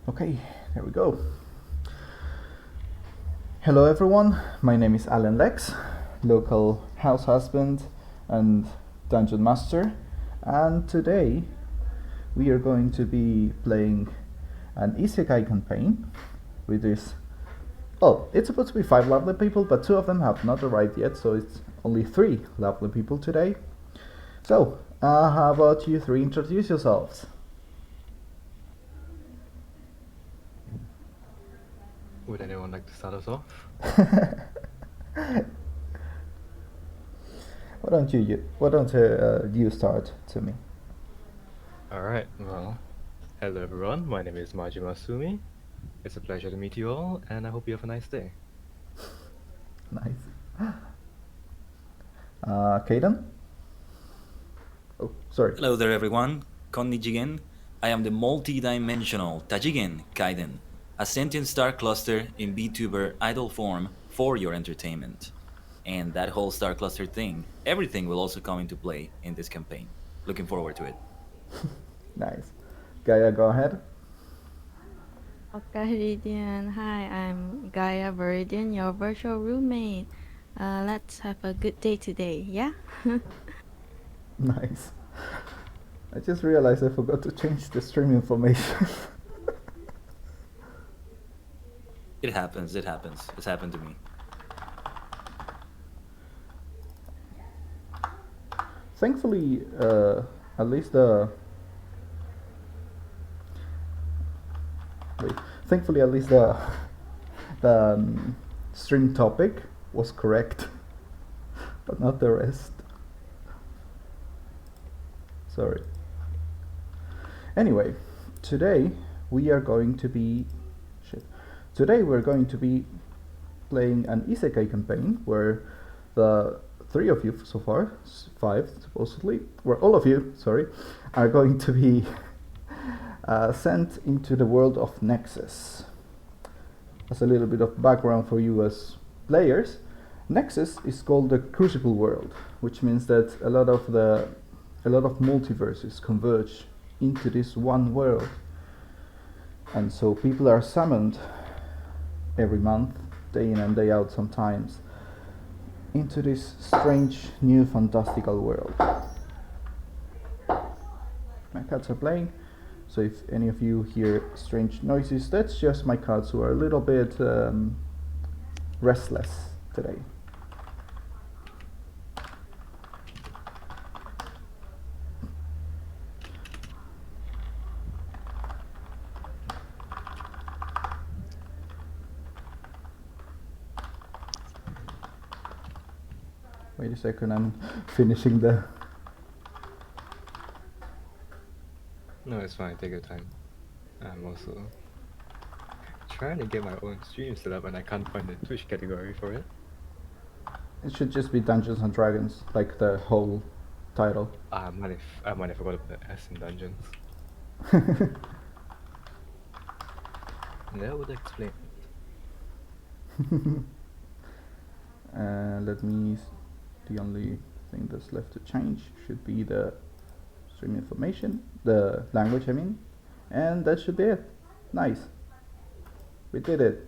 Okay, there we go. Hello everyone, my name is Alan Lex, local house husband and dungeon master, and today we are going to be playing an isekai campaign with this. Oh, it's supposed to be 5 lovely people, but 2 of them have not arrived yet, so it's only 3 lovely people today. So, how about you 3 introduce yourselves? Would anyone like to start us off? Why don't you start, Tsumi? Alright, well, hello everyone, my name is Tsumi. It's a pleasure to meet you all, and I hope you have a nice day. Nice. Khaiden? Oh, sorry. Hello there everyone, Konnichigen. I am the multi-dimensional Tajigen Khaiden, a sentient star cluster in VTuber idol form for your entertainment. And that whole star cluster thing, everything will also come into play in this campaign. Looking forward to it. Nice. Gaia, go ahead. Okay, Vermillion. Hi, I'm Gaia Vermillion, your virtual roommate. Let's have a good day today, yeah? Nice. I just realized I forgot to change the stream information. It happens. It's happened to me. Thankfully, at least the stream topic was correct, but not the rest. Sorry. Anyway, today we're going to be playing an isekai campaign where the 3 of you so far, 5 supposedly, where all of you, sorry, are going to be sent into the world of Nexus. As a little bit of background for you as players, Nexus is called the Crucible world, which means that a lot of multiverses converge into this one world, and so people are summoned every month, day in and day out sometimes, into this strange new fantastical world. My cats are playing, so if any of you hear strange noises, that's just my cats who are a little bit restless today. Wait a second, I'm finishing the... No, it's fine, take your time. I'm also trying to get my own stream set up and I can't find the Twitch category for it. It should just be Dungeons and Dragons, like the whole title. I might have forgot to put S in Dungeons. That would explain it. The only thing that's left to change should be the stream information, the language I mean, and that should be it. Nice. We did it.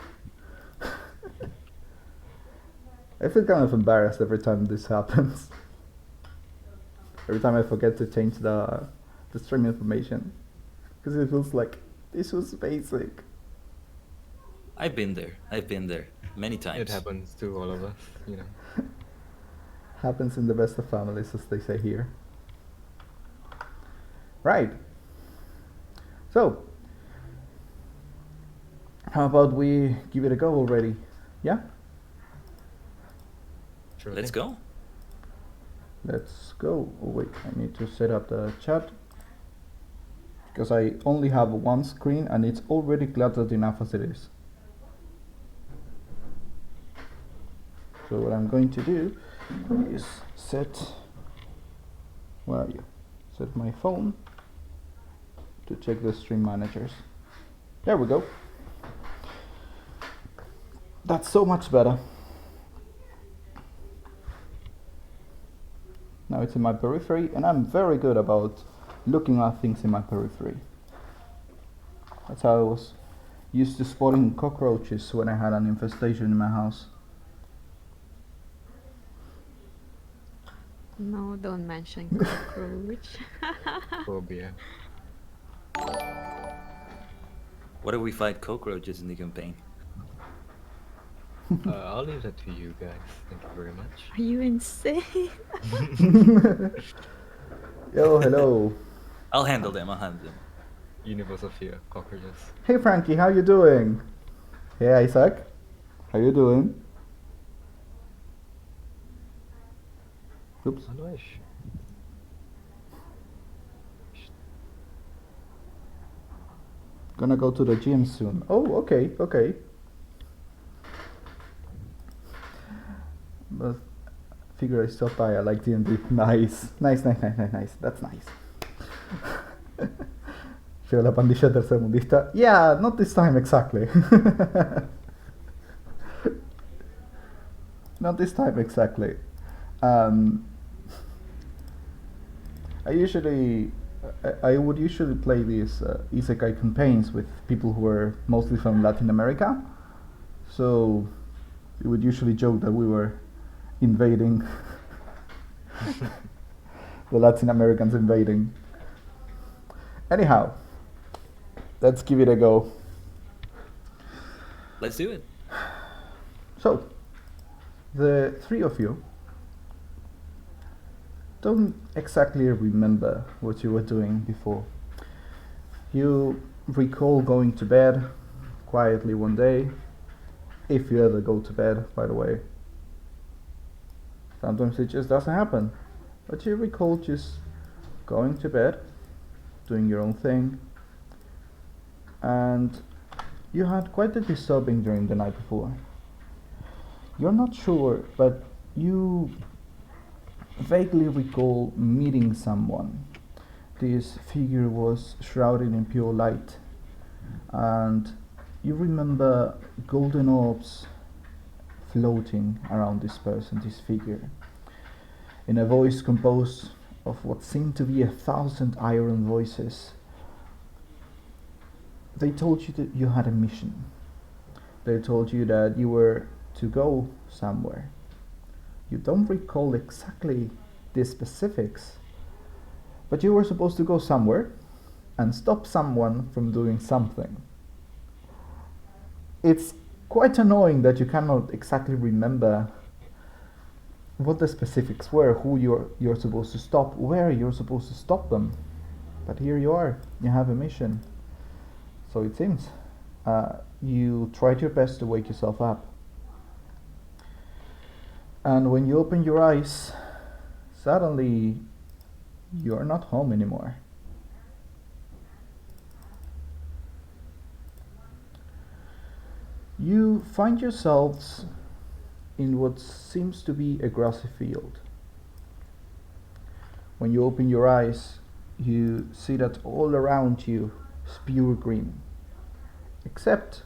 I feel kind of embarrassed every time this happens. Every time I forget to change the stream information, because it feels like this was basic. I've been there many times. it happens to all of us, you know. Happens in the best of families, as they say here. Right. So, how about we give it a go already? Yeah? Sure Let's thing. go. Let's go. Oh wait, I need to set up the chat, because I only have one screen and it's already cluttered enough as it is. So what I'm going to do is set my phone to check the stream managers. There we go. That's so much better. Now it's in my periphery, and I'm very good about looking at things in my periphery. That's how I was used to spotting cockroaches when I had an infestation in my house. No, don't mention cockroach. Phobia. What if we fight cockroaches in the campaign? I'll leave that to you guys. Thank you very much. Are you insane? Yo, hello. I'll handle them. Universal fear, cockroaches. Hey Frankie, how you doing? Hey Isaac, how you doing? Oops. How do I Gonna go to the gym soon. Oh, okay, okay. But figure I stop by. I like D&D. Nice. That's nice. Llegó la pandilla tercermundista. Yeah, not this time exactly. Not this time exactly. I would usually play these isekai campaigns with people who were mostly from Latin America. So we would usually joke that we were invading the Latin Americans invading. Anyhow, let's give it a go. Let's do it. So, the three of you don't exactly remember what you were doing before. You recall going to bed quietly one day, if you ever go to bed, by the way. Sometimes it just doesn't happen, but you recall just going to bed, doing your own thing, and you had quite a disturbing during the night before. You're not sure, but you vaguely recall meeting someone. This figure was shrouded in pure light, and you remember golden orbs floating around this person, this figure, in a voice composed of what seemed to be 1,000 iron voices. They told you that you had a mission. They told you that you were to go somewhere. You don't recall exactly the specifics, but you were supposed to go somewhere and stop someone from doing something. It's quite annoying that you cannot exactly remember what the specifics were, who you're supposed to stop, where you're supposed to stop them. But here you are, you have a mission. So it seems. You tried your best to wake yourself up. And when you open your eyes, suddenly you're not home anymore. You find yourselves in what seems to be a grassy field. When you open your eyes, you see that all around you is pure green, except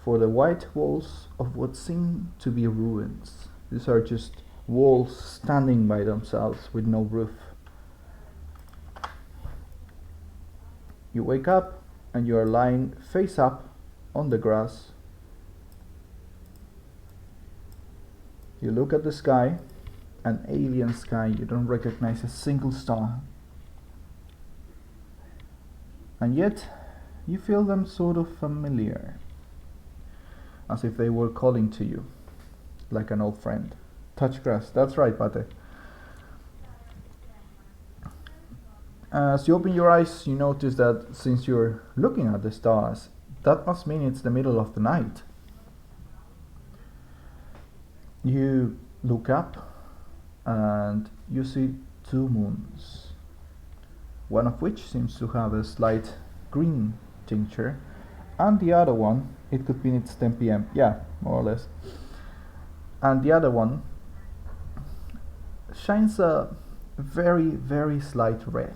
for the white walls of what seem to be ruins. These are just walls standing by themselves with no roof. You wake up and you are lying face up on the grass. You look at the sky, an alien sky. You don't recognize a single star. And yet, you feel them sort of familiar, as if they were calling to you, like an old friend. Touch grass, that's right, Pate. As you open your eyes, you notice that since you're looking at the stars, that must mean it's the middle of the night. You look up and you see two moons, one of which seems to have a slight green tincture, and the other one, it could be it's 10 p.m. Yeah, more or less. And the other one shines a very, very slight red.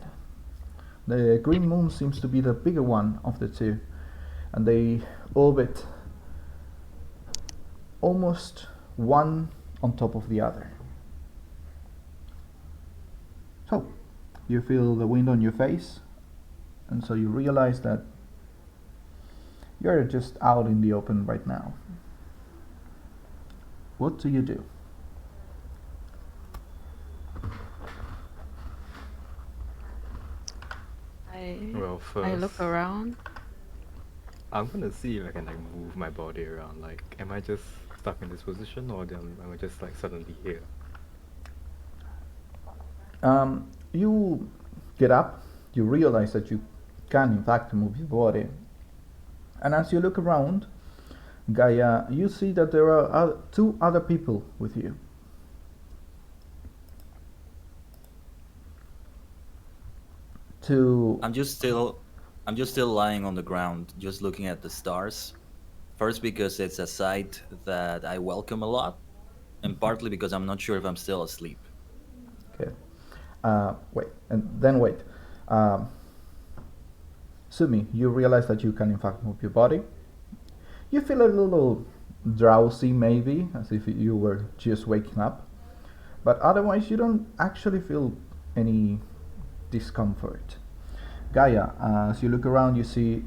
The green moon seems to be the bigger one of the two, and they orbit almost one on top of the other. So, you feel the wind on your face, and so you realize that You're just out in the open right now. What do you do? Well, I look first, around. I'm gonna see if I can like move my body around. Like, am I just stuck in this position, or am I just like suddenly here? You get up, you realize that you can in fact move your body. And as you look around, Gaia, you see that there are two other people with you. I'm just still lying on the ground, just looking at the stars. First because it's a sight that I welcome a lot, and partly because I'm not sure if I'm still asleep. Okay. Wait. Tsumi, you realize that you can in fact move your body. You feel a little drowsy, maybe, as if you were just waking up. But otherwise, you don't actually feel any discomfort. Gaia, as you look around, you see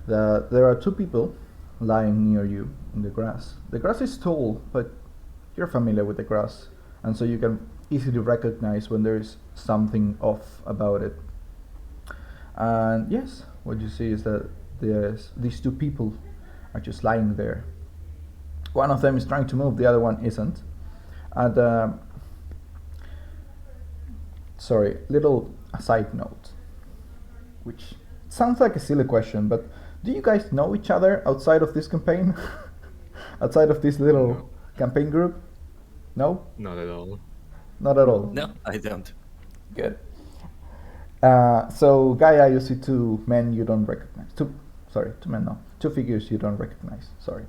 that there are two people lying near you in the grass. The grass is tall, but you're familiar with the grass, and so you can easily recognize when there is something off about it. And yes, what you see is that these two people are just lying there. One of them is trying to move, the other one isn't. And sorry, little side note, which sounds like a silly question, but do you guys know each other outside of this campaign? Outside of this little No. campaign group? No? Not at all. Not at all. No, I don't. Good. So Gaia, you see two men you don't recognize. Two men, no. Two figures you don't recognize. Sorry.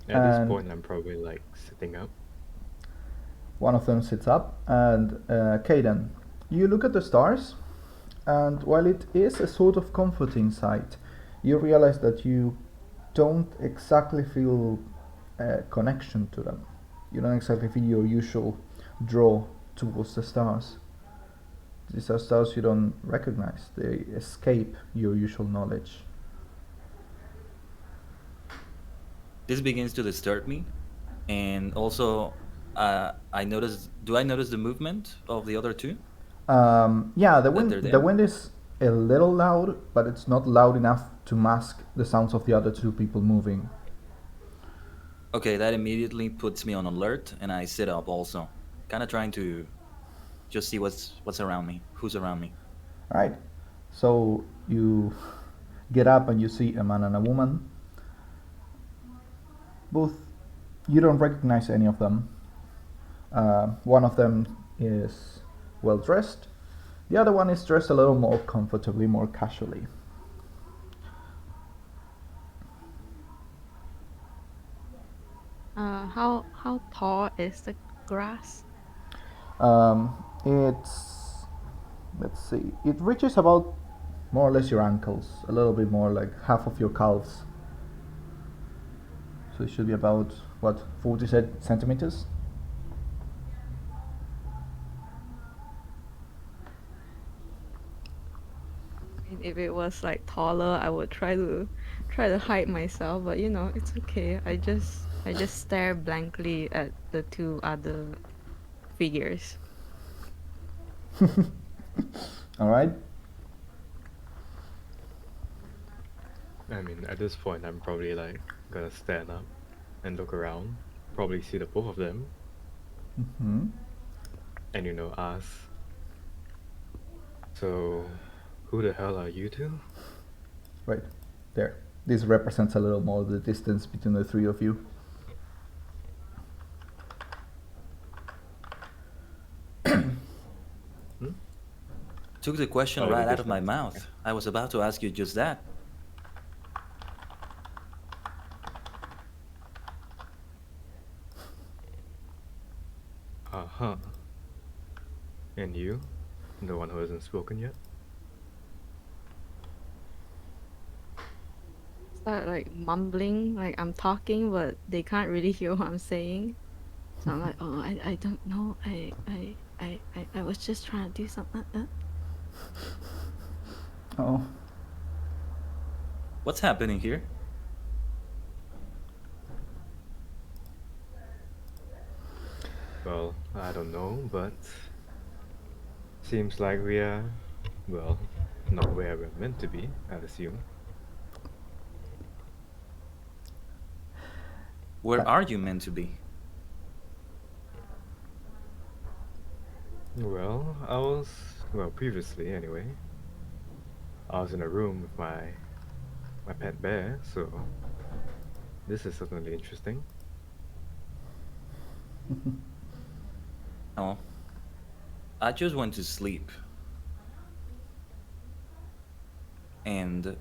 At this And- point, I'm probably like sitting up. One of them sits up, and Khaiden, you look at the stars, and while it is a sort of comforting sight, you realize that you don't exactly feel a connection to them. You don't exactly feel your usual draw towards the stars. These are stars you don't recognize. They escape your usual knowledge. This begins to disturb me, and also I notice. Do I notice the movement of the other two? Yeah, the That wind. they're The there? wind is a little loud, but it's not loud enough to mask the sounds of the other two people moving. Okay, that immediately puts me on alert, and I sit up also, kind of trying to just see what's around me, who's around me. All right. So you get up and you see a man and a woman. Both, you don't recognize any of them. One of them is well dressed. The other one is dressed a little more comfortably, more casually. How tall is the grass? It's, let's see, it reaches about more or less your ankles, a little bit more, like half of your calves. So it should be about, what, 40 centimeters? And if it was like taller, I would try to hide myself, but you know, it's okay. I just stare blankly at the two other figures. All right. I mean, at this point, I'm probably like gonna stand up and look around, probably see the both of them, Mm-hmm. and ask. So, who the hell are you two? Right there. This represents a little more the distance between the three of you. Took the question Oh, right the out of my distance. mouth. I was about to ask you just that. Uh-huh. And you? The one who hasn't spoken yet? Start like mumbling, like I'm talking, but they can't really hear what I'm saying. So I'm like, oh, I don't know. I was just trying to do something. Oh, What's happening here? Well, I don't know, but seems like we are, well, not where we're meant to be, I'd assume. Where are you meant to be? Well, previously anyway, I was in a room with my pet bear, so this is certainly interesting. Oh, I just went to sleep. And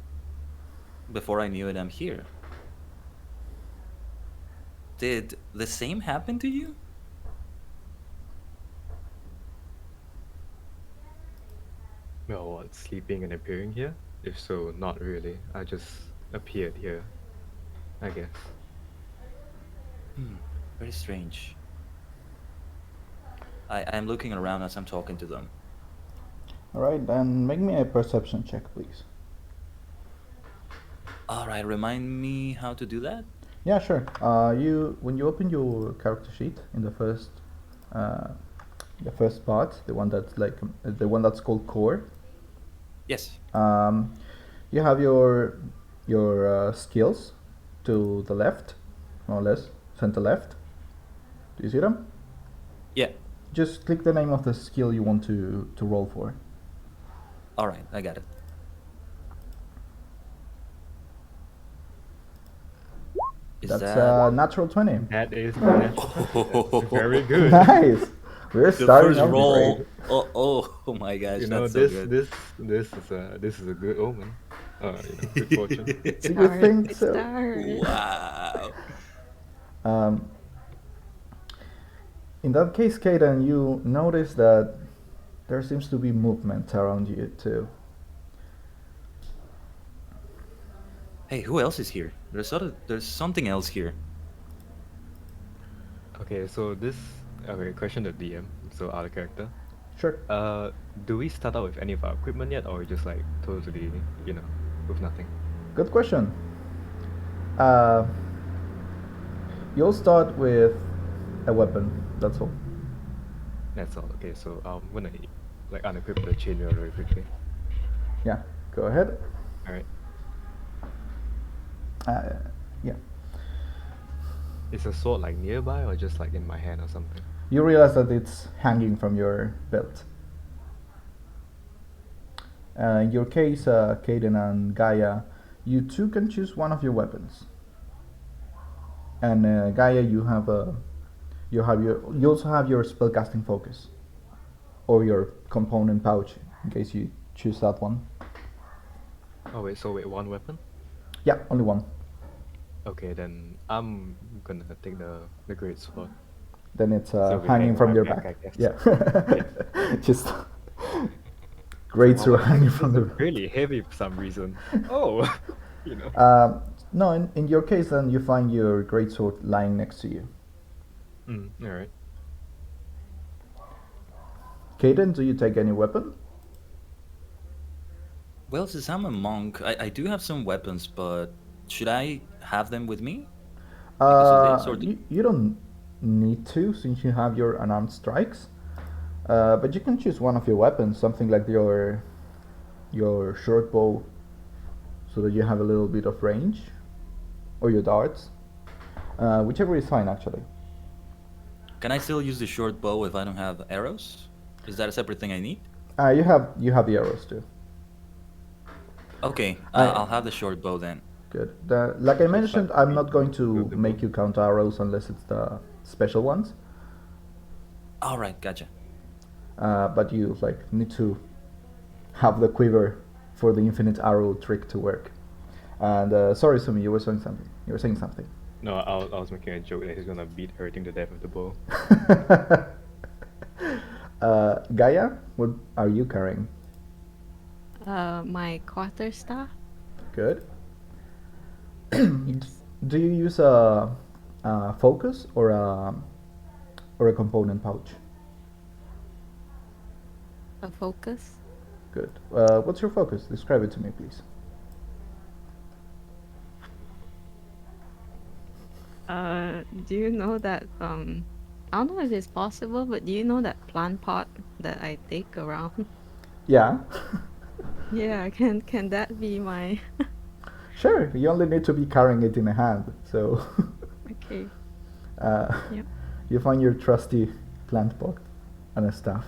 before I knew it, I'm here. Did the same happen to you? Well, what, sleeping and appearing here? If so, not really. I just appeared here, I guess. Very strange. I'm looking around as I'm talking to them. alright, then make me a perception check, please. Alright, remind me how to do that? Yeah, sure. When you open your character sheet in the first part, the one that's the one that's called core. Yes. You have your skills to the left, more or less, center left. Do you see them? Yeah. Just click the name of the skill you want to roll for. Alright, I got it. Is That's that natural 20. That is natural. That's very good. Nice. We're the starting first off roll? great. Oh my gosh, You know, that's so good. this is a good omen. Good fortune. It's a good thing. Start, So, start. Wow. in that case, Khaiden, you notice that there seems to be movement around you too. Hey, who else is here? There's something else here. Okay, so question to DM, so out of character. Sure. Do we start out with any of our equipment yet, or just like totally, with nothing? Good question. You'll start with a weapon. That's all. That's all. Okay, so I'm gonna like unequip the chainmail very quickly. Yeah. Go ahead. All right. Yeah. Is a sword like nearby, or just like in my hand or something? You realize that it's hanging from your belt. In your case, Khaiden and Gaia, you two can choose one of your weapons. And Gaia, you also have your spellcasting focus, or your component pouch, in case you choose that one. Oh wait, so one weapon? Yeah, only one. Okay, then I'm gonna take the great sword. Then it's So we hanging hang from on your my back. back, I guess. Yeah. Just great Oh, sword hanging this from is the. really heavy for some reason. Oh, you know. No, in your case, then you find your greatsword lying next to you. All right. Khaiden, do you take any weapon? Well, since I'm a monk, I do have some weapons, but should I have them with me? Because of this, or You don't need to, since you have your unarmed strikes. But you can choose one of your weapons, something like your short bow, so that you have a little bit of range, or your darts, whichever is fine actually. Can I still use the short bow if I don't have arrows? Is that a separate thing I need? You have the arrows too. Okay, I- I'll have the short bow then. Good. Like I mentioned, like I'm not going to with the make bow. you count arrows unless it's the special ones. All right, gotcha. But you need to have the quiver for the infinite arrow trick to work. And sorry, Tsumi, you were saying something. You were saying something. No, I was making a joke that he's gonna beat everything to death with the bow. Gaia, what are you carrying? My quarterstaff. Good. Do you use a focus or a component pouch? A focus. Good. What's your focus? Describe it to me, please. Do you know that I don't know if it's possible, but do you know that plant pot that I take around? Yeah. Yeah, can that be my Sure. You only need to be carrying it in a hand. So okay. Yep. you find your trusty plant pot and a staff.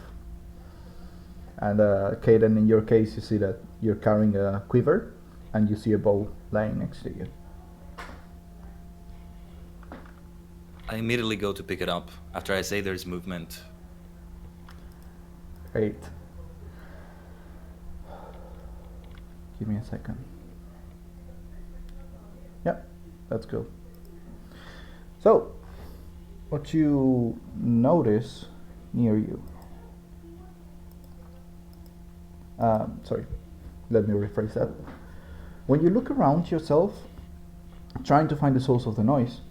And Khaiden, in your case, you see that you're carrying a quiver, and you see a bow lying next to you. I immediately go to pick it up after I say there's movement. Great. Give me a second. Yep, that's cool. So, what you notice near you. Sorry, let me rephrase that. When you look around yourself, trying to find the source of the noise,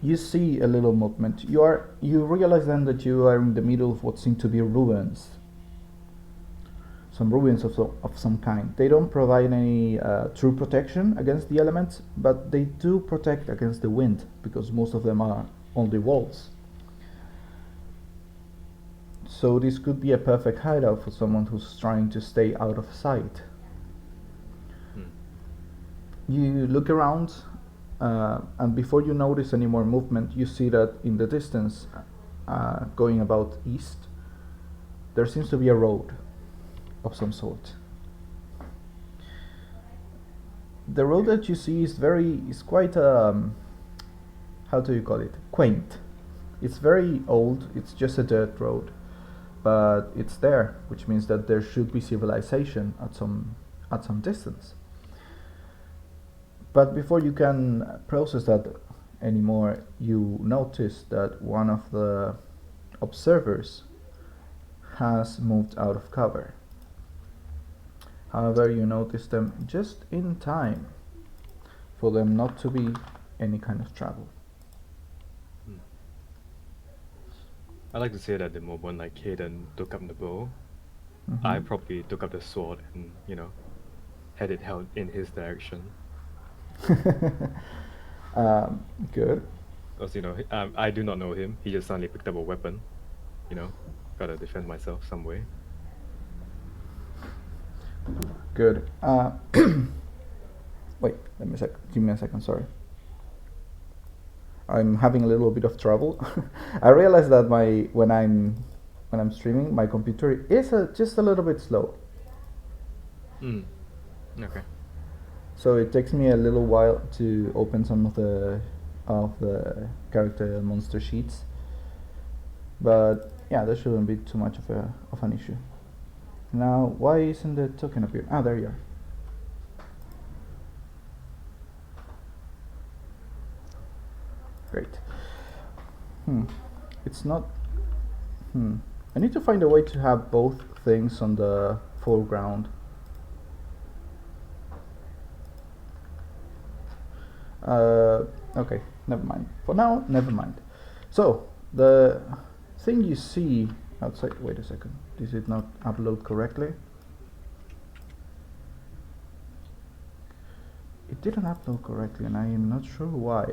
you see a little movement. You realize then that you are in the middle of what seem to be ruins. Some ruins of some kind. They don't provide any true protection against the elements, but they do protect against the wind, because most of them are only walls. So this could be a perfect hideout for someone who's trying to stay out of sight. You look around, and before you notice any more movement, you see that in the distance, going about east, there seems to be a road of some sort. The road that you see is quite how do you call it? Quaint. It's very old. It's just a dirt road, but it's there, which means that there should be civilization at some distance. But before you can process that anymore, you notice that one of the observers has moved out of cover. However, you notice them just in time for them not to be any kind of trouble. I like to say that the moment like Khaiden took up the bow, Mm-hmm. I probably took up the sword and, had it held in his direction. Good. Because, I do not know him. He just suddenly picked up a weapon. Gotta defend myself some way. Good. Wait, give me a second, sorry. I'm having a little bit of trouble. I realize that when I'm streaming, my computer is just a little bit slow. Okay. So it takes me a little while to open some of the character and monster sheets. But yeah, there shouldn't be too much of an issue. Now, why isn't the token appear? Ah, there you are. Great. It's not. I need to find a way to have both things on the foreground. Okay, never mind. For now, never mind. So, the thing you see outside. Wait a second. Did it not upload correctly? It didn't upload correctly, and I am not sure why.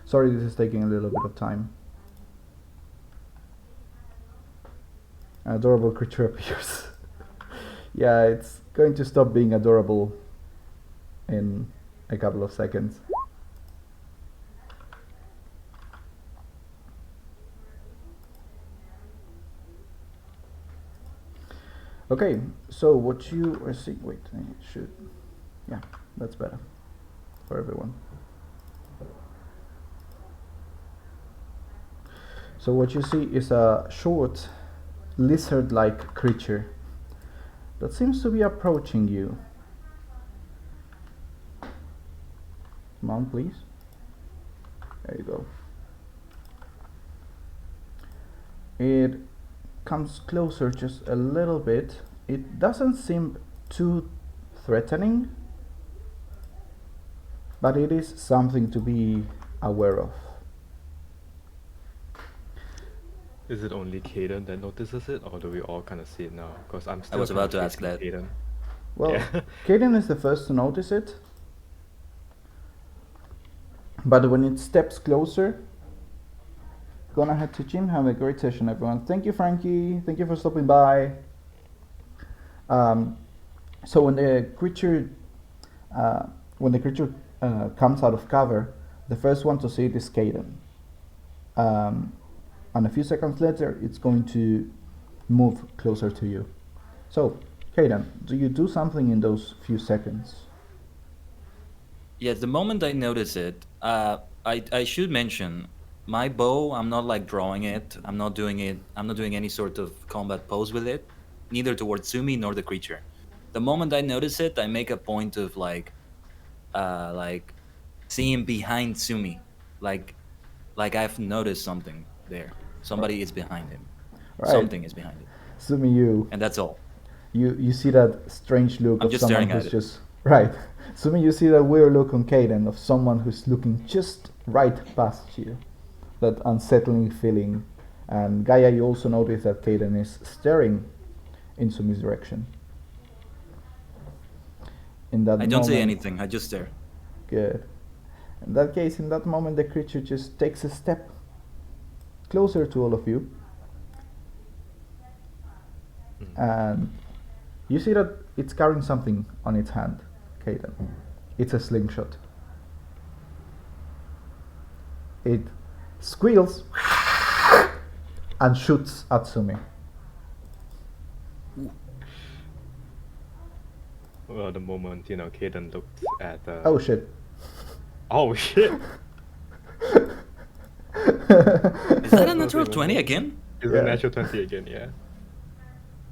Sorry, this is taking a little bit of time. An adorable creature appears. Yeah, it's going to stop being adorable in a couple of seconds. Okay, so what you are seeing, wait, I should, yeah, that's better for everyone. So what you see is a short, lizard-like creature that seems to be approaching you. Come on, please. There you go. It comes closer just a little bit. It doesn't seem too threatening, but it is something to be aware of. Is it only Khaiden that notices it, or do we all kind of see it now? Because I'm still was kinda about to ask facing that. Khaiden. Well, Yeah. Khaiden is the first to notice it, but when it steps closer, gonna head to gym. Have a great session, everyone. Thank you, Frankie. Thank you for stopping by. So when the creature comes out of cover, the first one to see it is Khaiden. And a few seconds later, it's going to move closer to you. So, Khaiden, do you do something in those few seconds? Yes, the moment I notice it, I should mention my bow. I'm not like drawing it. I'm not doing any sort of combat pose with it, neither towards Tsumi nor the creature. The moment I notice it, I make a point of like seeing behind Tsumi, like I've noticed something there. Somebody is behind him. Right. Something is behind him, Sumi, and that's all. you see that strange look I'm of just someone staring at who's it. just right. Sumi, you see that weird look on Khaiden of someone who's looking just right past you. That unsettling feeling. And Gaia, you also notice that Khaiden is staring in Sumi's direction. In that I don't say moment- anything. I just stare. Good. In that case, in that moment, the creature just takes a step closer to all of you. And you see that it's carrying something on its hand, Khaiden. It's a slingshot. It squeals and shoots at Tsumi. Well, the moment Khaiden looked at. Oh shit. Oh shit! Is that a natural 20 again? It's Yeah. a natural 20 again, yeah.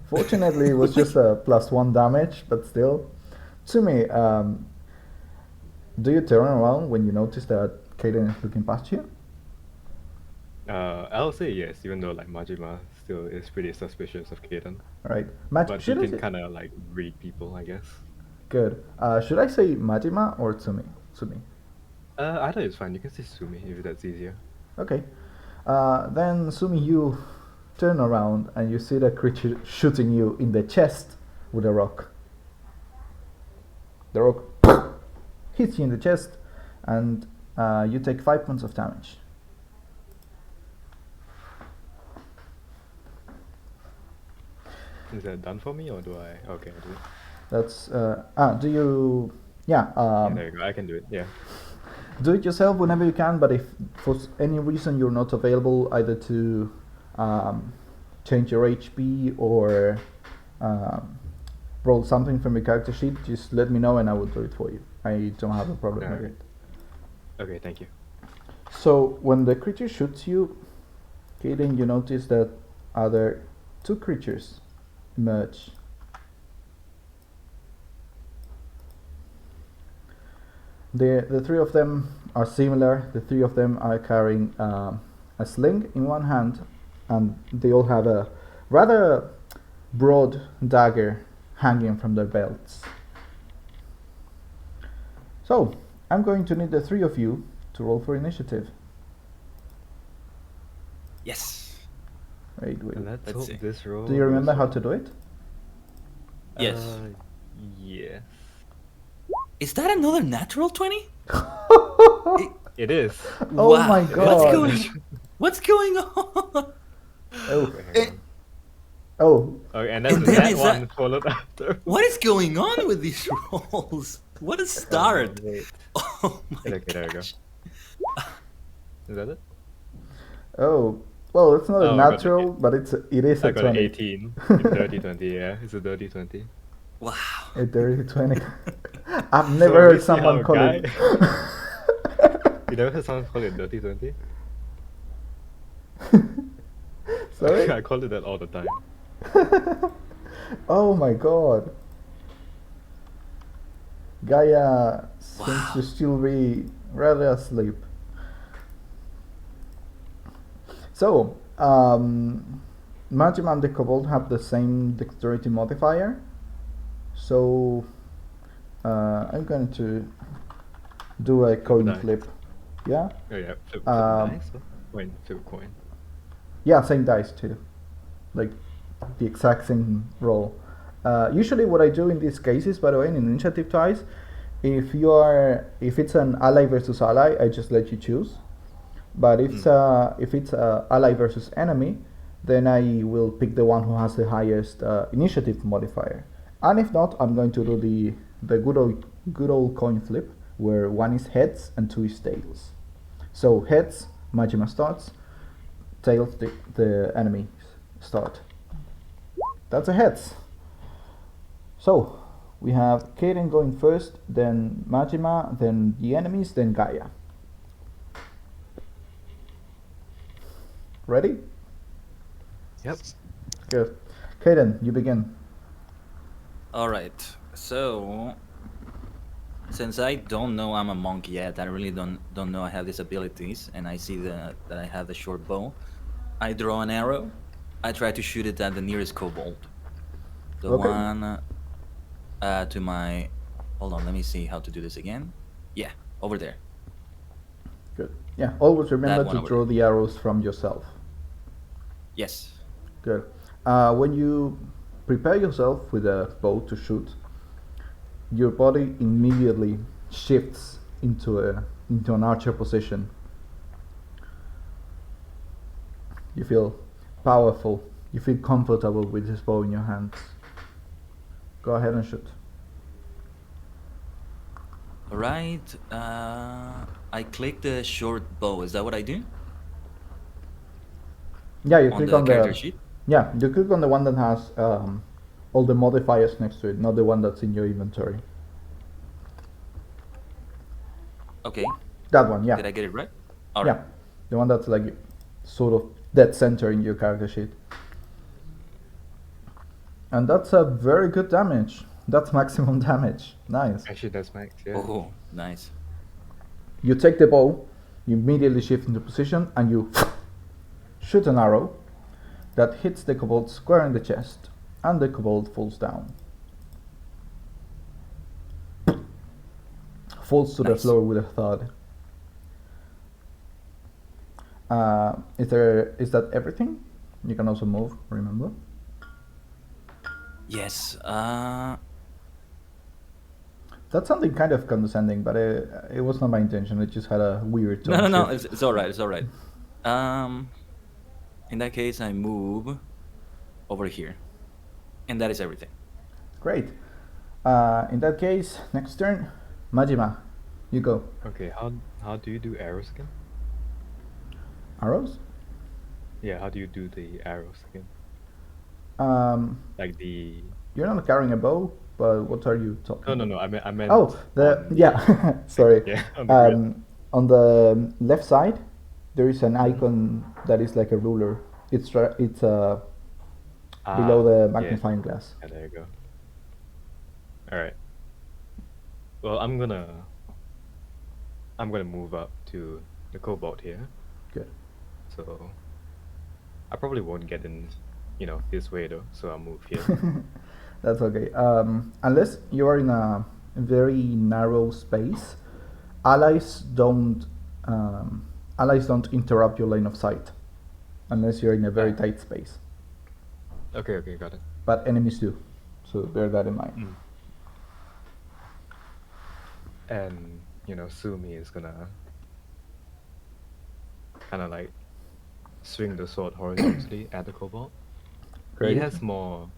Fortunately, it was just a +1 damage, but still. Tsumi, do you turn around when you notice that Khaiden is looking past you? I'll say yes, even though like Majima still is pretty suspicious of Khaiden. Right. But he Should I can say- kind of like read people, I guess. Good. Should I say Majima or Tsumi? Tsumi. Either is fine. You can say Tsumi if that's easier. Okay. Then Tsumi, you turn around and you see the creature shooting you in the chest with a rock. The rock hits you in the chest, and you take 5 points of damage. Is that done for me or do I? Okay, I do it. That's do you? Yeah. Yeah, there you go. I can do it. Yeah. Do it yourself whenever you can, but if for any reason you're not available either to change your HP or roll something from your character sheet, just let me know and I will do it for you. I don't have a problem with Alright. it. Okay, thank you. So when the creature shoots you, Khaiden, you notice that other two creatures emerge. The three of them are similar. The three of them are carrying a sling in one hand, and they all have a rather broad dagger hanging from their belts. So, I'm going to need the three of you to roll for initiative. Yes. Wait. Let's Let's hope see. this roll. Do you remember goes how well. to do it? Yes. Yes. Is that another natural 20? It is. Oh Wow. my god. What's going on? Oh. Hang on. Oh. Okay, and then And the then that is one that- followed after. What is going on with these rolls? What a start. Wait. Oh my Okay, there we go. gosh. Is that it? Oh. Well, it's not Oh, a I got natural, but it is I a got an 20. 18 in dirty 20. Yeah, it's a dirty 20. Wow. A dirty 20. I've never So heard we see someone how a call guy- it. You never heard someone call it dirty 20? Sorry? I call it that all the time. Oh my god. Gaia seems Wow. to still be rather asleep. So, Majima and the Kobold have the same dexterity modifier. So, I'm going to do a coin die. flip. Yeah? Oh yeah, flip Um, nice. Coin, flip coin. Yeah, same dice too. Like the exact same roll. Usually what I do in these cases, by the way, in initiative ties, if it's an ally versus ally, I just let you choose. But if it's ally versus enemy, then I will pick the one who has the highest initiative modifier. And if not, I'm going to do the good old coin flip, where one is heads and two is tails. So heads, Majima starts. Tails, the enemy start. That's a heads. So we have Khaiden going first, then Majima, then the enemies, then Gaia. Ready? Yep. Good. Khaiden, you begin. All right. So, since I don't know I'm a monk yet, I really don't know I have these abilities, and I see that I have the short bow. I draw an arrow. I try to shoot it at the nearest kobold. The Okay. one to my. Hold on, let me see how to do this again. Yeah, over there. Good. Yeah, always remember That one to over draw there. the arrows from yourself. Yes. Good. When you prepare yourself with a bow to shoot, your body immediately shifts into an archer position. You feel powerful. You feel comfortable with this bow in your hands. Go ahead and shoot. All right. I click the short bow. Is that what I do? Yeah, you On click the on character the sheet? yeah, you click on the one that has all the modifiers next to it, not the one that's in your inventory. Okay. That one, yeah. Did I get it right? All right. Yeah, the one that's like sort of dead center in your character sheet. And that's a very good damage. That's maximum damage. Nice. Actually, that's max. Yeah. Oh, nice. You take the bow, you immediately shift into position, and you shoot an arrow that hits the kobold square in the chest, and the kobold falls down. Falls to the Nice. floor with a thud. Is that everything? You can also move, remember? Yes. That's something kind of condescending, but it was not my intention. It just had a weird tone. No. shift. It's all right. It's all right. In that case, I move over here, and that is everything. Great. In that case, next turn, Majima, you go. Okay. How do you do arrows again? Arrows? Yeah. How do you do the arrows again? Like the. You're not carrying a bow, but what are you talking? No. I meant. Oh, on yeah. Sorry. Yeah. On the grid. On the left side, there is an icon that is like a ruler. It's below the magnifying glass. Yeah, there you go. All right. Well, I'm gonna move up to the cobalt here. Good. So I probably won't get in, this way though. So I'll move here. That's okay. Unless you are in a very narrow space, allies don't interrupt your lane of sight, unless you're in a very tight space. Okay, got it. But enemies do, so bear that in mind. And Tsumi is gonna kind of like swing the sword horizontally at the cobalt. Great. He has more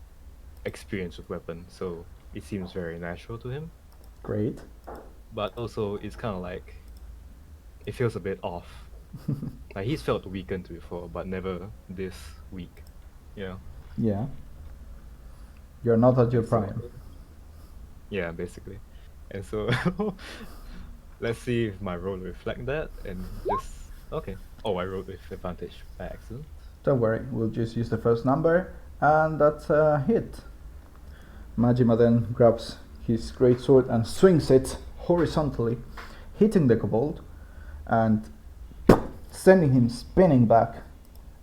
experience with weapons, so it seems very natural to him. Great. But also, it's kind of like it feels a bit off. Like he's felt weakened before, but never this weak. Yeah. You're not at your prime. Yeah, basically. And so let's see if my roll reflect that, and just okay. Oh, I rolled with advantage by accident. Don't worry, we'll just use the first number, and that's a hit. Majima then grabs his great sword and swings it horizontally, hitting the kobold and sending him spinning back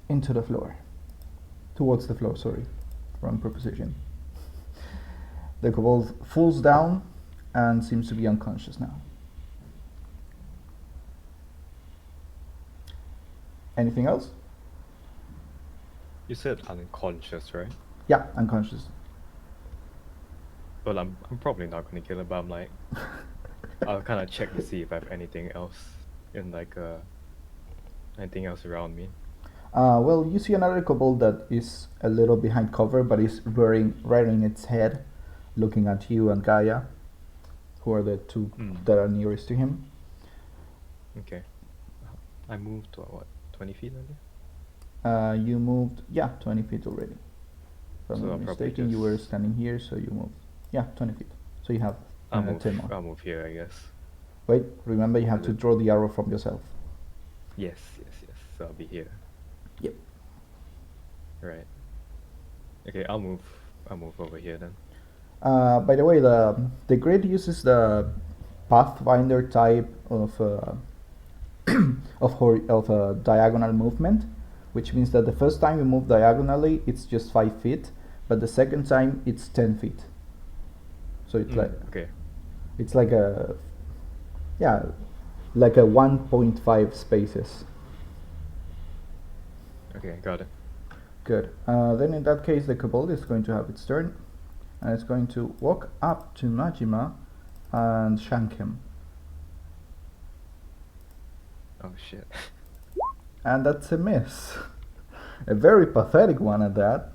into the floor. Towards the floor, sorry. Wrong preposition. The kobold falls down and seems to be unconscious now. Anything else? You said unconscious, right? Yeah, unconscious. Well, I'm probably not gonna kill him, but I'm like, I'll kind of check to see if I have anything else in like anything else around me. Well, you see another kobold that is a little behind cover, but is rearing its head, looking at you and Gaia, who are the two that are nearest to him. Okay. I moved to what, 20 feet earlier? You moved, 20 feet already. If I'm So not I'll probably mistaken, you were just- standing here, so you moved. 20 feet. So you have 10 more. I'll move here, I guess. Wait, remember you have to Is it- draw the arrow from yourself. Yes. So I'll be here. Yep. Right. Okay, I'll move over here then. By the way, the grid uses the Pathfinder type of of diagonal movement, which means that the first time you move diagonally, it's just 5 feet, but the second time it's 10 feet. So it's Okay. it's like a 1.5 spaces. Okay, got it. Good. Then in that case, the kobold is going to have its turn, and it's going to walk up to Majima and shank him. Oh shit. And that's a miss. A very pathetic one at that.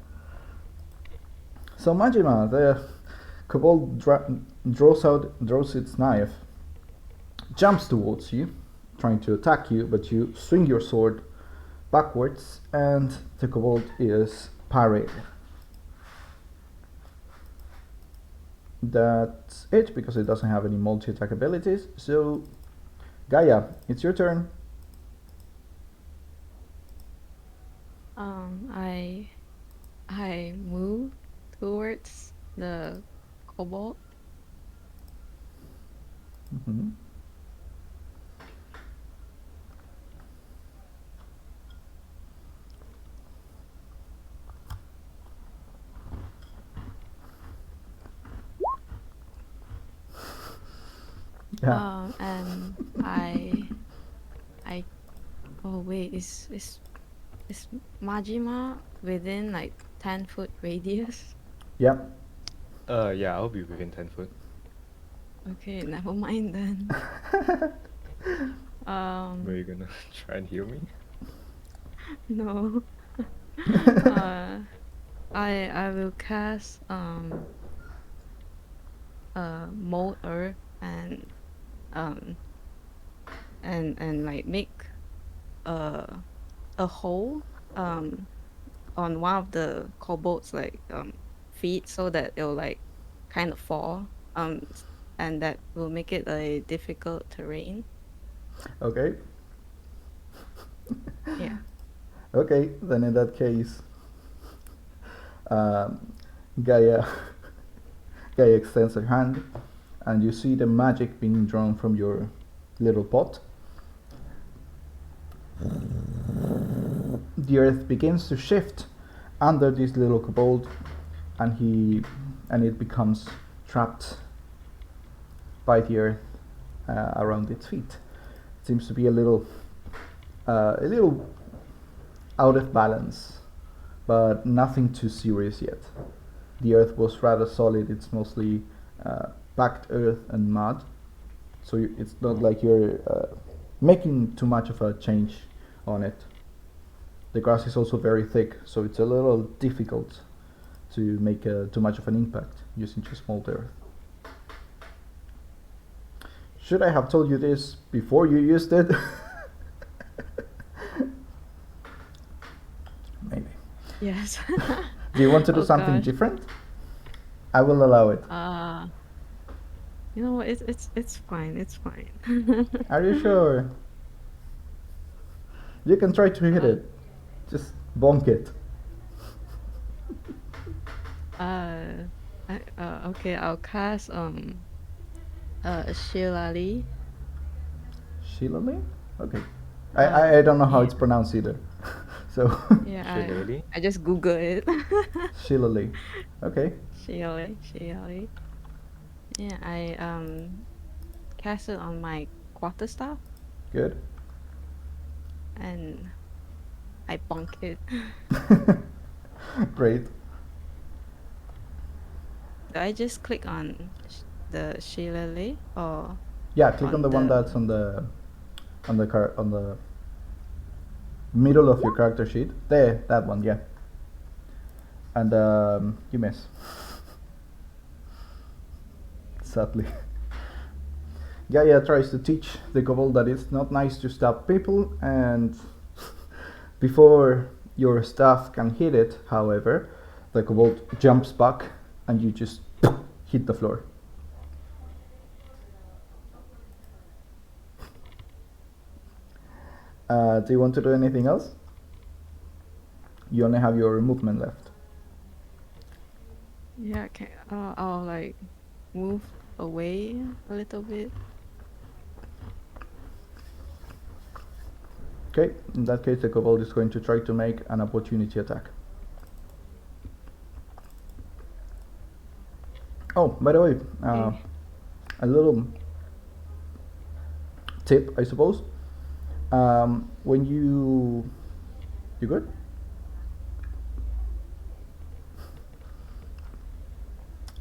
So Majima, the kobold draws its knife, jumps towards you, trying to attack you, but you swing your sword backwards, and the kobold is parried. That's it, because it doesn't have any multi-attack abilities. So Gaia, it's your turn. I move towards the kobold. Mhm. Yeah. And oh wait, is Majima within like 10-foot radius? Yep. Yeah, I'll be within 10 foot. Okay, never mind then. Were you gonna try and heal me? No. I will cast mold earth and like make a hole on one of the kobolds like feet, so that it'll like kind of fall, and that will make it a difficult terrain. Okay. Yeah. Okay, then in that case, Gaia extends her hand, and you see the magic being drawn from your little pot. The earth begins to shift under this little kobold, and it becomes trapped by the earth around its feet. It seems to be a little out of balance, but nothing too serious yet. The earth was rather solid. It's mostly packed earth and mud, so it's not like you're making too much of a change on it. The grass is also very thick, so it's a little difficult to make too much of an impact using just small earth. Should I have told you this before you used it? Maybe. Yes. Do you want to do Oh, something gosh. different? I will allow it. You know what? It's fine. It's fine. Are you sure? You can try to hit it. Just bonk it. Okay. I'll cast Shillelagh. Shillelagh? Okay. I don't know how yeah. it's pronounced either. So Yeah, Shillelagh? I just Google it. Shillelagh. Okay. Shillelagh. Yeah, I cast it on my quarterstaff Good. and I bonk it. Great. Do I just click on the shillelagh or Yeah, click on the one that's on the middle of your character sheet. There, that one, yeah. And you miss. Sadly. Gaia tries to teach the kobold that it's not nice to stab people, and before your staff can hit it, however, the kobold jumps back and you just hit the floor. Do you want to do anything else? You only have your movement left. yeah? Okay, I'll like move away a little bit. Okay, in that case the kobold is going to try to make an opportunity attack. Oh, by the way, Okay. a little tip, I suppose. When you good?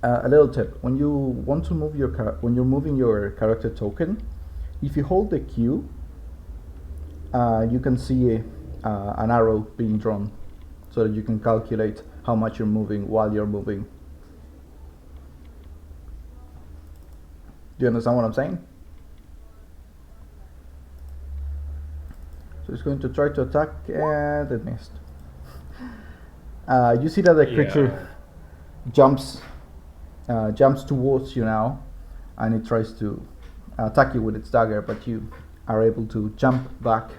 A little tip: when you want to move when you're moving your character token, if you hold the Q, you can see an arrow being drawn, so that you can calculate how much you're moving while you're moving. Do you understand what I'm saying? So it's going to try to attack, and it missed. You see that the creature jumps towards you now, and it tries to attack you with its dagger, but you are able to jump back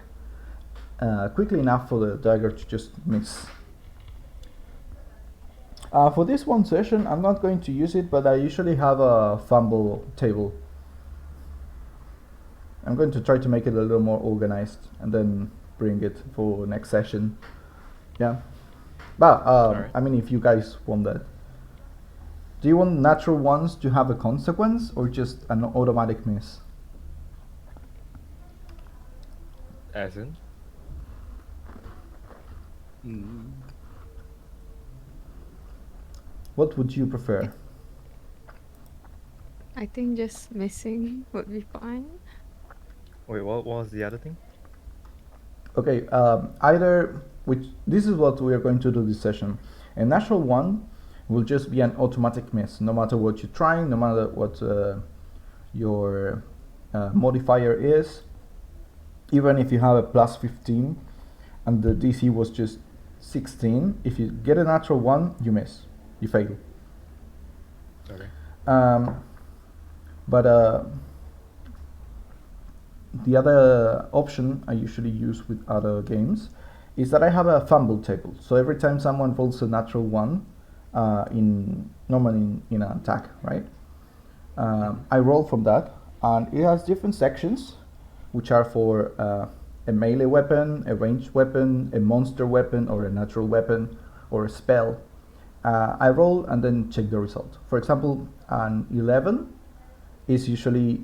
quickly enough for the dagger to just miss. For this one session, I'm not going to use it, but I usually have a fumble table. I'm going to try to make it a little more organized and then bring it for next session. Yeah. But, Alright. I mean, if you guys want that. Do you want natural ones to have a consequence, or just an automatic miss? As in? What would you prefer? I think just missing would be fine. Wait, what was the other thing? Okay, this is what we are going to do this session. A natural one will just be an automatic miss, no matter what you're trying, no matter what your modifier is. Even if you have a plus 15 and the DC was just 16, if you get a natural one, you miss, you fail. Okay. But the other option I usually use with other games is that I have a fumble table. So every time someone rolls a natural one, normally in an attack, right? I roll from that, and it has different sections, which are for a melee weapon, a ranged weapon, a monster weapon, or a natural weapon, or a spell. I roll and then check the result. For example, an 11 is usually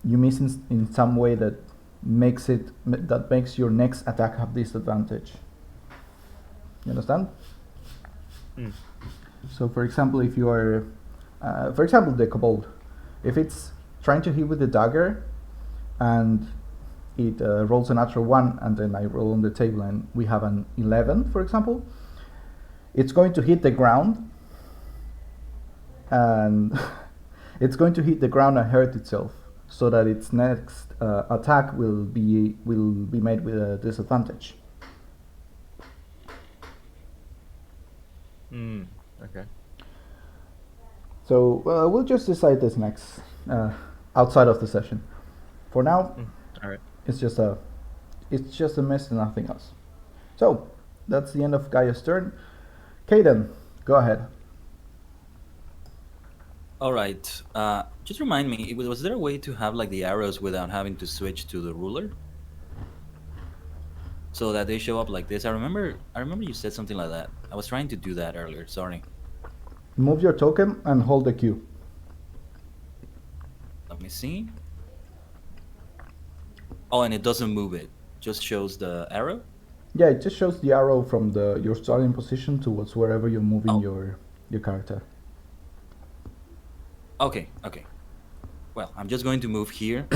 you miss in some way that makes your next attack have disadvantage. You understand? Mm. So, for example, if you are, for example, the kobold, if it's trying to hit with the dagger, and it rolls a natural one, and then I roll on the table, and we have an 11, for example, it's going to hit the ground, and it's going to hit the ground and hurt itself, so that its next attack will be made with a disadvantage. Okay. So we'll just decide this next outside of the session. For now, Alright. it's just a miss and nothing else. So that's the end of Gaia's turn. Khaiden, go ahead. All right. Just remind me, was there a way to have like the arrows without having to switch to the ruler, so that they show up like this? I remember you said something like that. I was trying to do that earlier. Sorry. Move your token and hold the Q. Let me see. Oh, and it doesn't move it. Just shows the arrow. Yeah, it just shows the arrow from your starting position towards wherever you're moving Oh. your character. Okay, okay. Well, I'm just going to move here.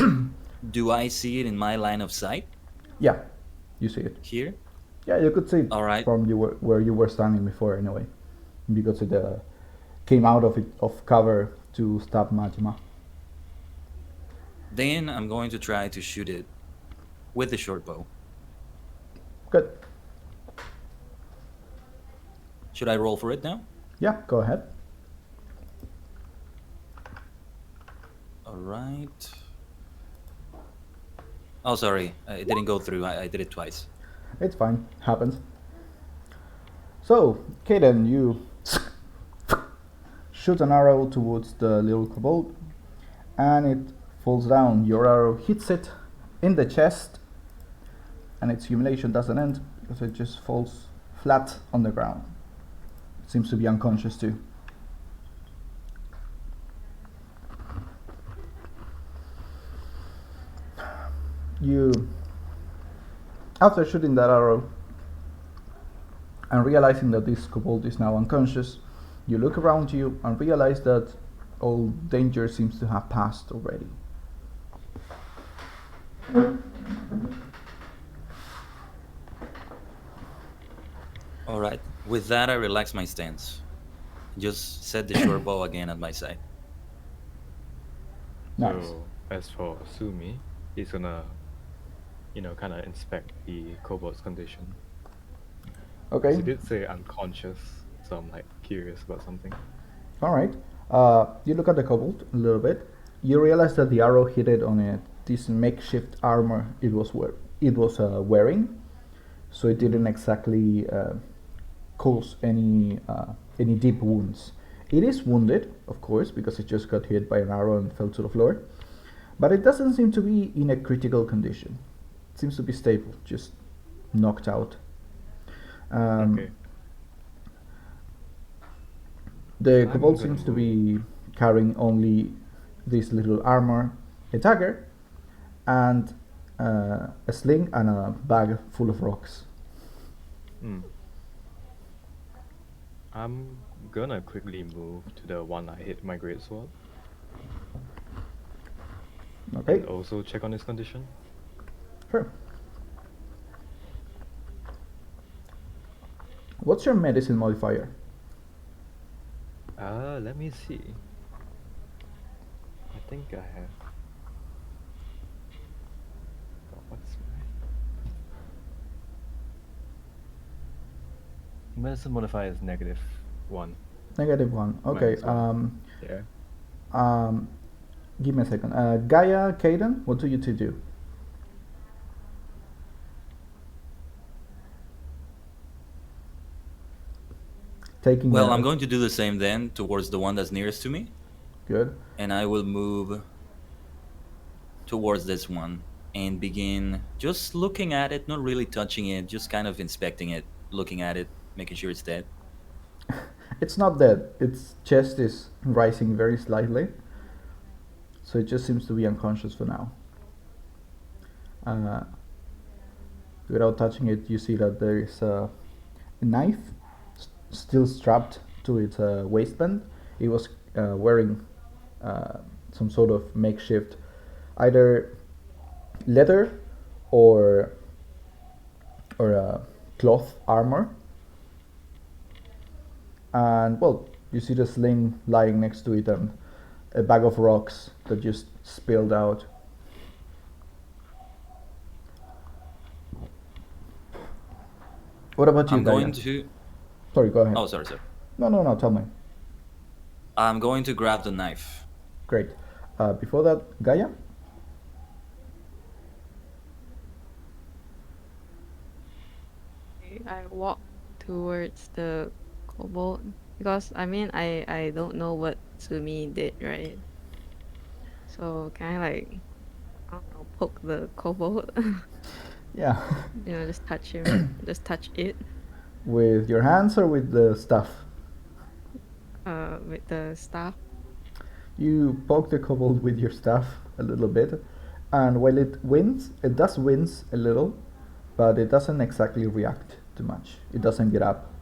Do I see it in my line of sight Yeah, you see it. here? Yeah, you could see it All right. from where you were standing before anyway, because it came out of cover to stab Majima. Then I'm going to try to shoot it with the short bow. Good. Should I roll for it now? Yeah, go ahead. All right. Oh, sorry. It didn't go through. I did it twice. It's fine. Happens. So, Khaiden, you shoot an arrow towards the little kobold, and it falls down. Your arrow hits it in the chest, and its humiliation doesn't end because it just falls flat on the ground. It seems to be unconscious too. You, after shooting that arrow and realizing that this kobold is now unconscious, you look around you and realize that all danger seems to have passed already. All right. With that, I relax my stance. Just set the short bow again at my side. Nice. So as for Tsumi, he's gonna, kind of inspect the kobold's condition. Okay. She did say unconscious, so I'm like curious about something. All right. You look at the kobold a little bit. You realize that the arrow hit it on this makeshift armor it was wearing, so it didn't exactly cause any deep wounds. It is wounded, of course, because it just got hit by an arrow and fell to the floor, but it doesn't seem to be in a critical condition. It seems to be stable, just knocked out. Okay. The I'm kobold gonna seems to be carrying only this little armor, a dagger, and a sling and a bag full of rocks. I'm gonna quickly move to the one I hit my greatsword Okay, and also check on his condition. sure. What's your medicine modifier? Let me see. I think I have. What's my medicine modifier is -1. -1. Okay. -1. Yeah. Give me a second. Gaia, Khaiden, what do you two do? Taking. Well, I'm going to do the same then towards the one that's nearest to me, Good. and I will move towards this one and begin just looking at it, not really touching it, just kind of inspecting it, looking at it, making sure it's dead. It's not dead. Its chest is rising very slightly, so it just seems to be unconscious for now. Without touching it, you see that there is a knife still strapped to its waistband. It was wearing some sort of makeshift, either leather or cloth armor. And well, you see the sling lying next to it and a bag of rocks that just spilled out. What about you, I'm going Gaia? to. Sorry, go ahead. Oh, sorry. No, tell me. I'm going to grab the knife. Great. Before that, Gaia? I walk towards the kobold because I don't know what Tsumi did, right? So can I like, I don't know, poke the kobold? Yeah. Just touch him, just touch it With your hands or with the staff? with the staff. You poke the kobold with your staff a little bit, and while it does wince a little, but it doesn't exactly react too much. It doesn't get up.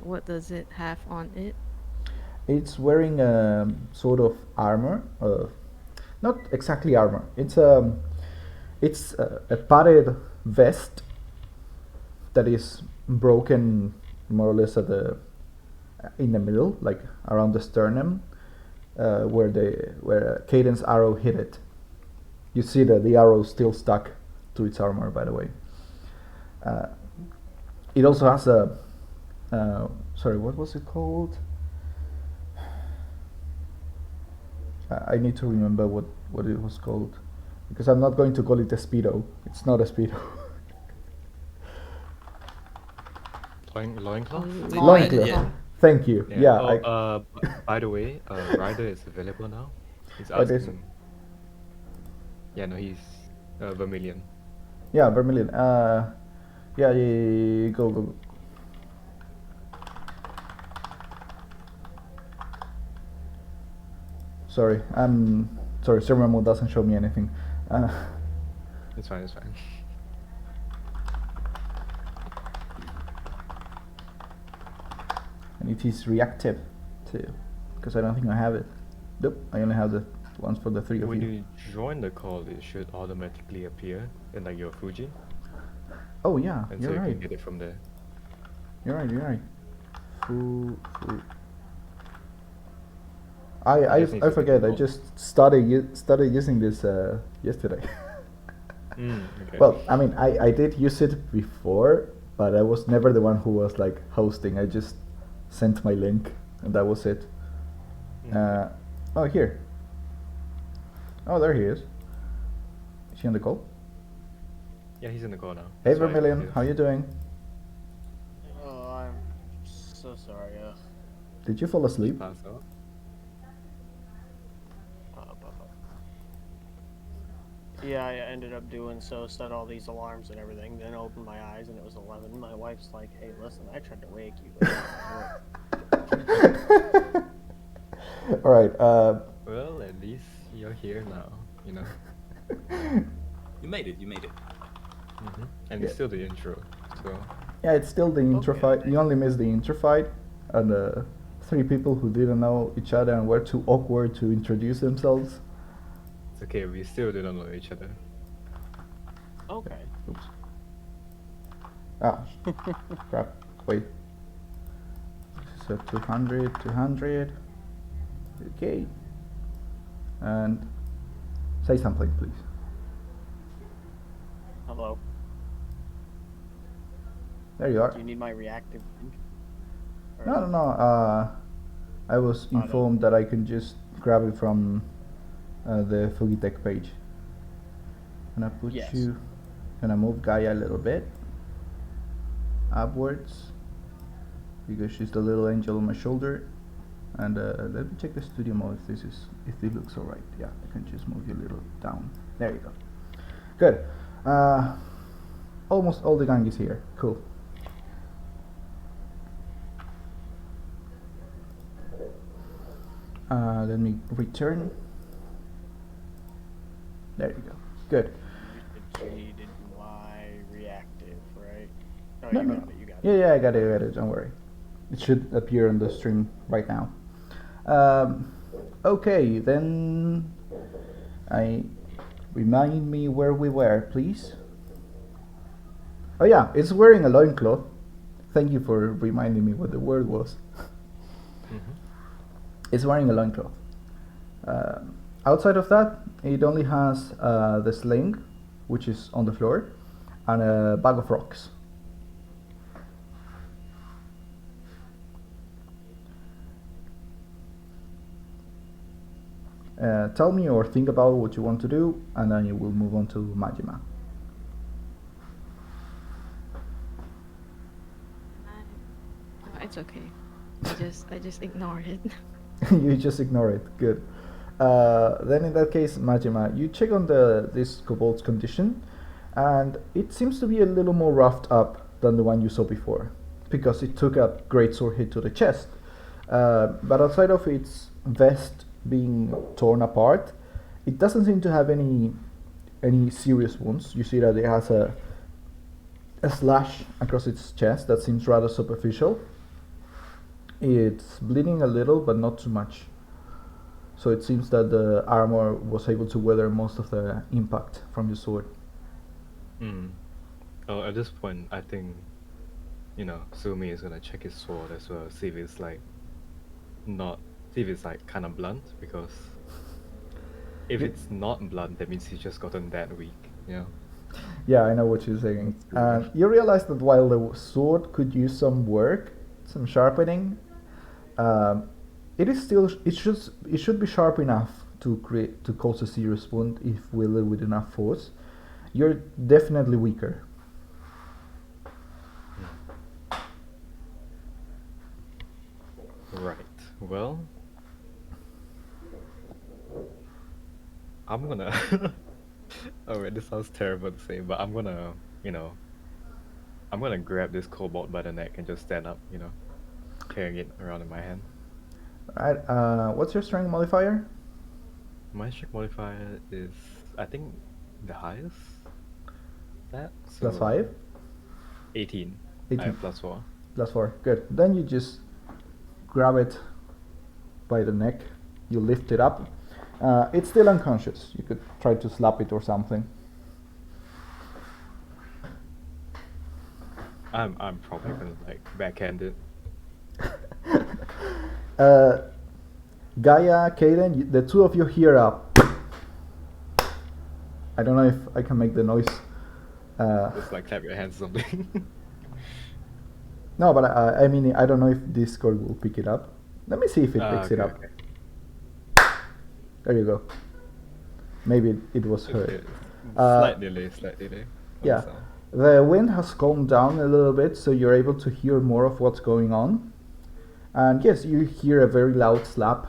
What does it have on it? It's wearing a sort of armor, not exactly armor. It's a padded vest that is broken more or less at in the middle, like around the sternum, where Khaiden's arrow hit it. You see that the arrow is still stuck to its armor, by the way. It also has a sorry, what was it called? I need to remember what it was called, because I'm not going to call it a speedo. It's not a speedo. Loincloth? Loincloth. Yeah. Thank you. Yeah. Oh, by the way, Ryder is available now. He's What is asking. Yeah, no, he's Vermillion. yeah, Vermillion. Yeah, go. Sorry, server mode doesn't show me anything. It's fine, it's fine. And it is reactive too, because I don't think I have it. Nope, I only have the ones for the three of When you. you join the call, it should automatically appear in like your Fuji, Oh yeah, and you're so you right. can get it from there. You're right. I just need to forget. I Google. just started using this yesterday. Okay. Well, I mean, I did use it before, but I was never the one who was like hosting. I just sent my link, and that was it. Oh, here. Oh, there he is. Is he on the call? Yeah, he's in the call now. Hey, Sorry, Vermillion, yes. how you doing? Oh, I'm so sorry. Did you fall asleep? Pass out. Yeah, I ended up doing so, set all these alarms and everything, then opened my eyes and it was 11. My wife's like, hey, listen, I tried to wake you, but it didn't work." All right. Well, at least you're here now, you know. You made it. And Yeah. it's still the intro, so Yeah, it's still the intro Okay. fight. You only missed the intro fight, and three people who didn't know each other and were too awkward to introduce themselves. it's okay. We still don't know each other. Okay. Oops. Ah, crap. Wait. So 200. Okay. And say something, please. Hello. There you are. Do you need my reactive link? Or- No. I was no. informed that I can just grab it from the Fugitech page. Gonna put Yes. gonna move Gaia a little bit upwards because she's the little angel on my shoulder. And let me check the studio mode if it looks alright. Yeah, I can just move you a little down. There you go. Good. Almost all the gang is here. Cool. Let me return. There you go. Good. You did my reactive, right? Oh, No, you no. got it, you got it. Yeah, I got it. Don't worry. It should appear on the stream right now. Okay, then remind me where we were, please. Oh yeah, it's wearing a loincloth. Thank you for reminding me what the word was. It's wearing a loincloth. Outside of that, it only has the sling, which is on the floor, and a bag of rocks. Tell me or think about what you want to do, and then you will move on to Majima. No, it's okay. I just ignore it. You just ignore it. Good. Then in that case, Majima, you check on this kobold's condition, and it seems to be a little more roughed up than the one you saw before, because it took a great sword hit to the chest. But outside of its vest being torn apart, it doesn't seem to have any serious wounds. You see that it has a slash across its chest that seems rather superficial. It's bleeding a little, but not too much. So it seems that the armor was able to weather most of the impact from your sword. Oh, at this point, I think, Tsumi is gonna check his sword as well, see if it's like kind of blunt, because if it's not blunt, that means he's just gotten that weak, Yeah, I know what you're saying. You realize that while the sword could use some work, some sharpening, it should be sharp enough to cause a serious wound if wielded with enough force. You're definitely weaker. Right. Well, I'm gonna. Oh wait, this sounds terrible to say, but I'm gonna grab this kobold by the neck and just stand up, carrying it around in my hand. Alright, what's your strength modifier? My strength modifier is, I think, the highest. That? So +5? 18. 18. I have +4. +4. Good. Then you just grab it by the neck. You lift it up. It's still unconscious. You could try to slap it or something. I'm probably gonna backhand it. Gaia, Khaiden, the two of you hear up. I don't know if I can make the noise. Just clap your hands or something. No, but I mean, I don't know if Discord will pick it up. Let me see if it picks it up. Okay. There you go. Maybe it was heard. Slight delay. Yeah. The wind has calmed down a little bit, so you're able to hear more of what's going on. And yes, you hear a very loud slap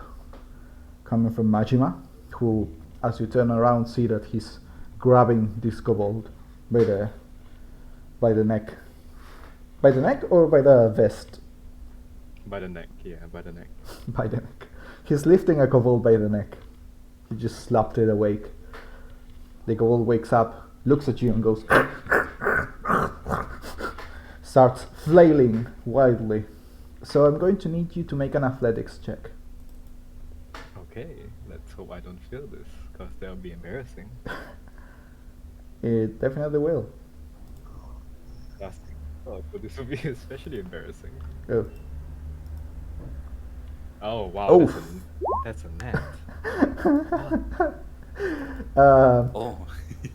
coming from Majima, who, as you turn around, see that he's grabbing this kobold by the neck. By the neck or by the vest? By the neck, yeah, by the neck. By the neck. He's lifting a kobold by the neck. He just slapped it awake. The kobold wakes up, looks at you and goes... starts flailing wildly. So I'm going to need you to make an athletics check. Okay, let's hope I don't feel this, because that'll be embarrassing. It definitely will. Oh, but this will be especially embarrassing. Oh. Oh wow, Oh. That's a net. Oh.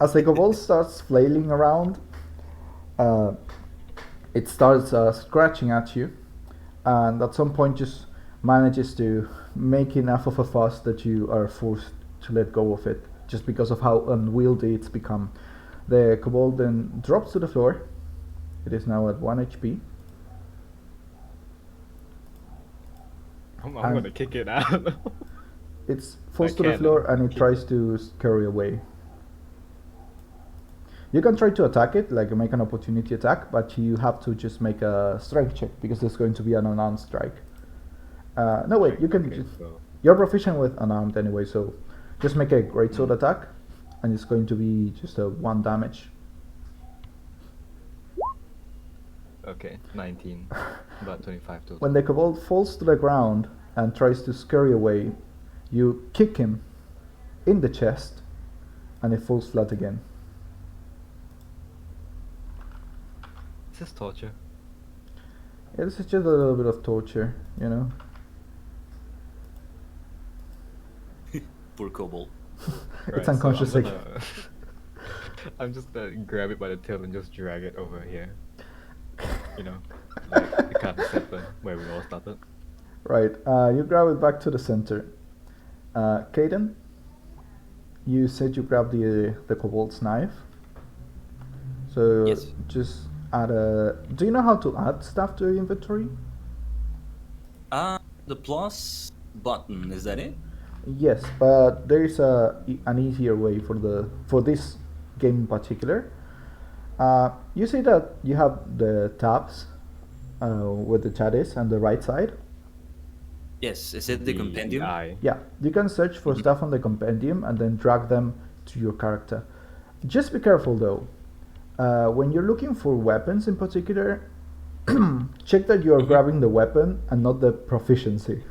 As the kobold starts flailing around, it starts scratching at you, and at some point just manages to make enough of a fuss that you are forced to let go of it, just because of how unwieldy it's become. The kobold then drops to the floor. It is now at 1 HP. I'm gonna kick it out. It's falls to the floor and it tries to scurry away. You can try to attack it, make an opportunity attack, but you have to just make a strength check because there's going to be an unarmed strike. No, wait, you can. Okay, so You're proficient with unarmed anyway, so just make a greatsword attack, and it's going to be just a 1 damage. okay, 19, about 25 total. When the kobold falls to the ground and tries to scurry away, you kick him in the chest, and it falls flat again. Is this torture? Yeah, this is just a little bit of torture, you know. Poor kobold. It's unconscious so again. I'm just gonna grab it by the tail and just drag it over here. The kind of center where we all started. Right, you grab it back to the center. Khaiden, you said you grabbed the kobold's knife. So Yes. just add a... Do you know how to add stuff to your inventory? The plus button, is that it? Yes, but there is an easier way for this game in particular. You see that you have the tabs where the chat is on the right side. Yes, is it the compendium? eye. Yeah, you can search for stuff on the compendium and then drag them to your character. Just be careful though. When you're looking for weapons in particular, check that you are grabbing the weapon and not the proficiency.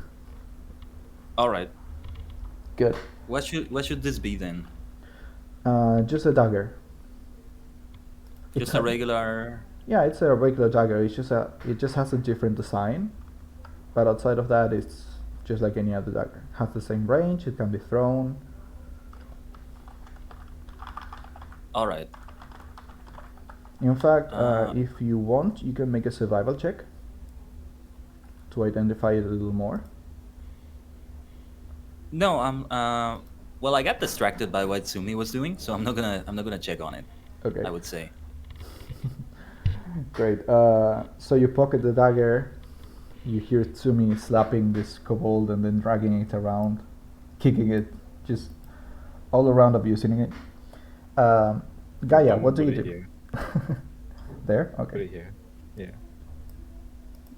All right. Good. What should this be then? Just a dagger. Just a regular. Yeah, it's a regular dagger. It just has a different design, but outside of that, it's just like any other dagger. Has the same range. It can be thrown. All right. In fact, if you want, you can make a survival check to identify it a little more. No, well, I got distracted by what Tsumi was doing, so I'm not gonna check on it. Okay. I would say. Great. So you pocket the dagger. You hear Tsumi slapping this kobold and then dragging it around, kicking it, just all around abusing it. Gaia, what do you do? Here. There? Put Okay. it here. Yeah.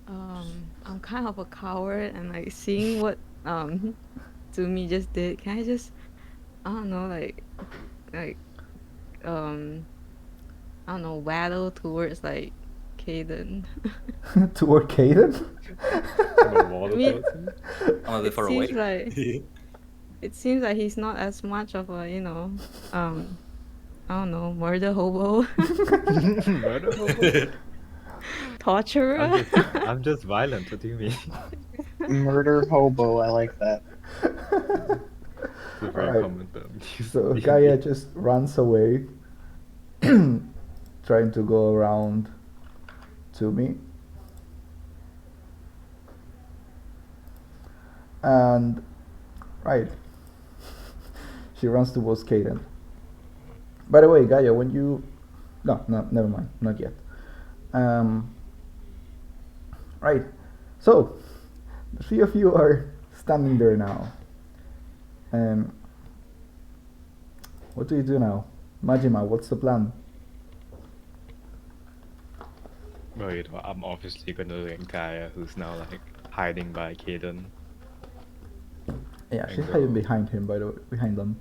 I'm kind of a coward, and like seeing what Tsumi just did. Can I just, I don't know, like I don't know, waddle towards like Khaiden. Toward Khaiden? I mean, I'm a bit far away. seems like it seems like he's not as much of a, I don't know, murder hobo, Murder hobo? torturer. I'm just violent. What do you mean? Murder hobo, I like that. It's a very Alright. common term. So Gaia just runs away, trying to go around Tsumi. And right, she runs towards Khaiden. By the way, Gaia, when you no, never mind, not yet. Right, so the three of you are standing there now. What do you do now? Majima, what's the plan? Well, you know, I'm obviously gonna link Gaia, who's now like hiding by Khaiden. Yeah, And she's go. hiding behind him, by the way, behind them.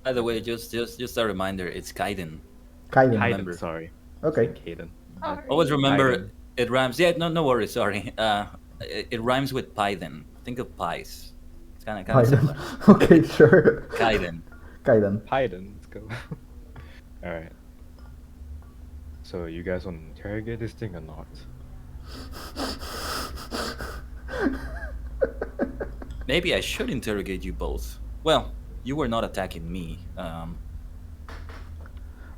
By the way, just a reminder, it's Khaiden. Khaiden. Remember. Khaiden, sorry. Okay. Khaiden. Always remember Khaiden. it rhymes. Yeah, no worries. Sorry. It rhymes with Python. Think of pies. It's kind of Khaiden. similar. Okay, sure. Khaiden. Khaiden. Khaiden, let's go. Alright. So, you guys want to interrogate this thing or not? Maybe I should interrogate you both. Well, you were not attacking me.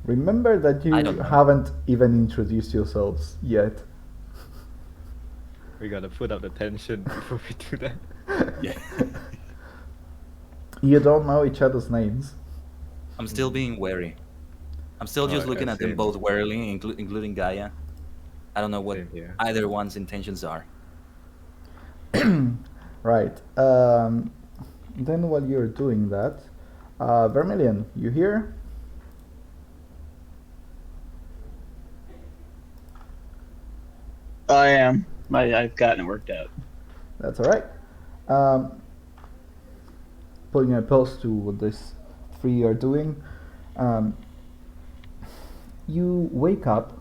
Remember that you I don't know. haven't even introduced yourselves yet. We gotta put up the tension before we do that. Yeah. You don't know each other's names. I'm still being wary. I'm still just Oh, looking yeah, at them same. both warily, including Gaia. I don't know what Same here. either one's intentions are. Right. Then while you're doing that, Vermillion, you here? I am. I've gotten it worked out. That's alright. Putting a pause to what these three are doing. You wake up.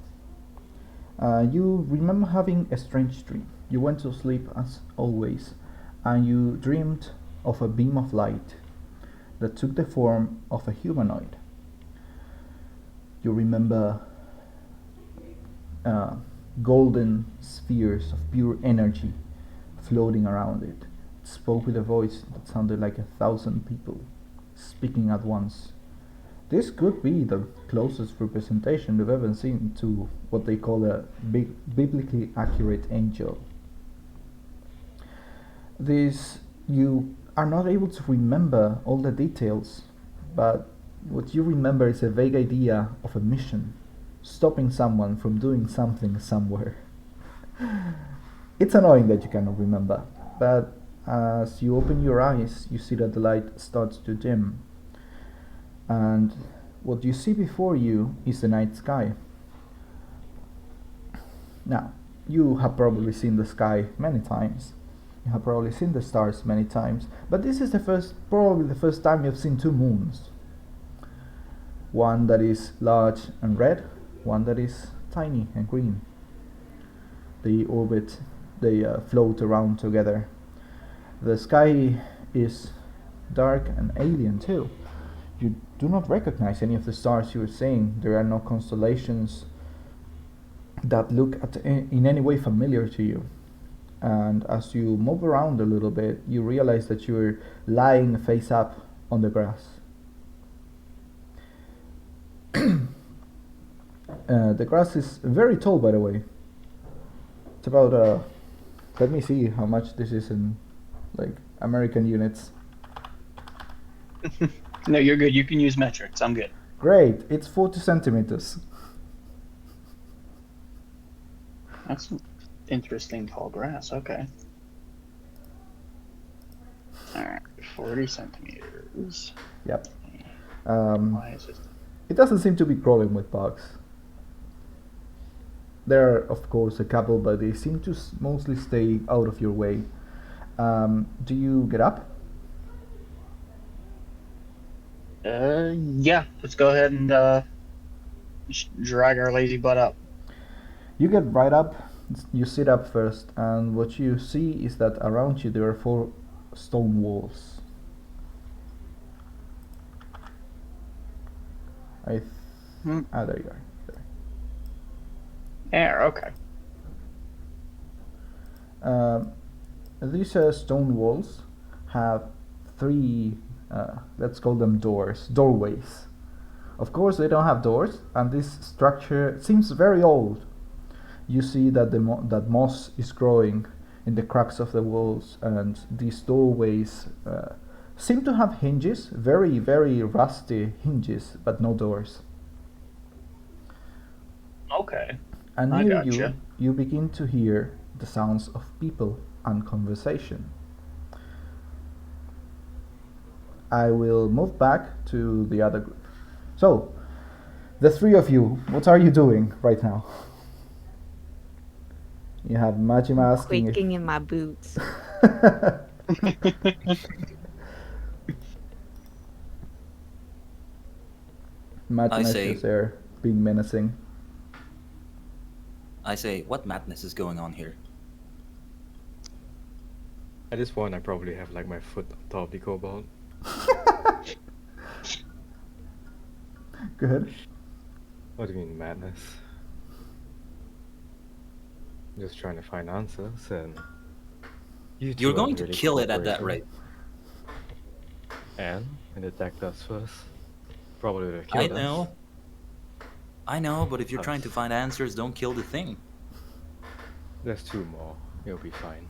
You remember having a strange dream. You went to sleep as always, and you dreamed of a beam of light that took the form of a humanoid. You remember golden spheres of pure energy floating around it. It spoke with a voice that sounded like 1,000 people speaking at once. This could be the closest representation we've ever seen to what they call a biblically accurate angel. You are not able to remember all the details, but what you remember is a vague idea of a mission, stopping someone from doing something somewhere. It's annoying that you cannot remember, but as you open your eyes, you see that the light starts to dim. And what you see before you is the night sky. Now, you have probably seen the sky many times. You have probably seen the stars many times, but this is probably the first time you've seen two moons. One that is large and red, one that is tiny and green. They float around together. The sky is dark and alien too. You do not recognize any of the stars you were seeing. There are no constellations that look in any way familiar to you. And as you move around a little bit, you realize that you're lying face up on the grass. The grass is very tall, by the way. It's about let me see how much this is in like American units. No, you're good. You can use metrics. I'm good. Great, it's 40 centimeters. That's interesting tall grass. Okay. Alright, 40 centimeters. Yep. Why is it? It doesn't seem to be crawling with bugs. There are, of course, a couple, but they seem to mostly stay out of your way. Do you get up? Yeah. Let's go ahead and drag our lazy butt up. You get right up, you sit up first, and what you see is that around you there are 4 stone walls. There you are. There. Yeah, okay. These stone walls have 3, let's call them doorways. Of course, they don't have doors, and this structure seems very old. You see that that moss is growing in the cracks of the walls, and these doorways seem to have hinges, very, very rusty hinges, but no doors. Okay. And I near gotcha. you begin to hear the sounds of people and conversation. I will move back to the other group. So, the 3 of you, what are you doing right now? You have Majima asking Quaking in my boots. Madness say- is there, being menacing. I say, what madness is going on here? At this point, I probably have like my foot on top of the cobalt. Good. What do you mean madness? Just trying to find answers, and you two You're are going to really kill it at that rate. cooperating. And it attacked us first. Probably would have I killed us. know. I know, but if you're Us. trying to find answers, don't kill the thing. There's 2 more. You'll be fine.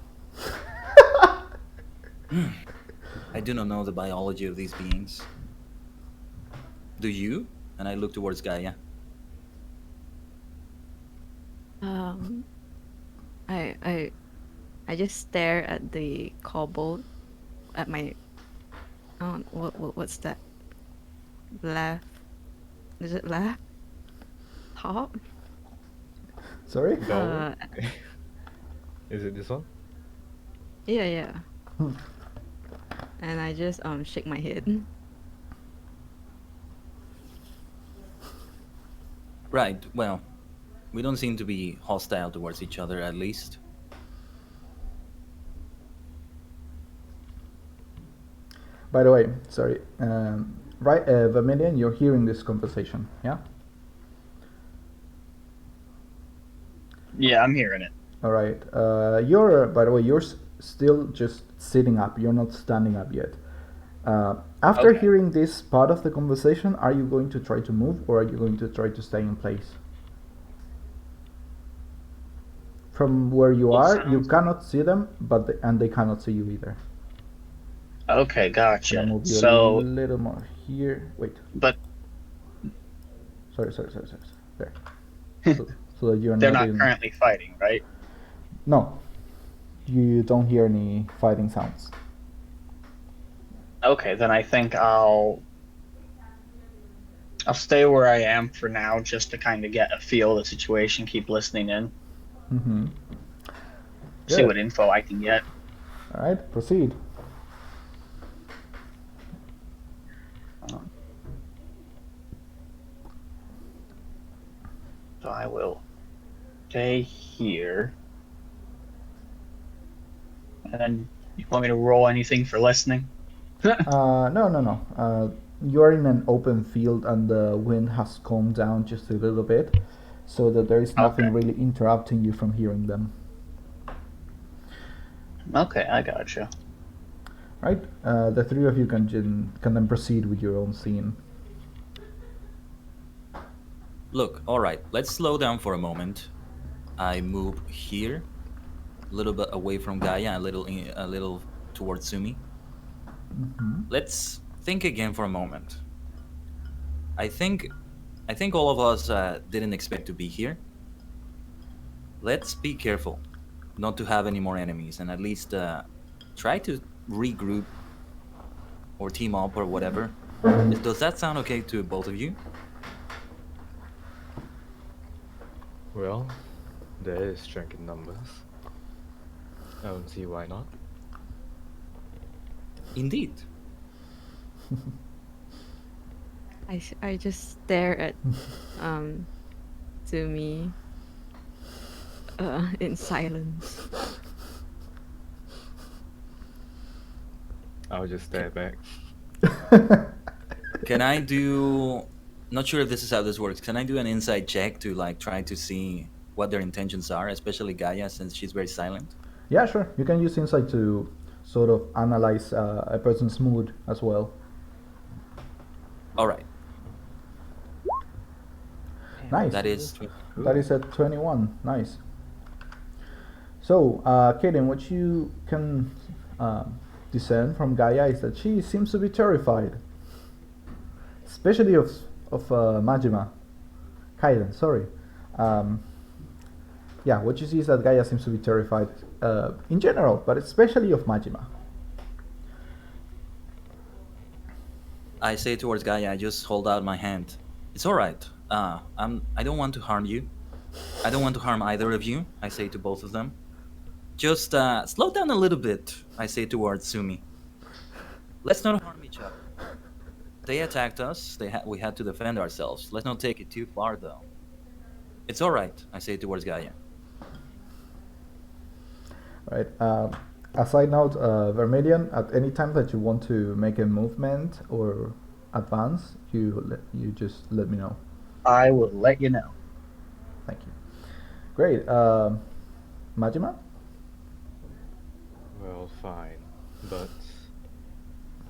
I do not know the biology of these beings. Do you? And I look towards Gaia. I just stare at the kobold at my what's that? Left. Is it left? Top? Sorry? No. Is it this one? Yeah. And I just shake my head. Right, well, we don't seem to be hostile towards each other, at least. By the way, sorry. Vermillion, you're hearing this conversation, yeah? Yeah, I'm hearing it. All right. By the way, you're still just sitting up. You're not standing up yet. After Okay. hearing this part of the conversation, are you going to try to move, or are you going to try to stay in place? From where you Well, are, you sounds- cannot see them, and they cannot see you either. Okay, I'll gotcha. move you a So, little more here. Wait. but Sorry. There. So that you're they're not not in. currently fighting, right? No. You don't hear any fighting sounds. Okay, then I think I'll stay where I am for now, just to kind of get a feel of the situation, keep listening in. Mm-hmm. See what info I can get. All right, proceed. So I will stay here. And then you want me to roll anything for listening? No. You're in an open field and the wind has calmed down just a little bit, so that there is nothing Okay. really interrupting you from hearing them. Okay, I gotcha. Right? The three of you can then proceed with your own scene. Look, all right, let's slow down for a moment. I move here, a little bit away from Gaia, a little towards Tsumi. Mm-hmm. Let's think again for a moment. I think all of us didn't expect to be here. Let's be careful not to have any more enemies, and at least try to regroup or team up or whatever. Does that sound okay to both of you? Well, there is strength in numbers. I don't see why not. Indeed. I just stare at Tsumi in silence. I'll just stare back. Can I do? Not sure if this is how this works. Can I do an inside check to like try to see what their intentions are, especially Gaia, since she's very silent? Yeah, sure. You can use insight to sort of analyze a person's mood as well. All right. Nice. That is. That is at 21. Nice. So, Khaiden, what you can discern from Gaia is that she seems to be terrified, especially of Majima. Khaiden, sorry. Yeah, what you see is that Gaia seems to be terrified in general, but especially of Majima. I say towards Gaia, I just hold out my hand. It's all right. I don't want to harm you. I don't want to harm either of you. I say to both of them. Just slow down a little bit. I say towards Tsumi. Let's not harm each other. They attacked us. We had to defend ourselves. Let's not take it too far, though. It's all right. I say towards Gaia. Right. A side note, Vermillion, at any time that you want to make a movement or advance, you just let me know. I will let you know. Thank you. Great. Majima? Well, fine, but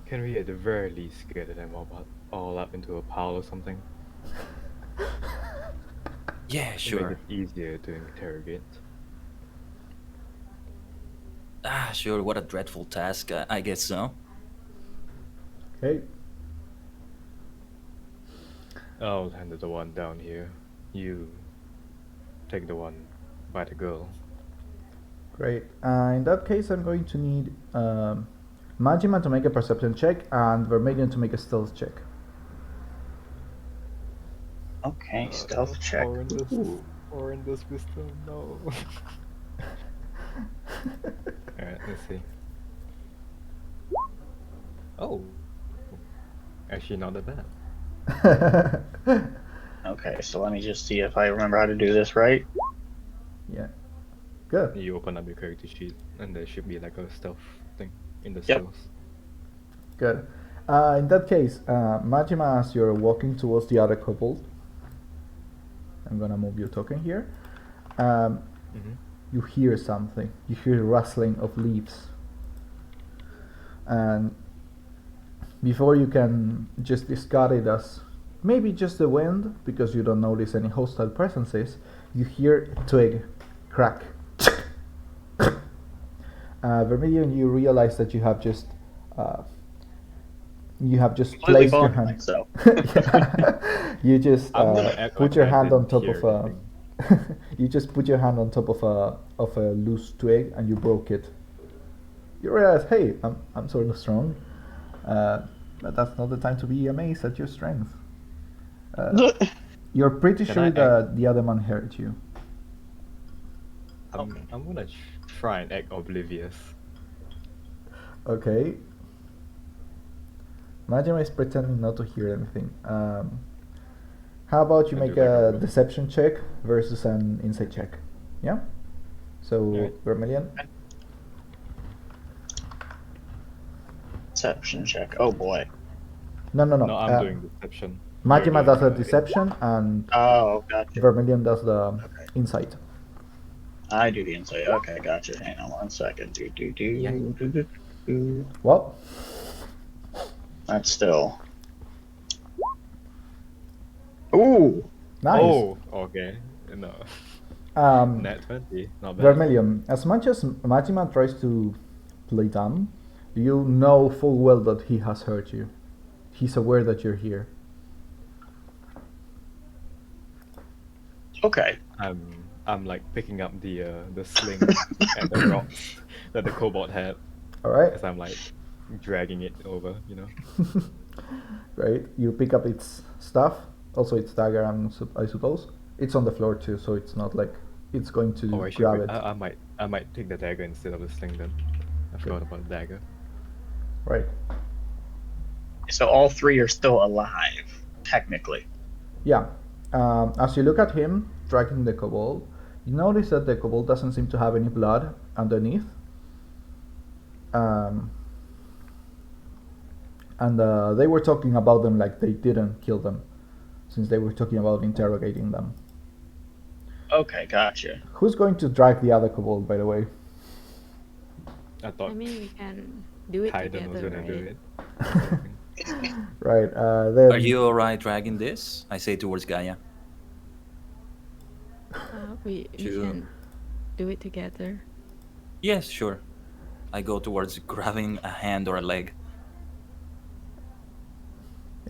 can we at the very least get them all up into a pile or something? Yeah, To sure. make it easier to interrogate. Sure. What a dreadful task. I guess so. Okay. I'll handle the one down here. You take the one by the girl. Great. In that case, I'm going to need Majima to make a perception check and Vermillion to make a stealth check. Okay, stealth check. Ooh. Or in this wisdom, no. Alright, let's see. Oh. Actually not that bad. Okay, so let me just see if I remember how to do this right. Yeah. Good. You open up your character sheet and there should be like a stealth thing in the Yep. stealth. Good. In that case, Majima, as you're walking towards the other couple, I'm gonna move your token here. You hear something. You hear rustling of leaves. And before you can just discard it as maybe just the wind, because you don't notice any hostile presences, you hear a twig crack. Vermillion, you realize that you have just Completely placed your boned hand. myself. You just I'm gonna act put like your I hand on didn't top hear of a. anything. You just put your hand on top of a loose twig and you broke it. You realize, hey, I'm sort of strong, but that's not the time to be amazed at your strength. You're pretty Can sure I that the other man hurt you. I'm gonna try and act oblivious. Okay. Majima is pretending not to hear anything. How about you Can make do like a a roll. deception check versus an insight check? Yeah? So, Alright. Vermillion? Deception check. Oh boy. No. No, I'm doing deception. You're Majima does a doing, deception and Oh, gotcha. Vermillion does the Okay. insight. I do the insight. Okay, gotcha. Hang on 1 second. Well, That's still. Ooh. nice. Oh, okay. No. Nat 20. Not bad. Vermillion, as much as Majima tries to play dumb, you know full well that he has hurt you. He's aware that you're here. Okay. I'm like picking up the sling and the rocks that the kobold had Alright? as I'm like dragging it over, you know. Right? You pick up its stuff, also its dagger, I suppose. It's on the floor too, so it's not like it's going to Oh, I should. grab it. I might take the dagger instead of the sling then. I forgot about the dagger. Right. So all three are still alive, technically. Yeah. As you look at him dragging the kobold, you notice that the kobold doesn't seem to have any blood underneath. And they were talking about them like they didn't kill them, since they were talking about interrogating them. Okay, gotcha. Who's going to drag the other kobold, by the way? I thought I mean, we can do it Khaiden was together, gonna do right? it. Right. Then Are you alright dragging this? I say towards Gaia. We Sure. can do it together. Yes, sure. I go towards grabbing a hand or a leg.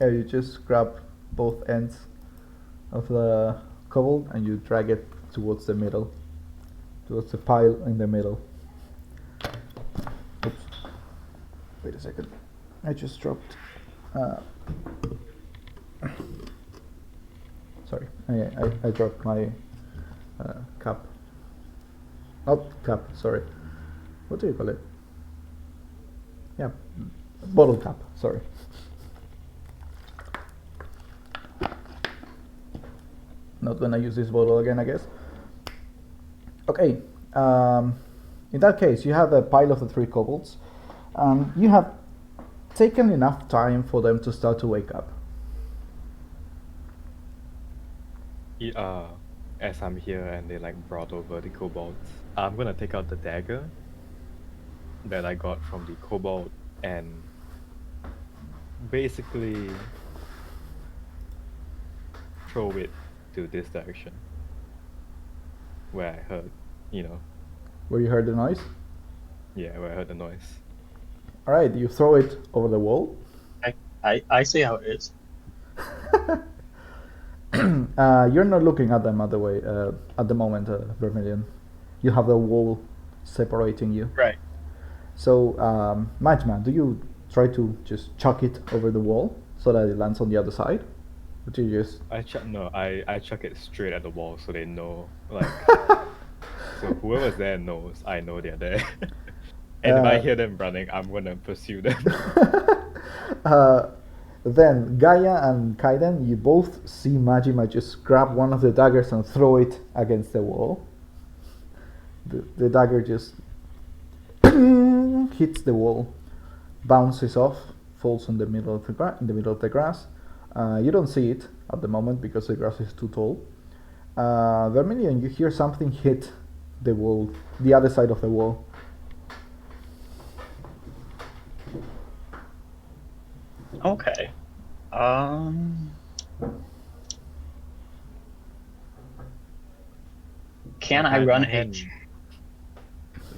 Yeah, you just grab both ends of the kobold and you drag it towards the middle, towards the pile in the middle. Oops. Wait a second. I just dropped. Sorry, I dropped my cup. Not cup, sorry. What do you call it? Yeah, bottle cap, sorry. Not gonna use this bottle again, I guess. Okay, in that case, you have a pile of the three kobolds. You have taken enough time for them to start to wake up. As I'm here and they like brought over the kobolds, I'm gonna take out the dagger that I got from the kobold and basically throw it to this direction where I heard, Where you heard the noise? yeah, where I heard the noise. Alright, you throw it over the wall. I see how it is. You're not looking at them at the moment, Vermillion. You have the wall separating you. Right. So, Majma, do you try to just chuck it over the wall so that it lands on the other side? Or do you just... I chuck it straight at the wall so they know, like, so whoever's there knows I know they're there. And if I hear them running, I'm gonna pursue them. Then Gaia and Khaiden, you both see Majima just grab one of the daggers and throw it against the wall. The dagger just hits the wall, bounces off, falls in the middle of the grass. You don't see it at the moment because the grass is too tall. Vermillion, you hear something hit the wall, the other side of the wall. Okay. Can I run My a... hand-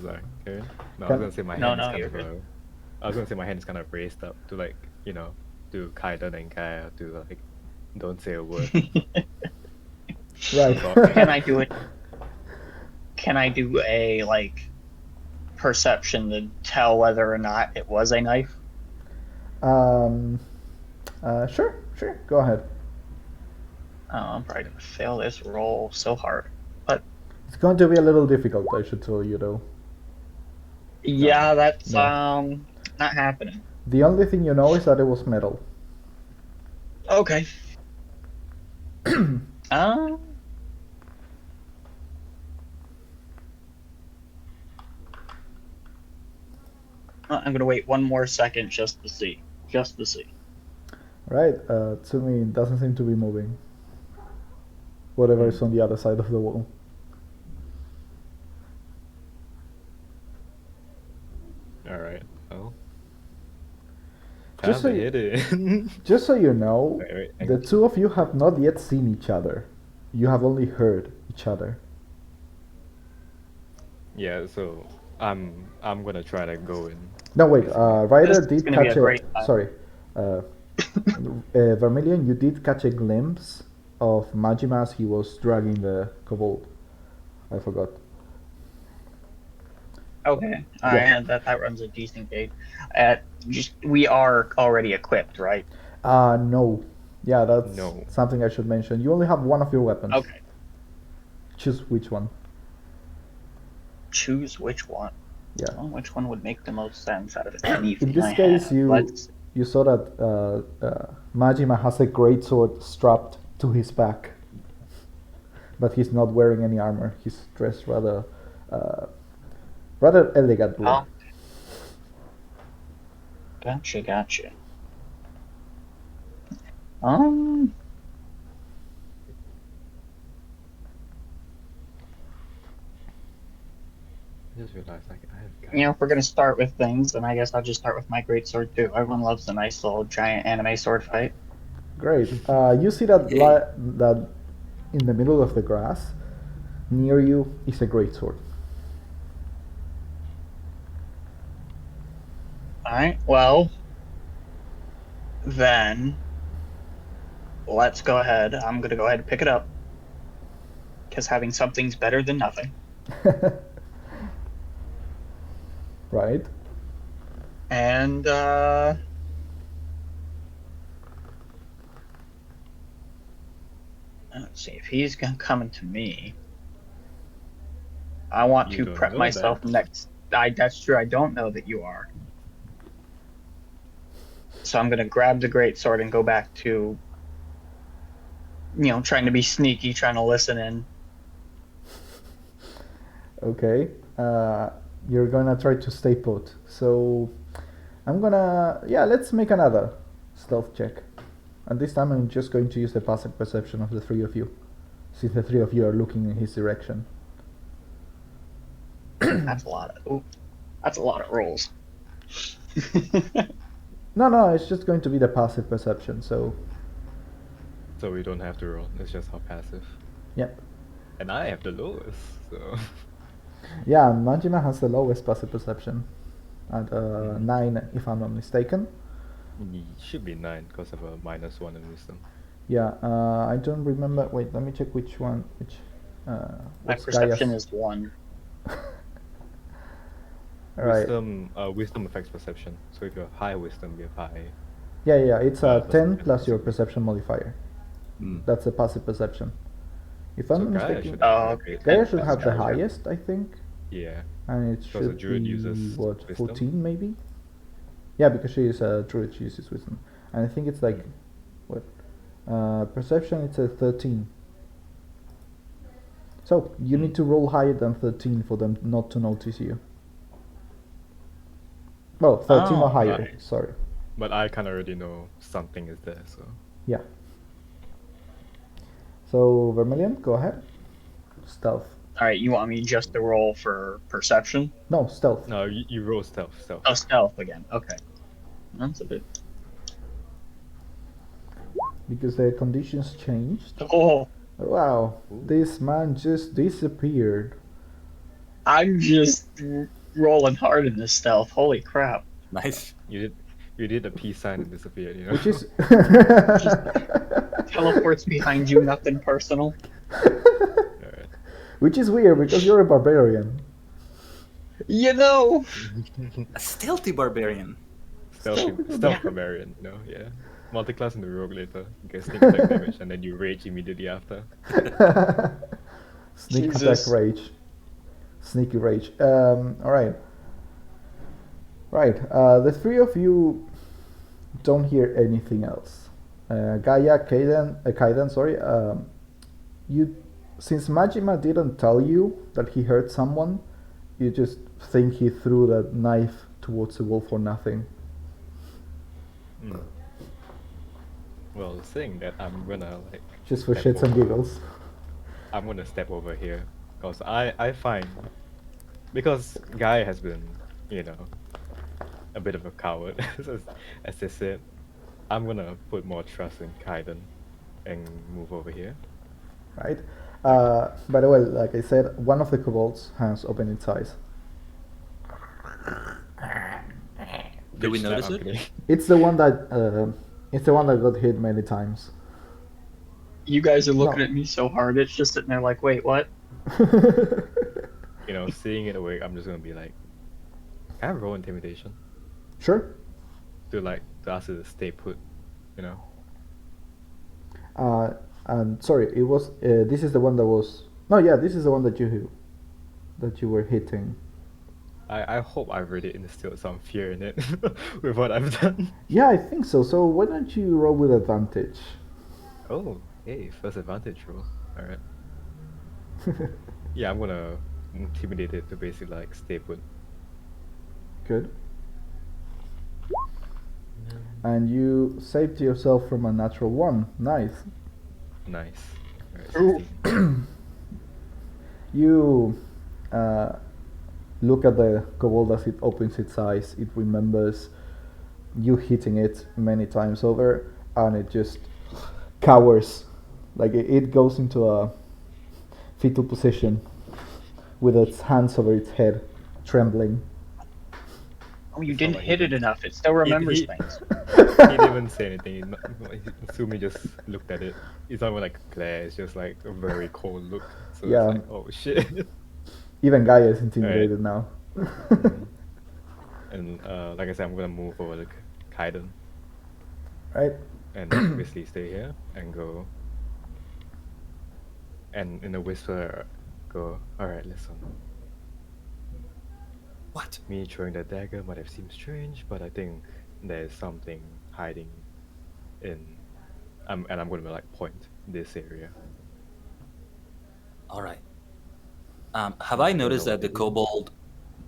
Sorry, Karen? No, I was gonna say my No, hand no, is kind you're of good. I was gonna say my hand is kind of raised up to like, to Khaiden and Gaia to like, don't say a word. Right. Can I do it? Can I do a perception to tell whether or not it was a knife? Sure. Go ahead. I'm probably gonna fail this roll so hard, but It's going to be a little difficult, I should tell you though. Yeah, that's No. not happening. The only thing you know is that it was metal. Okay. Uh, I'm gonna wait one more second just to see. Just to see. Right, Tsumi doesn't seem to be moving. Whatever is on the other side of the wall. Alright, well. Just so, Hit it. just so you know, Wait, hang the on. two of you have not yet seen each other. You have only heard each other. Yeah, so I'm gonna try to go in. No, wait. Ryder This is did gonna be catch a great time. Sorry, Vermillion, you did catch a glimpse of Majima as he was dragging the kobold. I forgot. Okay. Yeah. Alright, that runs a decent gate. We are already equipped, right? No. Yeah, that's No. something I should mention. You only have one of your weapons. Okay. Choose which one. Choose which one. Yeah. Well, which one would make the most sense out of anything In this I case, have? you saw that Majima has a greatsword strapped to his back, but he's not wearing any armor. He's dressed rather elegantly. Oh. Gotcha. I just realized I have You know, if we're gonna start with things, then I guess I'll just start with my greatsword too. Everyone loves a nice little giant anime sword fight. Great. You see that that in the middle of the grass, near you is a greatsword. Alright, well, then let's go ahead. I'm gonna go ahead and pick it up. Because having something's better than nothing. Right. And, let's see, if he's coming to me, I want You to don't prep know myself that. next. That's true, I don't know that you are. So I'm gonna grab the greatsword and go back to, trying to be sneaky, trying to listen in. Okay. You're gonna try to stay put. So let's make another stealth check. And this time I'm just going to use the passive perception of the three of you, since the three of you are looking in his direction. That's a lot of rolls. No, it's just going to be the passive perception. So So we don't have to roll. It's just how passive. yep. And I have the lowest, so Yeah, Majima has the lowest passive perception at 9, if I'm not mistaken. it should be 9 because of a -1 in wisdom. Yeah, I don't remember. Wait, let me check which one. My What's perception Gaia's? is 1. Alright. Wisdom affects perception. So if you're high wisdom, you have high. Yeah, it's 10 perception. plus your perception modifier. Mm. That's a passive perception. If So I'm not Gaia mistaken, should have Oh, a okay. great Gaia perception. should have the Gaia. highest, I think, Yeah. and it Because a should druid be uses what, wisdom? 14 maybe? Yeah, because she is a druid, she uses wisdom, and I think it's like what? Perception, it's a 13. So you need to roll higher than 13 for them not to notice you. Well, 13 or Oh, higher. right. Sorry. But I kind of already know something is there, so. Yeah. So Vermillion, go ahead. Stealth. Alright, you want me just to roll for perception? No, stealth. No, you roll stealth. Oh, stealth again. Okay. That's a bit. Because the conditions changed. Oh, Wow, Ooh. this man just disappeared. I'm just rolling hard in this stealth. Holy crap. Nice. You did a peace sign and disappeared, you know? Which is Teleports behind you, nothing personal. Alright. which is weird because you're a barbarian. You know! A stealthy barbarian. Stealth barbarian, you know? Yeah. Multi-class in the rogue later. You get sneak attack damage and then you rage immediately after. Sneak attack Jesus. rage. Sneaky rage. Alright. Right. The three of you don't hear anything else. Gaia, Khaiden, sorry. You, since Majima didn't tell you that he hurt someone, you just think he threw that knife towards the wall for nothing. Mm. Well, saying that, I'm gonna like Just for step shits and over- giggles. I'm gonna step over here because I find because Guy has been, you know, a bit of a coward as they said. I'm gonna put more trust in Khaiden and move over here. Right? By the way, like I said, one of the kobolds has opened its eyes. Do we Bitch, notice I'm it? kidding. It's the one that got hit many times. You guys are looking No. at me so hard. It's just sitting there like, wait, what? You know, seeing it awake, I'm just gonna be like, can I roll intimidation Sure. to ask it to stay put, you know? And sorry, it was. This is the one that was. No, yeah, this is the one that you were hitting. I hope I've already instilled some fear in it with what I've done. Yeah, I think so. So why don't you roll with advantage? Oh, hey, first advantage roll. Alright. Yeah, I'm gonna intimidate it to basically like stay put. Good. And you saved yourself from a natural one. Nice. Nice. Alright, Ooh. 16. You look at the kobold as it opens its eyes. It remembers you hitting it many times over, and it just cowers. Like it goes into a fetal position with its hands over its head, trembling. Oh, you It's not didn't like hit he it did- enough. It still remembers he- things. He didn't even say anything. Tsumi just looked at it. It's not even like a glare, it's just like a very cold look. So Yeah. it's like, oh shit. Even Gaia is intimidated now. Mhm. And like I said, I'm gonna move over to Khaiden Right? and basically stay here and go. And in a whisper, go, alright, listen. What? Me throwing the dagger might have seemed strange, but I think there's something hiding in. And I'm gonna like point this area. All right. Have I don't noticed know that what the it is. kobold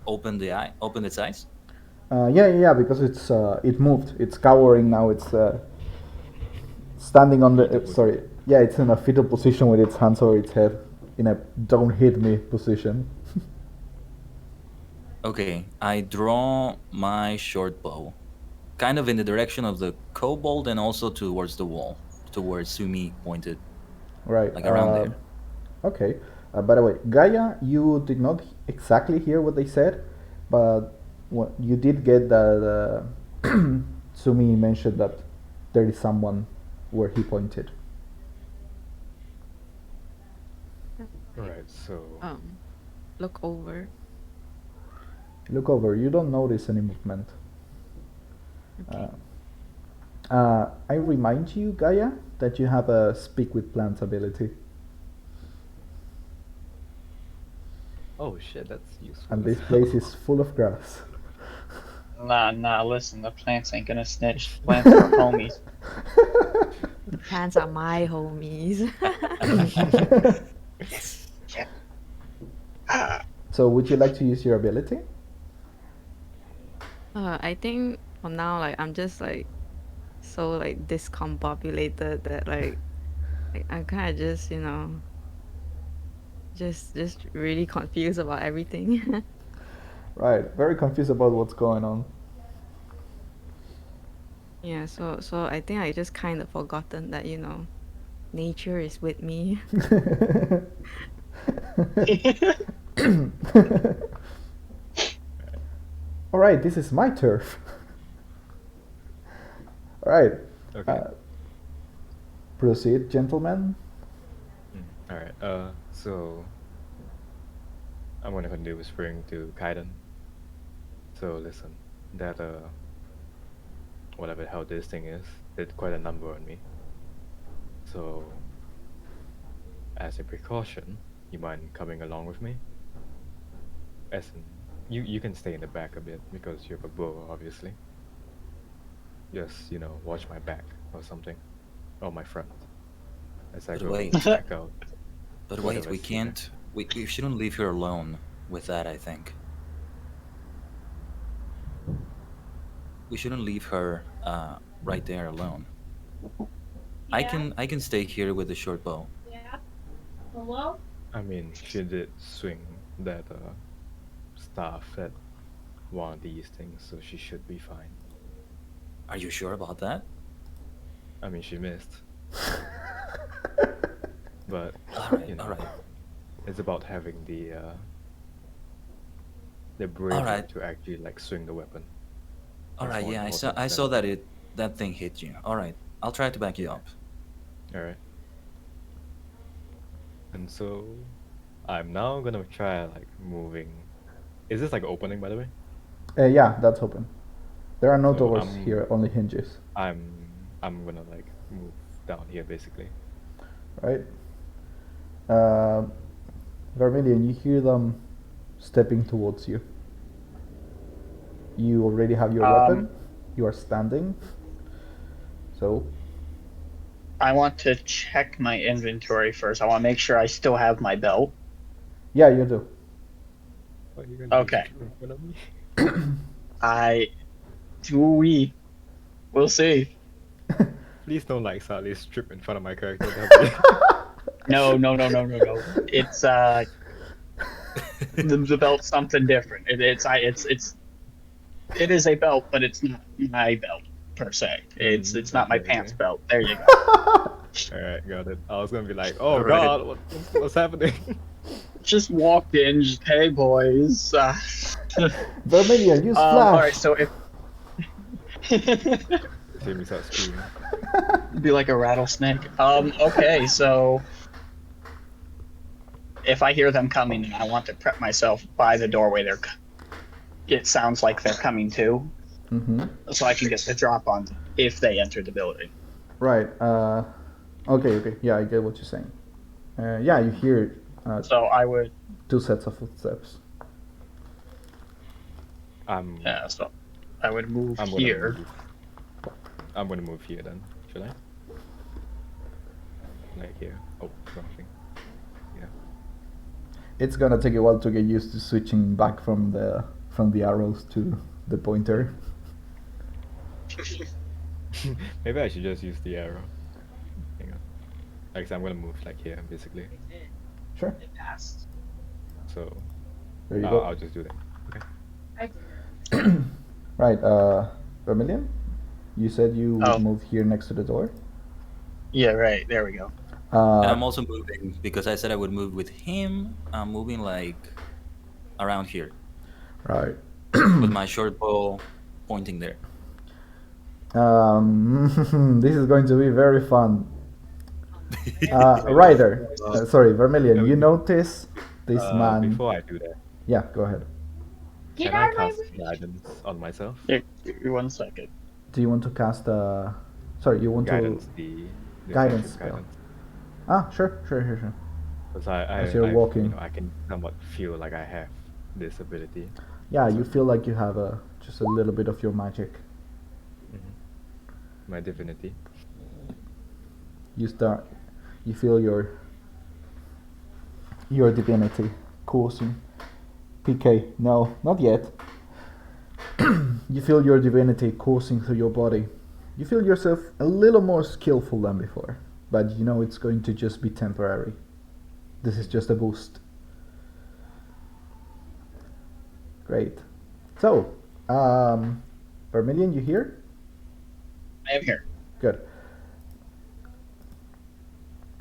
opened its eyes? Yeah, because it moved. It's cowering now. It's standing on the. Fetal Sorry. Yeah, it's in a fetal position with its hands over its head, in a "don't hit me" position. Okay, I draw my short bow, kind of in the direction of the kobold and also towards the wall, towards Sumi pointed, Right. like around there. Okay. By the way, Gaia, you did not exactly hear what they said, but what you did get that Sumi mentioned that there is someone where he pointed. Alright, so Look over. Look over. You don't notice any movement. Okay. I remind you, Gaia, that you have a speak with plants ability, oh shit, that's useful. and as this hell. place is full of grass. Nah, listen, the plants ain't gonna snitch. Plants are homies. The plants are my homies. Ah, So, would you like to use your ability? I think for now, like I'm just like so like discombobulated that like I'm kind of just just really confused about everything. Right. Very confused about what's going on. Yeah, so I think I just kind of forgotten that nature is with me. All right. This is my turf. All right. Okay. Proceed, gentlemen. Alright, so I'm gonna continue whispering to Khaiden. So listen, that whatever the hell this thing is, did quite a number on me. So as a precaution, you mind coming along with me? As in, you can stay in the back a bit because you have a bow, obviously. Just watch my back or something, or my front, as I But go wait. check out. But wait, whatever's we here. can't. We shouldn't leave her alone with that, I think. We shouldn't leave her right there alone. I can stay here with the short bow. I mean, she did swing that staff at one of these things, so she should be fine. Are you sure about that? I mean, she missed. But Alright, alright. it's about having the bravery Alright. to actually like swing the weapon. Alright, more yeah, important I than- saw that thing hit you. Alright. I'll try to back you up. All right. And so, I'm now gonna try like moving. Is this like opening, by the way? Yeah, that's open. There are no So doors I'm- here, only hinges. I'm gonna like move down here basically. Right? Vermillion, you hear them stepping towards you. You already have your weapon. You are standing. So, I want to check my inventory first. I want to make sure I still have my belt. yeah, you do. What are you gonna Okay. do in front of me? We'll see. Please don't like sadly strip in front of my character. No. It's the belt's something different. It is a belt, but it's not my belt per se. It's not my Okay, pants okay. belt. There you go. Alright, got it. I was gonna be like, oh Alright. god, what's happening? Just walked in. Just, hey boys. Vermillion, use All flash. right. So if See me start screaming. be like a rattlesnake. Okay, so if I hear them coming, and I want to prep myself by the doorway. It sounds like they're coming too, Mm-hmm. so I can get the drop on them if they enter the building. Right. Okay. Yeah, I get what you're saying. Yeah, you hear So I would, two sets of footsteps. so I would move I'm gonna here. move. I'm gonna move here then. Should I? Like here. Oh, wrong thing. Yeah. It's gonna take a while to get used to switching back from the arrows to the pointer. Maybe I should just use the arrow. Hang on. Like I said, I'm gonna move like here, basically. Sure. So There you go. I'll just do that. Okay. Right. Vermillion, you said you would Oh. move here next to the door. Yeah, right. There we go. And I'm also moving because I said I would move with him. I'm moving like around here Right. with my short bow pointing there. This is going to be very fun. Ryder, sorry, Vermillion, you notice this man. Before I do that, Yeah, go ahead. can I cast guidance on myself? Here, give me 1 second. Do you want to cast sorry, you want Guidance, to... the Guidance friendship spell. guidance. Sure. Because As you're walking. I can somewhat feel like I have this ability. Yeah, you feel like you have just a little bit of your magic. My divinity. You feel your divinity coursing. PK, no, not yet. You feel your divinity coursing through your body. You feel yourself a little more skillful than before, but you know it's going to just be temporary. This is just a boost. Great. So, Vermillion, you here? I am here. Good.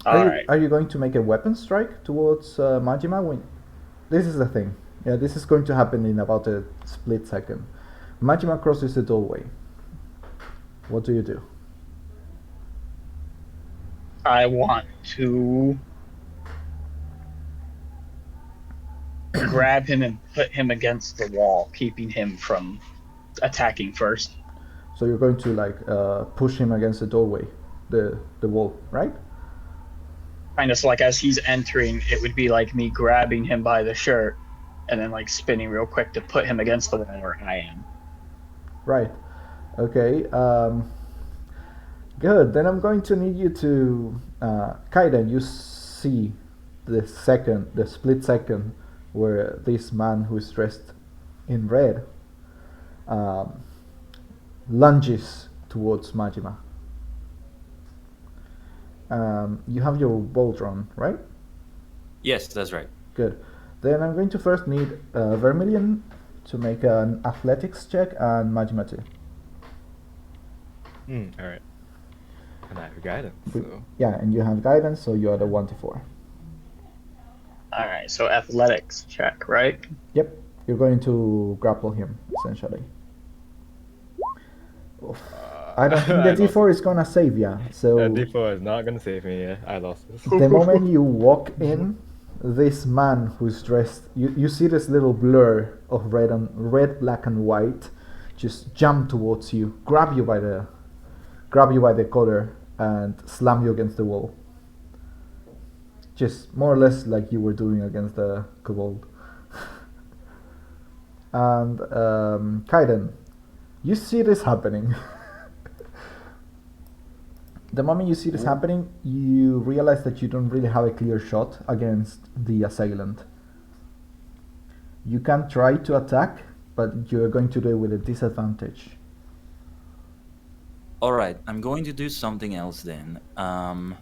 All right. Are you going to make a weapon strike towards Majima? This is the thing. Yeah, this is going to happen in about a split second. Majima crosses the doorway. What do you do? I want to grab him and put him against the wall, keeping him from attacking first. So you're going to like push him against the doorway, the wall, right? kind of like as he's entering, it would be like me grabbing him by the shirt and then like spinning real quick to put him against the wall where I am. Right. Okay. Good. Then I'm going to need you to, Khaiden, you see the split second, where this man who is dressed in red lunges towards Majima. You have your bow drawn, right? Yes, that's right. Good. Then I'm going to first need Vermillion to make an athletics check and Majima too. All right. And I have guidance. So. Yeah, and you have guidance, so you are the 1-4. All right, so athletics check, right? Yep, you're going to grapple him essentially. Oof. I don't think the D4 is gonna save ya. So D4 is not gonna save me. Yeah, I lost this. the moment you walk in, this man who's dressed, you see this little blur of red, black, and white, just jump towards you, grab you by the collar, and slam you against the wall. Just more or less like you were doing against the kobold. And Khaiden, you see this happening. The moment you see this happening, you realize that you don't really have a clear shot against the assailant. You can try to attack, but you're going to do it with a disadvantage. All right, I'm going to do something else then. I'm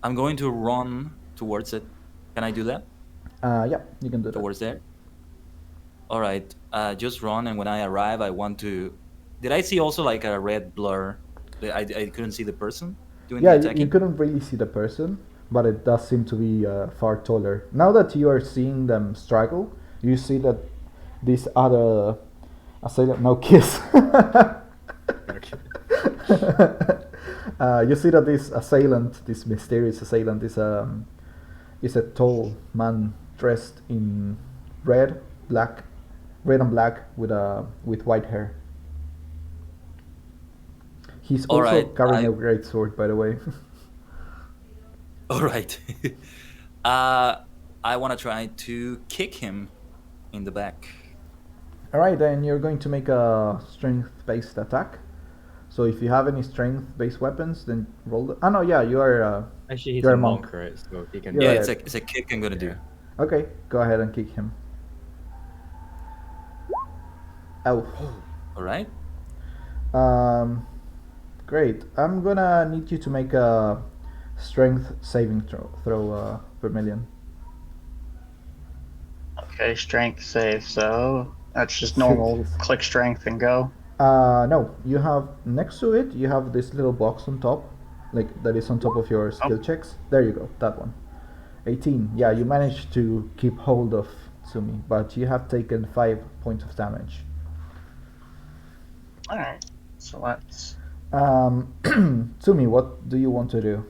going to run towards it. Can I do that? Yeah, you can do that. Towards there? All right, just run, and when I arrive, I want to... Did I see also like a red blur? I couldn't see the person doing the Yeah, attacking? you couldn't really see the person, but it does seem to be far taller. Now that you are seeing them struggle, you see that this other assailant... No, kiss! You see that this assailant, this mysterious assailant, is a tall man dressed in red and black with white hair. He's also Alright, carrying a great sword, by the way. All right. I want to try to kick him in the back. Alright, then you're going to make a strength-based attack. So if you have any strength-based weapons, then roll the... no, yeah, you are... Actually, he's you're a monk, right? So he can... Yeah, Yeah, it's a kick I'm gonna do. Okay, go ahead and kick him. Ow. All right. Great. I'm gonna need you to make a strength saving throw, Vermillion. Okay, strength save. So that's just normal click strength and go. No, you have next to it, you have this little box on top, like that is on top of your skill checks. There you go, that one. 18. Yeah, you managed to keep hold of Tsumi, but you have taken 5 points of damage. Alright, so let's... Tsumi, what do you want to do?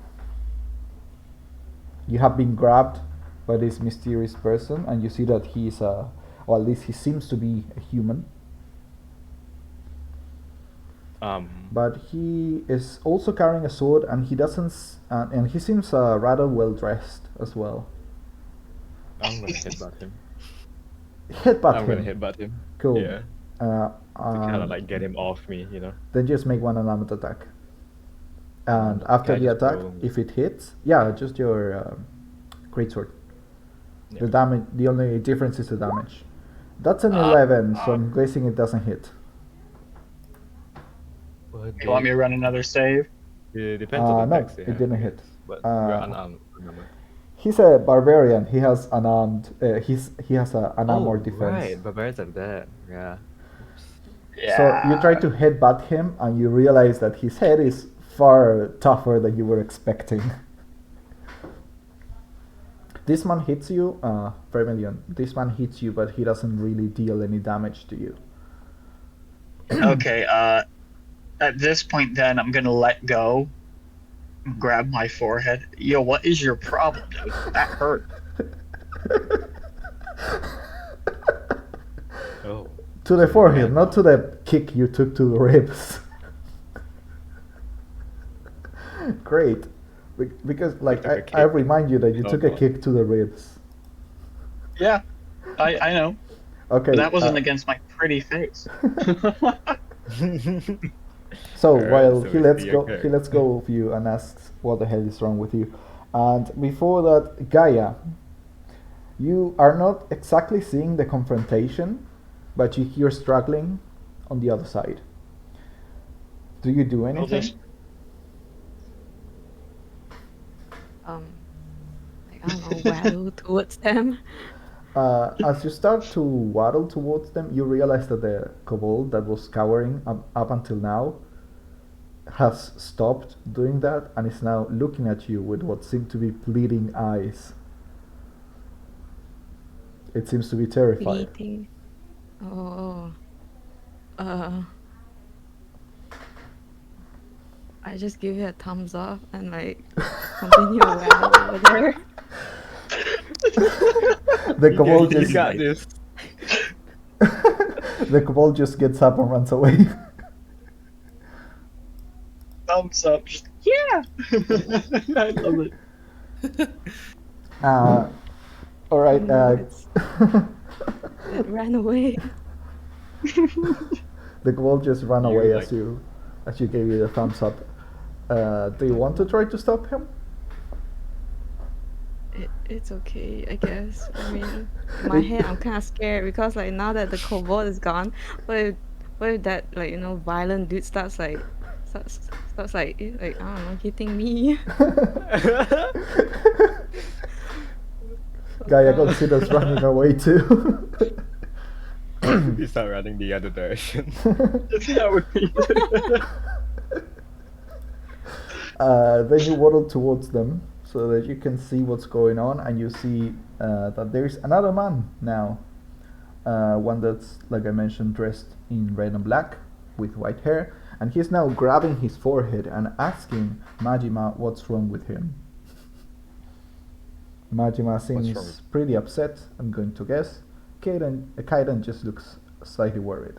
You have been grabbed by this mysterious person, and you see that he's or at least he seems to be a human. But he is also carrying a sword, and he doesn't, and he seems rather well dressed as well. I'm gonna headbutt him. Headbutt I'm him. gonna headbutt him. Cool. Yeah. To kind of like get him off me, you know. Then just make one unarmed attack. And after Can I the just attack, roll? if it hits, yeah, just your greatsword. Yeah. The damage. The only difference is the damage. That's an 11, so I'm guessing it doesn't hit. You want me to run another save? It depends on the No, dex they it have, didn't I hit. guess. But we're unarmed, remember. He's a barbarian. He has unarmed. He has an unarmored defense. Right, barbarians have that. Yeah. Yeah. So you try to headbutt him, and you realize that his head is far tougher than you were expecting. This man hits you, Vermillion. This man hits you, but he doesn't really deal any damage to you. Okay, at this point then, I'm gonna let go, grab my forehead. Yo, what is your problem, dude? That hurt. Oh. To the forehead, not to the kick you took to the ribs. Great. Because, like, took a I kick. remind you that you Oh, took a God. kick to the ribs. Yeah, I know. Okay. But that wasn't against my pretty face. So Alright, while so he we lets see go, your he lets go of you and asks, "What the hell is wrong with you?" And before that, Gaia, you are not exactly seeing the confrontation, but you hear struggling on the other side. Do you do I'll anything? just Like, I don't know, waddle towards them. As you start to waddle towards them, you realize that the kobold that was cowering up until now has stopped doing that and is now looking at you with what seem to be bleeding eyes. It seems to be terrified. Bleeding. Oh. Uh. I just give it a thumbs up and like continue waddle over there. The kobold You just got this. the kobold just gets up and runs away. thumbs up. Just, yeah. I love it. All right. No, it ran away. The kobold just ran You away like- as you gave it a thumbs up. Do you want to try to stop him? It's okay, I guess. I mean, in my head, I'm kind of scared because like now that the kobold is gone, what if that like violent dude starts like I don't know, hitting me? Gaia considers running away too. You start running the other direction. That would be. Then you waddle towards them so that you can see what's going on, and you see that there's another man now. One that's, like I mentioned, dressed in red and black with white hair, and he's now grabbing his forehead and asking Majima what's wrong with him. Majima seems wrong? pretty upset, I'm going to guess. Khaiden just looks slightly worried.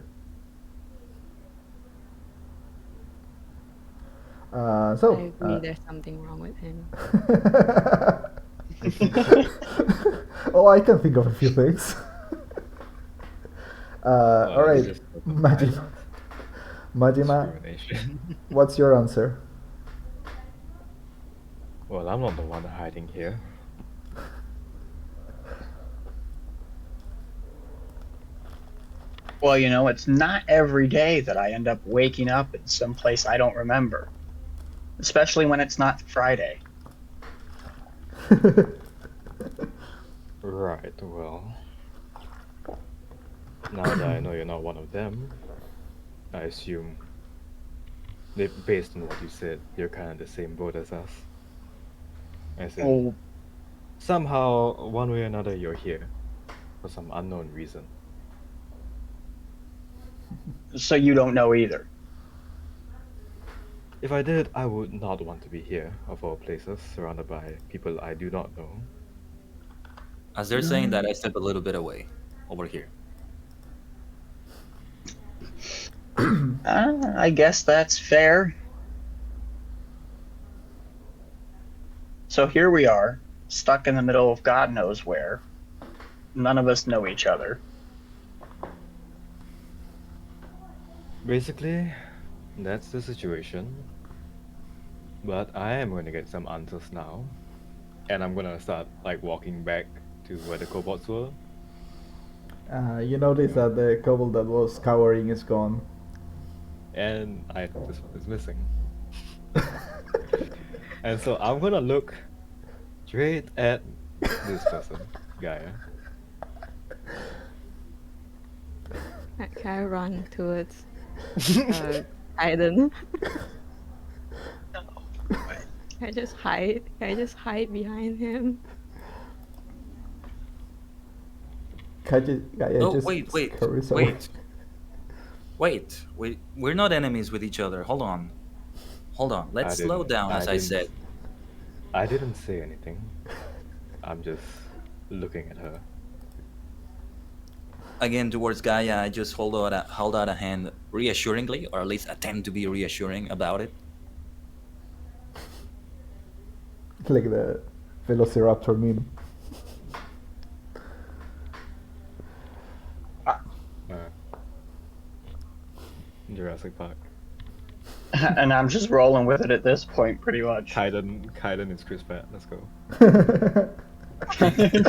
I agree, there's something wrong with him. Oh, I can think of a few things. All right, just- Majima, Discrimination. what's your answer? Well, I'm not the one hiding here. Well, it's not every day that I end up waking up in some place I don't remember. Especially when it's not Friday. Right, well. Now that I know you're not one of them, I assume, based on what you said, you're kind of the same boat as us. As in, Oh, somehow, one way or another, you're here. For some unknown reason. so you don't know either. If I did, I would not want to be here, of all places, surrounded by people I do not know. As they're saying that, I step a little bit away, over here. I guess that's fair. So here we are, stuck in the middle of God knows where. None of us know each other. Basically, that's the situation. But I am going to get some answers now. And I'm going to start, like, walking back to where the kobolds were. You notice that the kobold that was cowering is gone. And this one is missing. And so I'm going to look straight at this person, Gaia. Can I run towards Khaiden? Can I just hide? Can I just hide behind him? Gaia Oh, just wait, scurries away. we're not enemies with each other. Hold on. Let's slow down, as I said. I didn't say anything. I'm just looking at her. Again, towards Gaia, I just hold out a hand reassuringly, or at least attempt to be reassuring about it. Like the Velociraptor meme. Jurassic Park. And I'm just rolling with it at this point, pretty much. Khaiden is Chris Pratt. Let's go.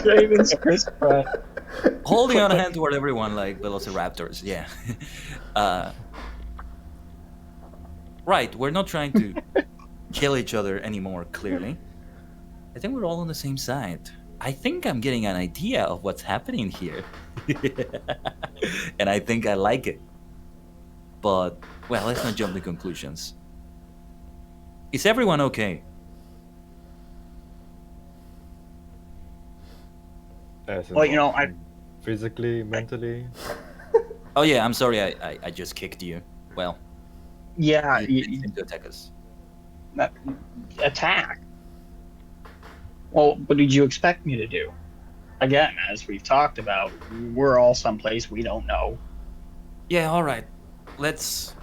Raven's Chris Pratt. Holding out a hand toward everyone like velociraptors, yeah. Right, we're not trying to kill each other anymore, clearly. I think we're all on the same side. I think I'm getting an idea of what's happening here. And I think I like it. But, well, let's not jump to conclusions. Is everyone okay? As in Well, you what, know, physically, mentally. Oh yeah, I'm sorry, I just kicked you. Well, Yeah, you didn't seem to attack us. attack. Well, what did you expect me to do? Again, as we've talked about, we're all someplace we don't know. Yeah, alright. Let's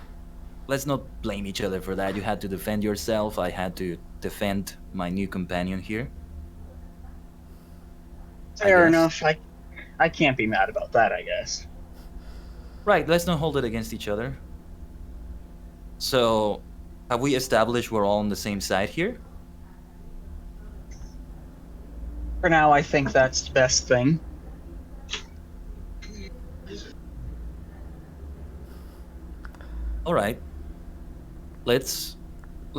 not blame each other for that. You had to defend yourself, I had to defend my new companion here. Fair guess. enough. I can't be mad about that, I guess. Right, let's not hold it against each other. So, have we established we're all on the same side here? For now, I think that's the best thing. Alright. Let's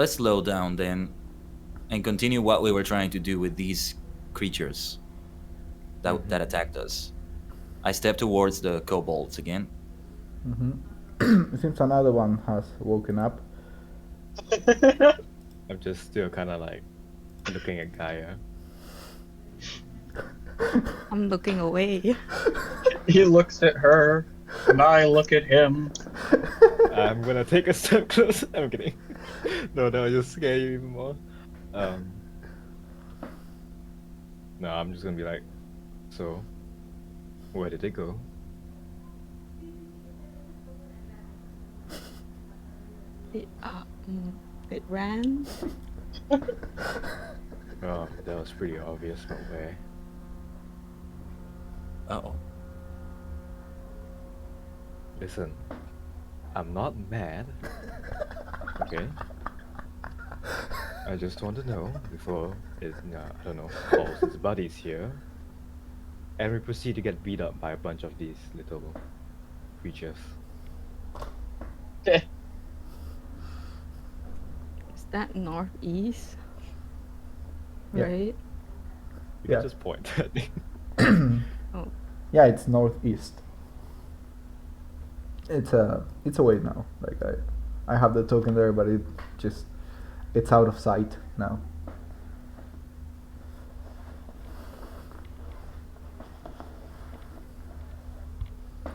slow down then and continue what we were trying to do with these creatures that attacked us. I step towards the kobolds again. It seems another one has woken up. I'm just still kind of like looking at Gaia. I'm looking away. He looks at her, and I look at him. I'm gonna take a step closer. I'm kidding. No, I just scare you even more. No, I'm just gonna be like, so, where did it go? It ran. Oh, that was pretty obvious, but where? Uh-oh. Listen, I'm not mad. Okay? I just want to know before it, I don't know, falls its buddies here. And we proceed to get beat up by a bunch of these little creatures. Is that northeast? Yeah. Right? You Yeah. can just point at me. Oh, Yeah, it's northeast. It's away now. Like I have the token there, but it's out of sight now.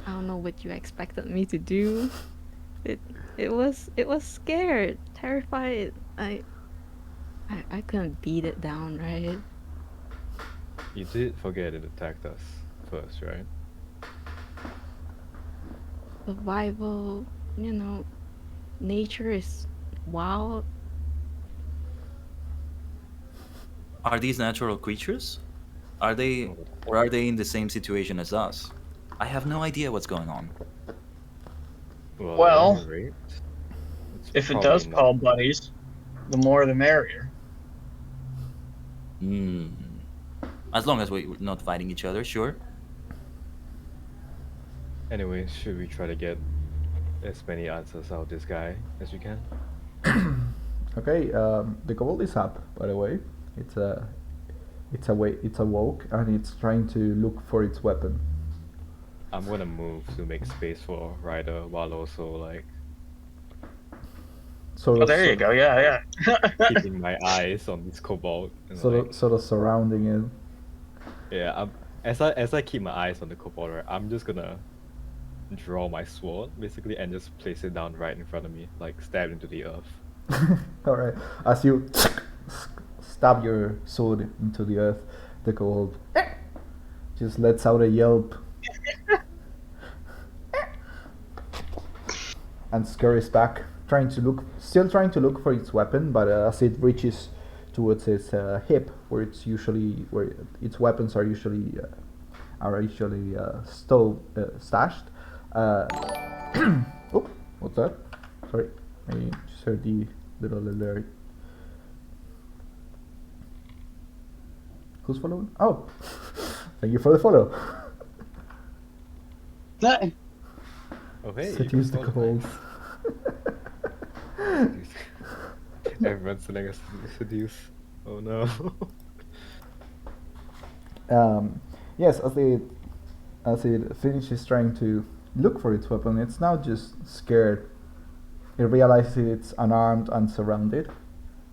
I don't know what you expected me to do. It was scared, terrified. I couldn't beat it down, right? You did forget it attacked us first, right? Survival, nature is wild. Are these natural creatures? Are they, or are they in the same situation as us? I have no idea what's going on. Well, at any rate, it's If it probably does not- call buddies, the more the merrier. As long as we're not fighting each other, sure. Anyway, should we try to get as many answers out of this guy as we can? Okay, the kobold is up. By the way, it's awoke and it's trying to look for its weapon. I'm gonna move to make space for Ryder while also like Sort Oh, of, there you go. Yeah. keeping my eyes on this kobold. And sort of surrounding it. yeah, as I keep my eyes on the kobold, right, I'm just gonna draw my sword basically and just place it down right in front of me, like stab into the earth. Alright, as you stab your sword into the earth, the kobold just lets out a yelp and scurries back, still trying to look for its weapon, but as it reaches towards its hip, where its weapons are usually stashed. Oh, what's that? Sorry, I just heard the little alert. Who's following? Oh, thank you for the follow. Nothing. Oh hey. Seduce the oh, kobolds. nice. Everyone's telling us to seduce. Oh no. Yes, as it finishes trying to look for its weapon, it's now just scared. It realizes it's unarmed and surrounded,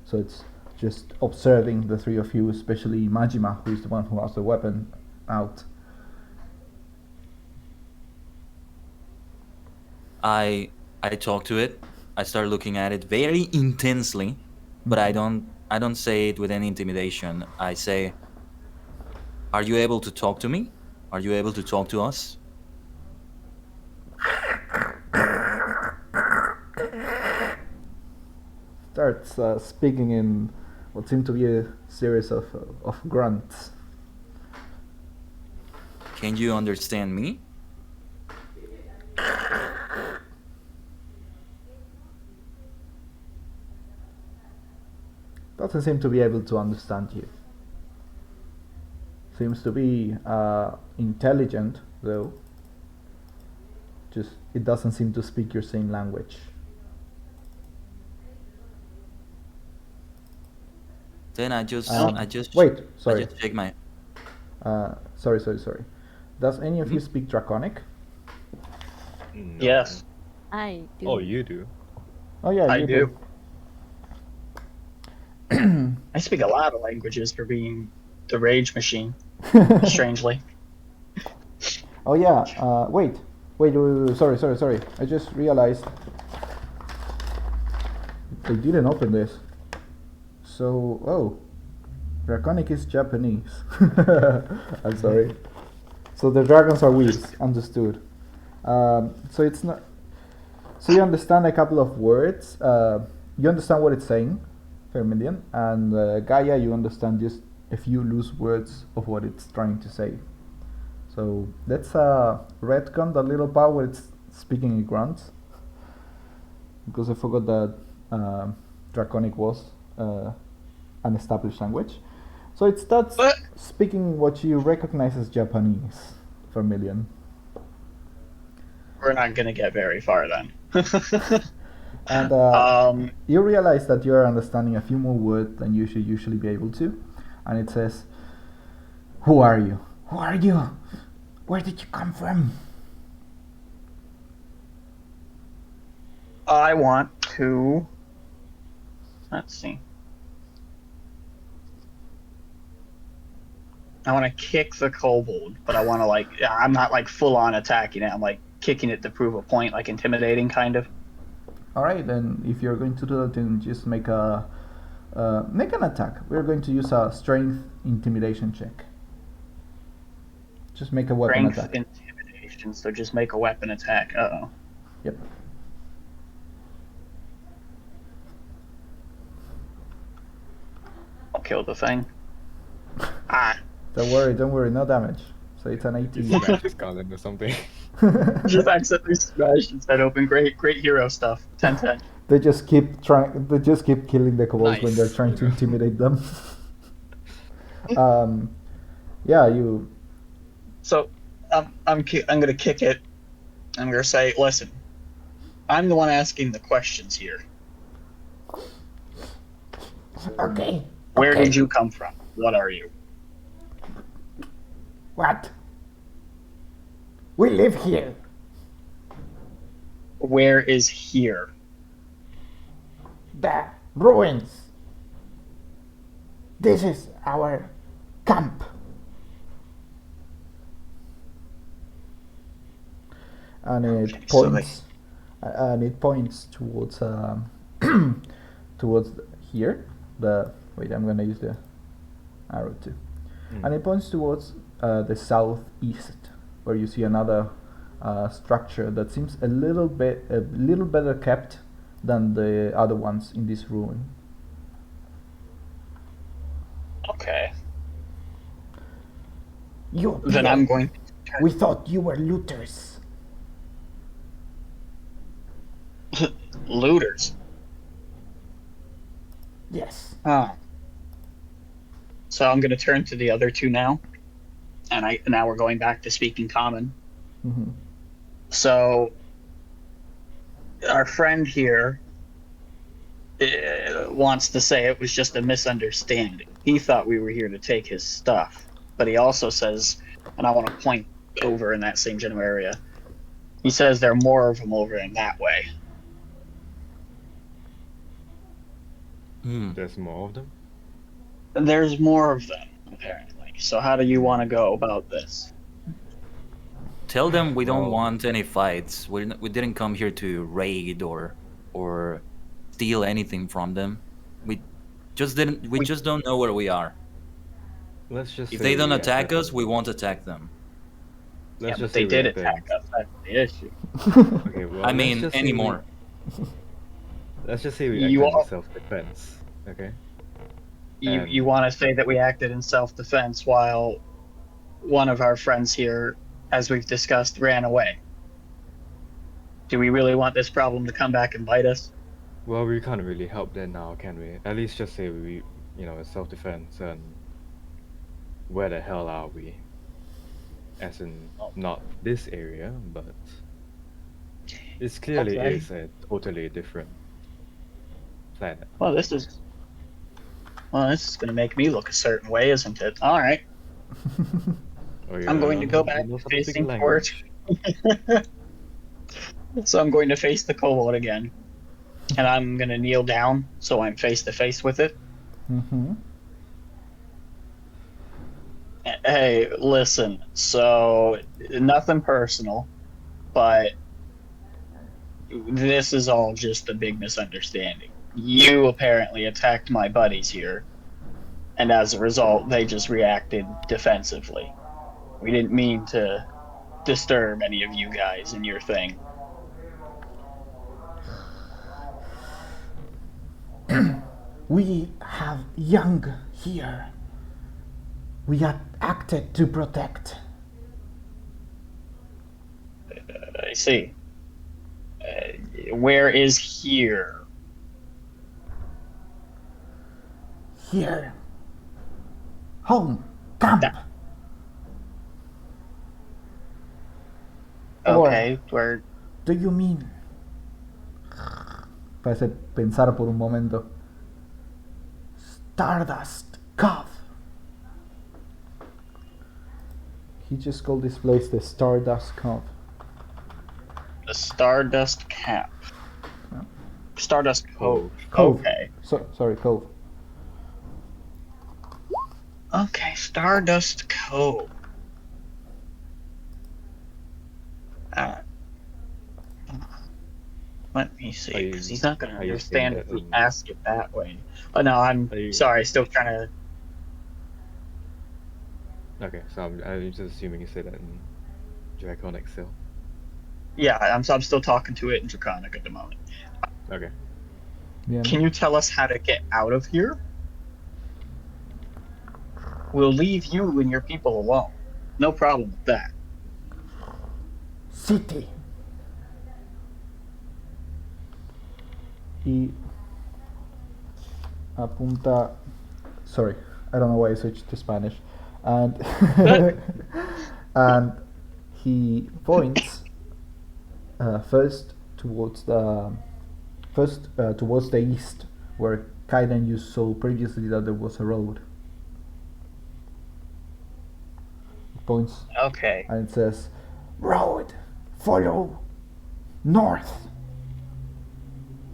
so it's just observing the three of you, especially Majima, who is the one who has the weapon out. I talk to it. I start looking at it very intensely, but I don't say it with any intimidation. I say, "Are you able to talk to me? Are you able to talk to us?" Starts speaking in what seem to be a series of grunts. Can you understand me? Doesn't seem to be able to understand you. Seems to be intelligent, though. Just it doesn't seem to speak your same language. Then I just Wait, sorry. I just shake my. Sorry. Does any of you speak Draconic? No. Yes, I do. Oh, you do. Oh yeah, I you do. I speak a lot of languages for being the rage machine, strangely. Oh yeah. Wait. Sorry. I just realized they didn't open this. So Draconic is Japanese. I'm sorry. So the dragons are weak. Understood. So it's not. So you understand a couple of words. You understand what it's saying, Vermillion, and Gaia. You understand just a few loose words of what it's trying to say. So let's retcon the little part where it's speaking in grunts, because I forgot that Draconic was an established language. So it starts speaking what you recognize as Japanese, Vermillion. We're not gonna get very far then. And you realize that you're understanding a few more words than you should usually be able to. And it says, "Who are you? Who are you? Where did you come from?" I want to. Let's see. I want to kick the kobold, but I want to I'm not like full on attacking it. I'm like kicking it to prove a point, like intimidating kind of. All right, then if you're going to do that, then just make an attack. We're going to use a strength intimidation check. Just make a weapon Strength attack. intimidation, so just make a weapon attack. Uh-oh. Yep. I'll kill the thing. Don't worry, no damage. So it's an 18. You smash his skull or something. Just accidentally smashed its head open. Great hero stuff. 10-10. They just keep killing the kobolds when they're Nice. trying to intimidate them. Yeah, you. So I'm gonna kick it. I'm gonna say, listen, I'm the one asking the questions here. Okay. Where did you come from? What are you? What? We live here. Where is here? The ruins. This is our camp. And it points. And it points towards towards here. Wait, I'm gonna use the arrow too. And it points towards the southeast, where you see another structure that seems a little better kept than the other ones in this ruin. Okay. You Then I'm going. We thought you were looters. Looters. Yes. Huh. So I'm going to turn to the other two now, and now we're going back to speaking common. Mm-hmm. So our friend here wants to say it was just a misunderstanding. He thought we were here to take his stuff, but he also says, and I want to point over in that same general area. He says there are more of them over in that way. There's more of them. There's more of them, apparently. So how do you want to go about this? Tell them we don't Well- want any fights. We didn't come here to raid or steal anything from them. We just don't know where we are. Let's just If say they don't we attack acted us, on- we won't attack them. Yeah, Let's but just they say we did acted- attack us. That's the issue. Okay, well, I let's mean, just say anymore. Let's just say we You acted all- in self-defense. Okay. You want to say that we acted in self-defense while one of our friends here, as we've discussed, ran away. Do we really want this problem to come back and bite us? Well, we can't really help them now, can we? At least just say we, it's self-defense, and where the hell are we? As in, not this area, but it's clearly Okay. is a totally different planet. Well, this is going to make me look a certain way, isn't it? All right. Or I'm going to go back you know to how to speak facing language. towards. So I'm going to face the kobold again, and I'm going to kneel down so I'm face to face with it. Mm-hmm. Hey, listen. So nothing personal, but this is all just a big misunderstanding. You apparently attacked my buddies here, and as a result, they just reacted defensively. We didn't mean to disturb any of you guys in your thing. We have young here. We had acted to protect. I see. Where is here? Here. Home. Camp. Okay, where? Do you mean? Parece pensar por un momento. Stardust Cove. He just called this place the Stardust Cove. The Stardust Camp. Yeah. Stardust Cove. Cove. Okay. Sorry, Cove. Okay, Stardust Cove. Let me see, Are you- because he's not going to are you understand saying if that we in- ask it that way. Oh, no, I'm Are you- sorry, still trying to... Okay, so I'm just assuming you say that in Draconic still. Yeah, I'm still talking to it in Draconic at the moment. Okay. Bien. Can you tell us how to get out of here? We'll leave you and your people alone. No problem with that. City. Y apunta. Sorry, I don't know why I switched to Spanish. And and he points first towards the east, where Khaiden you saw previously that there was a road. He points Okay. and it says, Road. Follow. North.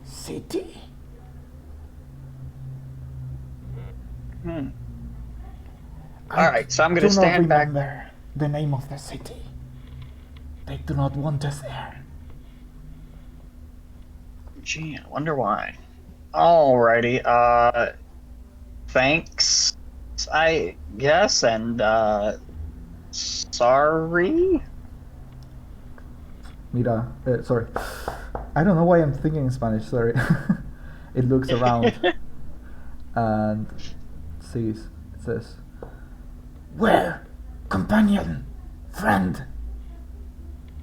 City. Hmm. I Alright, so I'm going do to not stand back. remember the name of the city. They do not want us there. Gee, I wonder why. Alrighty, thanks, I guess, and, sorry? Mira, sorry. I don't know why I'm thinking in Spanish, sorry. It looks around and sees, it says, Where? Companion? Friend?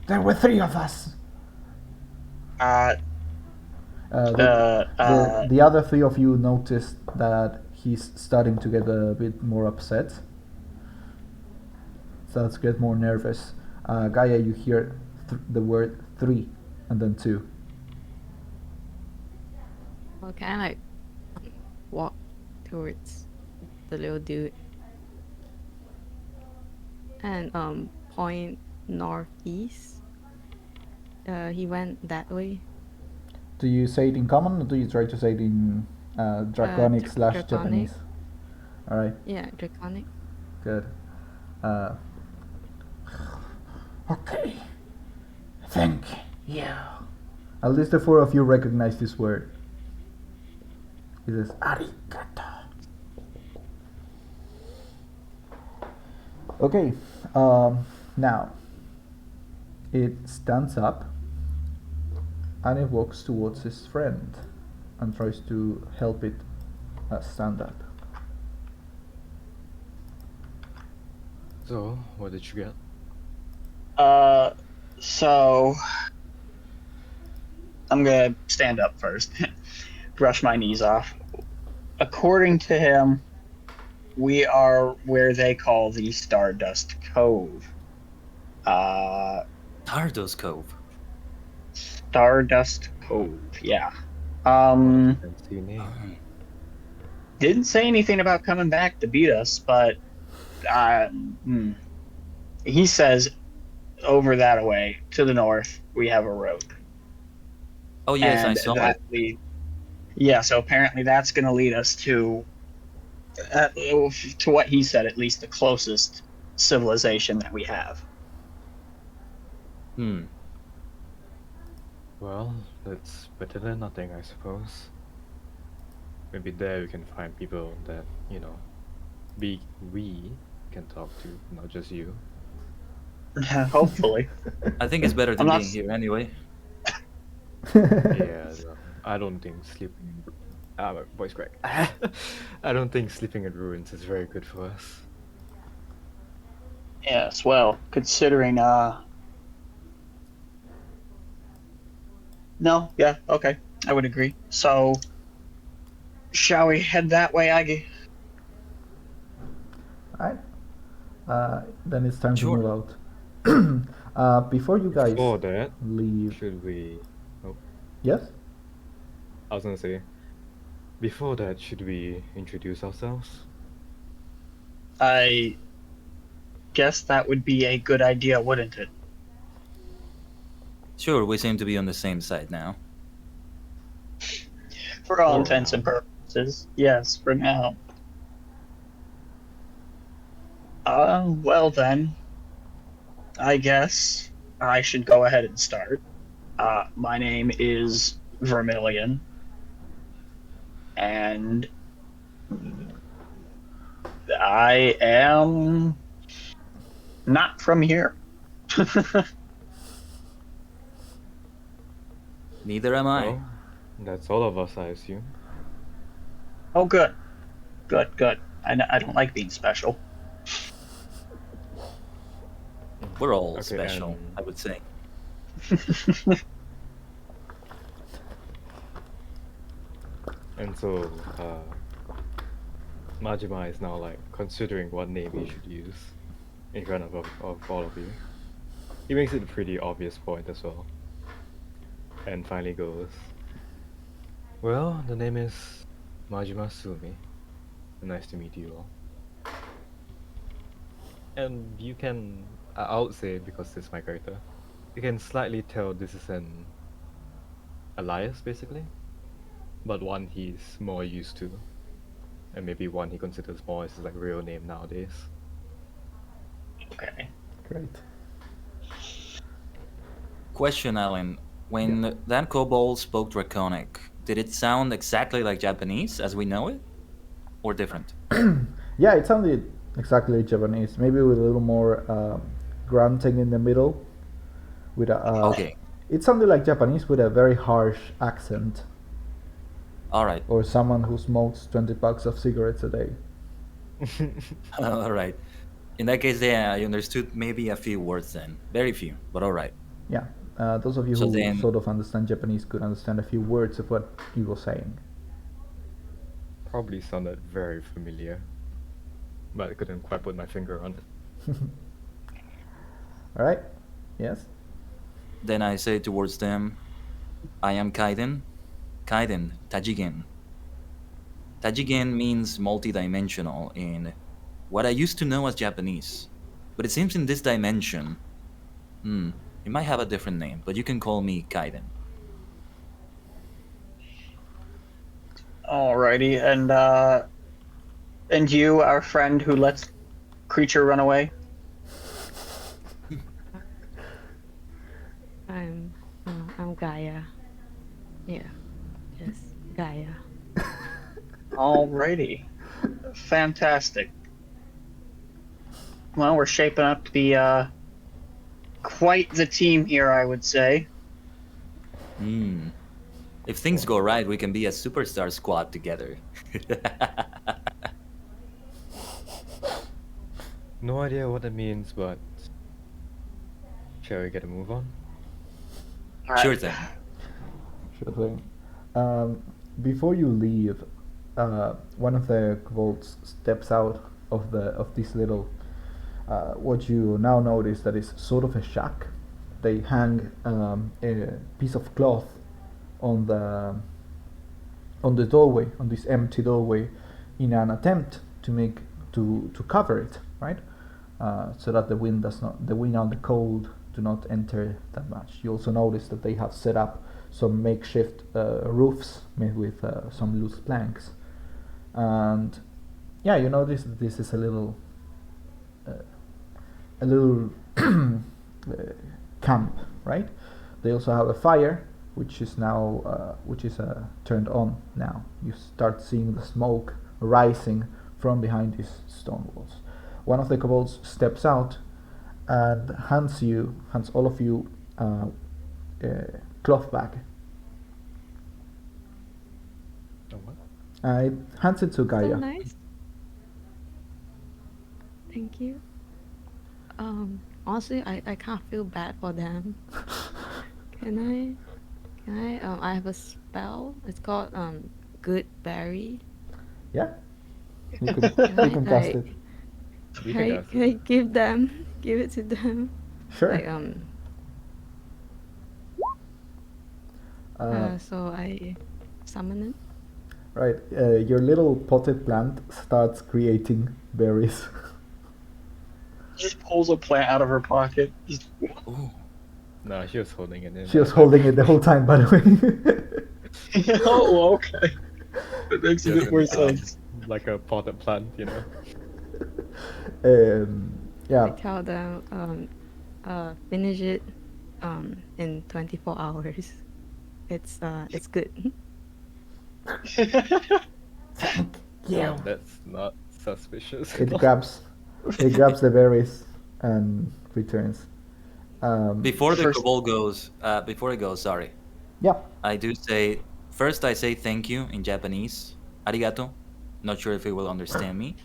There were 3 of us. the other 3 of you noticed that he's starting to get a bit more upset. Starts to get more nervous. Gaia, you hear the word 3 and then 2. Well, can I like walk towards the little dude and point northeast? He went that way. Do you say it in common or do you try to say it in draconic / Draconic. Japanese? Alright, Yeah, draconic. good. Okay. Thank you. At least the 4 of you recognize this word. It says, Arigato. okay, now it stands up and it walks towards his friend and tries to help it stand up. So, what did you get? So I'm gonna stand up first, brush my knees off. According to him, we are where they call the Stardust Cove. Stardust Cove. Stardust Cove, yeah. Fancy name. Didn't say anything about coming back to beat us, but he says over that way to the north we have a road. Oh yes, I And saw that it. yeah, so apparently that's going to lead us to what he said, at least the closest civilization that we have. Well, that's better than nothing, I suppose. Maybe there we can find people that, we can talk to, not just you. Hopefully. I think it's better than I'm not being here anyway. Yeah, no, I don't think sleeping. My voice crack. I don't think sleeping in ruins is very good for us. Yes, well, considering no, yeah, okay, I would agree. So shall we head that way, Agi? Alright. Then it's time Sure. to move out. Before you guys Before that, leave. should we? Oh, Yes? I was gonna say. Before that, should we introduce ourselves? I guess that would be a good idea, wouldn't it? Sure, we seem to be on the same side now. For all For intents now. and purposes, yes, for now. Well then, I guess I should go ahead and start. My name is Vermillion, and I am not from here. Neither am I. Well, that's all of us, I assume. Oh, good. Good. I don't like being special. We're all Okay, special, and- I would say. And so, Majima is now considering what name he should use in front of all of you. He makes it a pretty obvious point as well. And finally goes, well, the name is Majima Tsumi. Nice to meet you all. And you can, I would say, because this is my character, you can slightly tell this is an alias, basically. But one he's more used to. And maybe one he considers more as his real name nowadays. Okay. Great. Question, Alan. When that kobold spoke Draconic, did it sound exactly like Japanese as we know it? Or different? Yeah, it sounded exactly like Japanese, maybe with a little more grunting in the middle. With a, Okay. It sounded like Japanese with a very harsh accent, Alright. or someone who smokes 20 packs of cigarettes a day. All right. In that case, yeah, I understood maybe a few words then. Very few, but all right. Yeah, those of you So who then- sort of understand Japanese could understand a few words of what he was saying. Probably sounded very familiar, but I couldn't quite put my finger on it. All right. Yes. Then I say towards them, I am Khaiden. Khaiden, Tajigen. Tajigen means multidimensional in what I used to know as Japanese. But it seems in this dimension, it might have a different name, but you can call me Khaiden. Alrighty, and you, our friend who lets creature run away. I'm Gaia. Yeah. Yes, Gaia. Alrighty, fantastic. Well, we're shaping up to be quite the team here, I would say. If things go right, we can be a superstar squad together. No idea what that means, but shall we get a move on? Sure thing. Sure thing. Before you leave, one of the kobolds steps out of this little. What you now notice that is sort of a shack. They hang a piece of cloth on the doorway, on this empty doorway, in an attempt to cover it, right? So that the wind and the cold do not enter that much. You also notice that they have set up some makeshift roofs made with some loose planks, and yeah, you notice that this is a little camp, right? They also have a fire, which is now turned on now. You start seeing the smoke rising from behind these stone walls. One of the kobolds steps out and hands all of you a cloth bag. Oh, what? It hands it to Gaia. So nice. Thank you. Honestly, I can't feel bad for them. Can I? I have a spell. It's called Good Berry. Yeah, you can I, cast like, it. You Can I, cast can I give it to them? Sure. Like Uh, so I summon it. right. Your little potted plant starts creating berries. Just pulls a plant out of her pocket. Just, Ooh. No, she was holding it in. She was holding it the whole time, by the way. oh, okay. That makes a bit more sense. Like a potted plant, you know. I Yeah. tell them finish it in 24 hours. It's good. Yeah. That's not suspicious. It grabs the berries and returns. Before the First- kobold goes, before it goes, sorry. Yeah. I do say, first I say thank you in Japanese. Arigato. Not sure if it will understand me.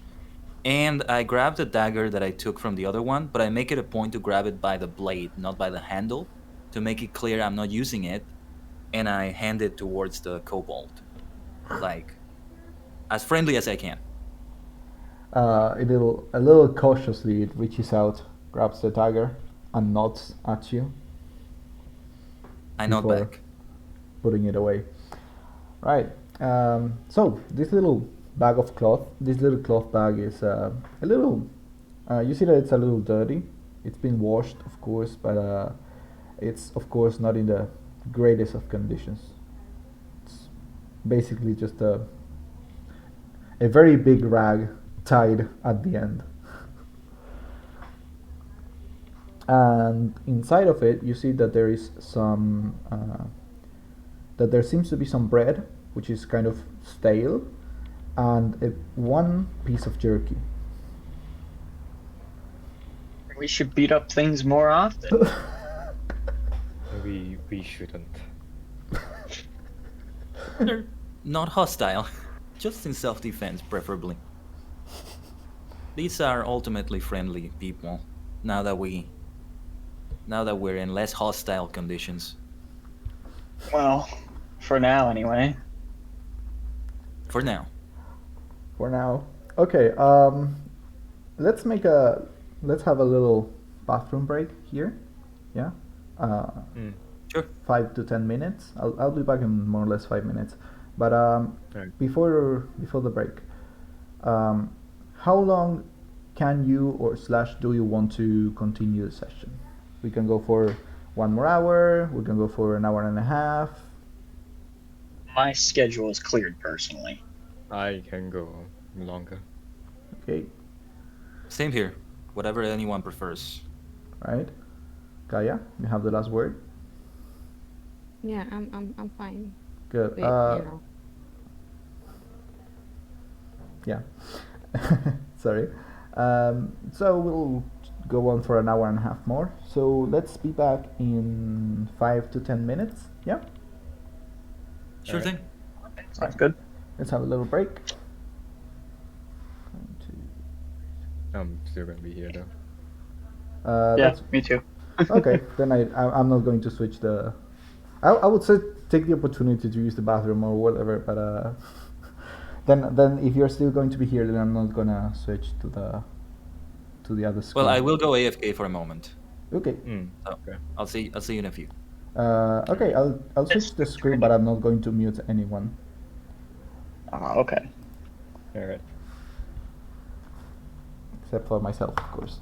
And I grab the dagger that I took from the other one, but I make it a point to grab it by the blade, not by the handle, to make it clear I'm not using it. And I hand it towards the kobold. Like, as friendly as I can. A little cautiously, it reaches out, grabs the dagger, and nods at you, I nod Before- back. putting it away. Right. So this little cloth bag is a little. You see that it's a little dirty. It's been washed, of course, but it's of course not in the greatest of conditions. It's basically just a very big rag tied at the end. And inside of it, you see that there is that there seems to be some bread, which is kind of stale, and one piece of jerky. We should beat up things more often. We shouldn't. They're not hostile. Just in self-defense, preferably. These are ultimately friendly people. Now that we're in less hostile conditions. Well, for now anyway. For now. For now. Okay, let's have a little bathroom break here. Yeah. Sure. 5 to 10 minutes. I'll be back in more or less 5 minutes. But Right. before the break, how long can you or / do you want to continue the session? We can go for 1 more hour. We can go for an hour and a half. My schedule is cleared personally. I can go longer. Okay, Same here. Whatever anyone prefers. right? Gaia, you have the last word. Yeah, I'm fine. Good. Wait, you know. Yeah. Sorry. So we'll go on for an hour and a half more. So let's be back in 5 to 10 minutes. Yeah. Sure Alright. thing. Sounds good. Let's have a little break. I'm still gonna be here though. Yeah, That's me too. okay. Then I'm not going to switch the. I would say take the opportunity to use the bathroom or whatever, but then if you're still going to be here, then I'm not gonna switch to the other screen. Well, I will go AFK for a moment. Okay. So Okay. I'll see you in a few. Okay. I'll switch the screen, but I'm not going to mute anyone. Okay. Alright. Except for myself, of course.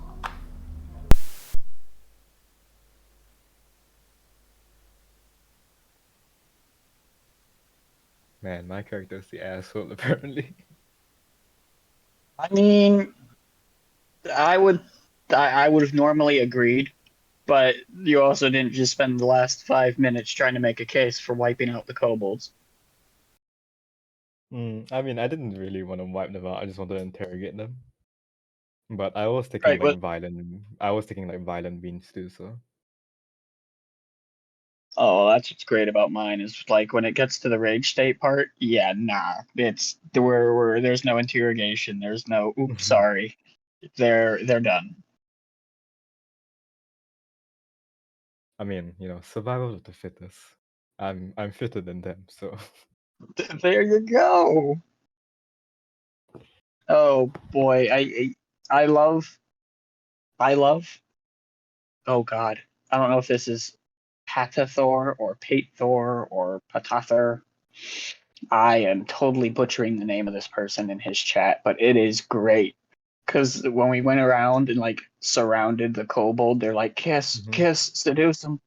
Man, my character's the asshole apparently. I mean, I would have normally agreed, but you also didn't just spend the last 5 minutes trying to make a case for wiping out the kobolds. I mean, I didn't really want to wipe them out. I just wanted to interrogate them. But I was taking Right, like violent beans too. So Oh, that's what's great about mine is like when it gets to the rage state part, yeah, nah. It's where there's no interrogation, there's no oops, sorry. They're done. I mean, survival of the fittest. I'm fitter than them, so There you go. Oh boy, I love oh god. I don't know if this is Patathor or Patethor or Patather. I am totally butchering the name of this person in his chat, but it is great. Because when we went around and like surrounded the kobold, they're like, kiss, kiss, seduce him.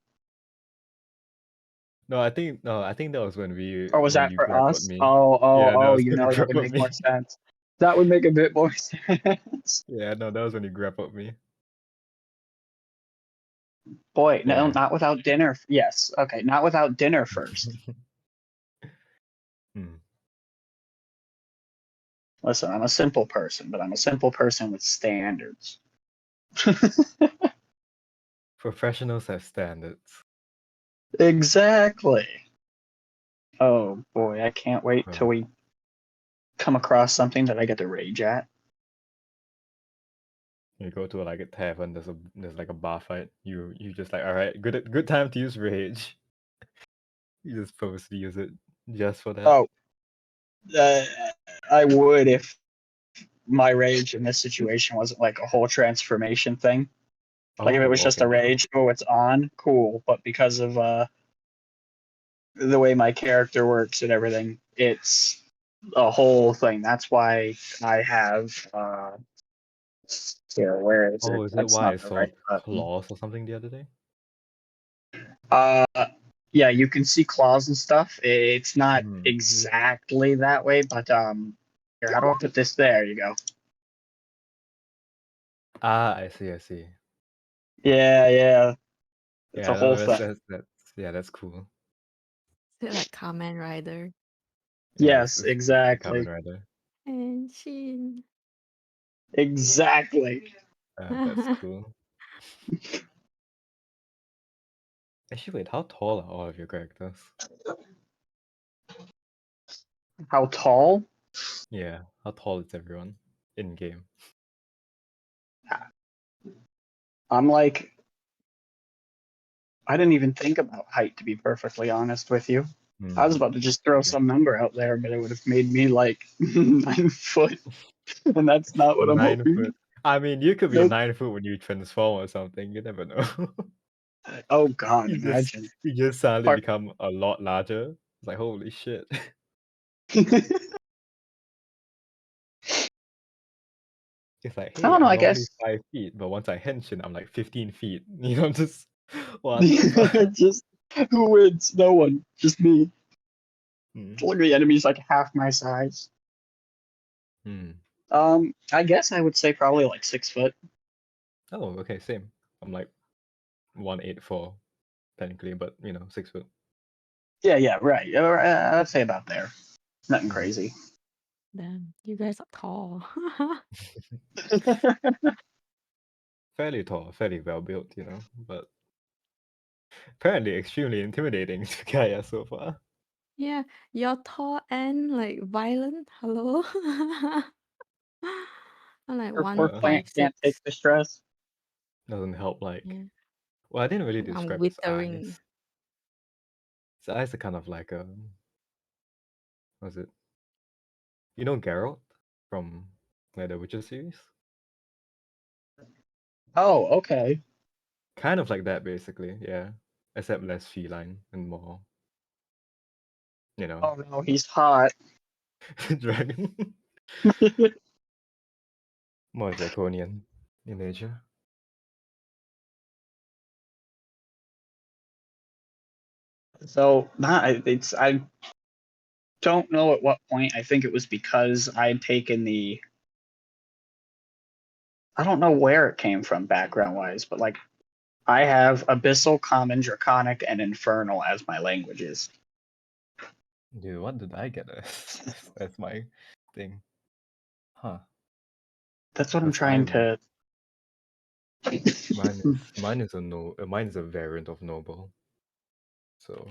no, I think that was when Or was that you for grabbed at us? me. Oh, Yeah, that was you when you know, that grabbed would at make more me. sense. That would make a bit more sense. Yeah, no, that was when you grabbed at me. Boy, no, Yeah. not without dinner. Yes, okay, not without dinner first. Listen, I'm a simple person, but I'm a simple person with standards. Professionals have standards. Exactly. Oh boy, I can't wait till we come across something that I get to rage at. You go to like a tavern, there's like a bar fight. You just like, all right, good time to use rage. You just supposed to use it just for that. Oh, I would if my rage in this situation wasn't like a whole transformation thing. Like if it was just a Okay. rage, oh, it's on, cool. But because of the way my character works and everything, it's a whole thing. That's why I have here, where is Oh, it? is that That's why I not the saw right button. claws or something the other day? Yeah, you can see claws and stuff. It's not Hmm. exactly that way, but here, how do I put this? There you go. I see. Yeah. It's a Yeah, whole no, thing. that's cool. Is it like Kamen Rider? Yeah, Yes, it's the Kamen exactly. Rider. And Shin. Exactly. That's cool. Actually, wait, how tall are all of your characters? How tall? Yeah, how tall is everyone in game? I'm like, I didn't even think about height, to be perfectly honest with you. I was about to just throw some number out there, but it would have made me like 9 foot, and that's not what I'm 9 hoping. foot. I mean, you could be Nope. 9 foot when you transform or something. You never know. Oh God, you just imagine. you just suddenly Part- become a lot larger. It's like holy shit. It's like, I hey, don't know. I'm I normally guess 5 feet, but once I henshin, I'm like 15 feet. You know, just what the fuck? just who wins? No one. Just me. Hmm. Literally, enemies like half my size. Hmm. I guess I would say probably like 6 foot. Oh, okay, same. I'm like 184 technically, but 6 foot. Yeah, right. I'd say about there. Nothing crazy. Damn, you guys are tall. Fairly tall, fairly well built, but apparently extremely intimidating to Gaia so far. Yeah, you're tall and like violent. Hello. I'm like Her poor plant can't take 156. the stress. Doesn't help, Yeah, well, I didn't really I'm describe his withering. eyes. His eyes are kind of like what's it? You know Geralt from the Witcher series? Oh, okay. Kind of like that, basically, yeah. Except less feline and more, Oh no, he's hot. dragon. More draconian in nature. So it's I don't know at what point. I think it was because I'd taken the I don't know where it came from background wise, but like I have Abyssal, Common, Draconic, and Infernal as my languages. Dude, what did I get as my thing? Huh. That's what I'm Because trying to. mine is a variant of noble. So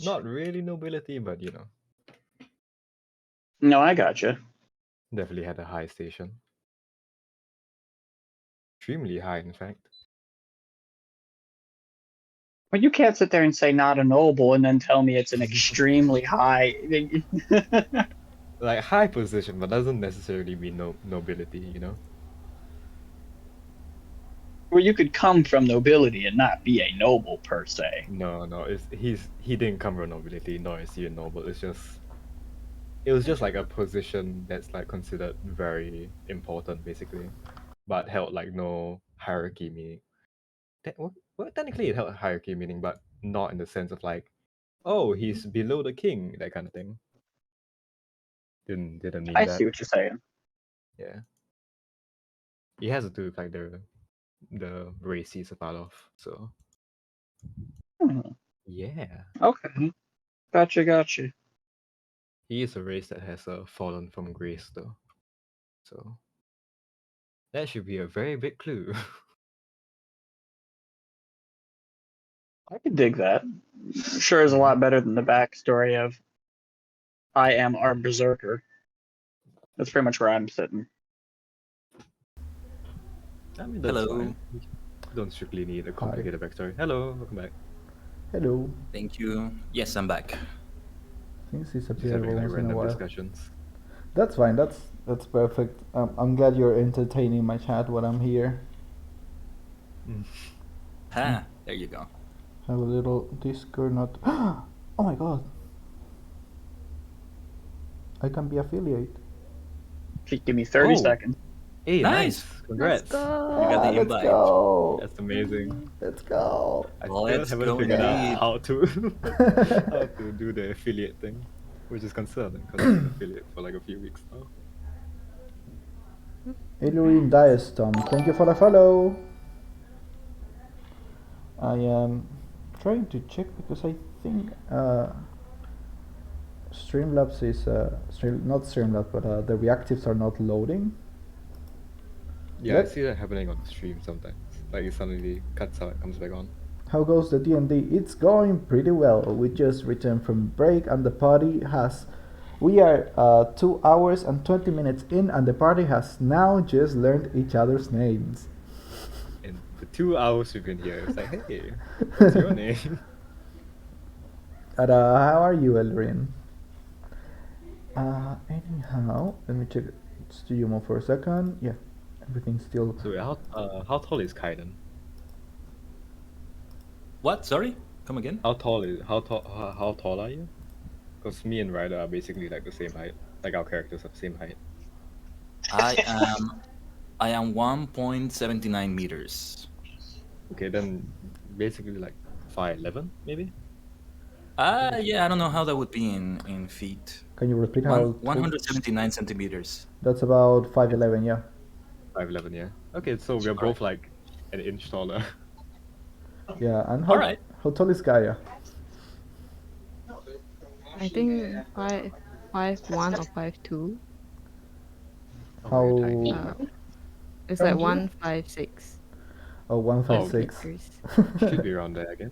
not really nobility, but No, I gotcha. definitely had a high station. Extremely high, in fact. But you can't sit there and say not a noble and then tell me it's an extremely high. Like high position, but doesn't necessarily mean nobility, Where you could come from nobility and not be a noble per se. No, he didn't come from nobility, nor is he a noble. It was just like a position that's like considered very important, basically, but held like no hierarchy meaning. Well, technically it held hierarchy meaning, but not in the sense of like, oh, he's below the king, that kind of thing. Didn't mean I that. see what you're saying. Yeah. He has to do with like the race he's a part of. So yeah. Okay. Gotcha. He is a race that has fallen from grace, though. So that should be a very big clue. I could dig that. Sure is a lot better than the backstory of I am our berserker. That's pretty much where I'm sitting. I mean, that's Hello. fine. You don't strictly need a complicated backstory. Hello, welcome back. Hello. Thank you. Yes, I'm back. Things Just disappear having like once in a random while. discussions. That's fine. That's perfect. I'm glad you're entertaining my chat while I'm here. Ha! There you go. Have a little Discord not. Oh my god. I can be affiliate. Give me 30 seconds. Hey, Nice. Congrats. Let's go. You got the let's invite. go. That's amazing. Let's go. I Let's still go haven't figured indeed. out how to do the affiliate thing, which is concerning because I've been affiliate for like a few weeks now. Illurin Diastom, thank you for the follow. I am trying to check because I think Streamlabs is not Streamlabs, but the reactives are not loading. Yeah, I see that happening on stream sometimes. Like it suddenly cuts out and comes back on. How goes the D&D? It's going pretty well. We just returned from break and the party has We are 2 hours and 20 minutes in, and the party has now just learned each other's names. In the 2 hours we've been here, it's like, hey, what's your name? And, how are you, Elrin? Anyhow, let me check studio mode for a second. Yeah, everything's still. So wait, how tall is Khaiden? What? Sorry? Come again? How tall are you? Because me and Ryder are basically like the same height. Like our characters are the same height. I am 1.79 meters. Okay, then basically like 5'11", maybe. Yeah, I don't know how that would be in feet. Can you repeat how? 179 centimeters. That's about 5'11", yeah. 5'11", yeah. Okay, so we're both like an inch taller. Yeah, and how, Alright. how tall is Gaia? I think 5'1" or 5'2". How? It's like 156. Oh, 156. meters. Should be around there, I guess.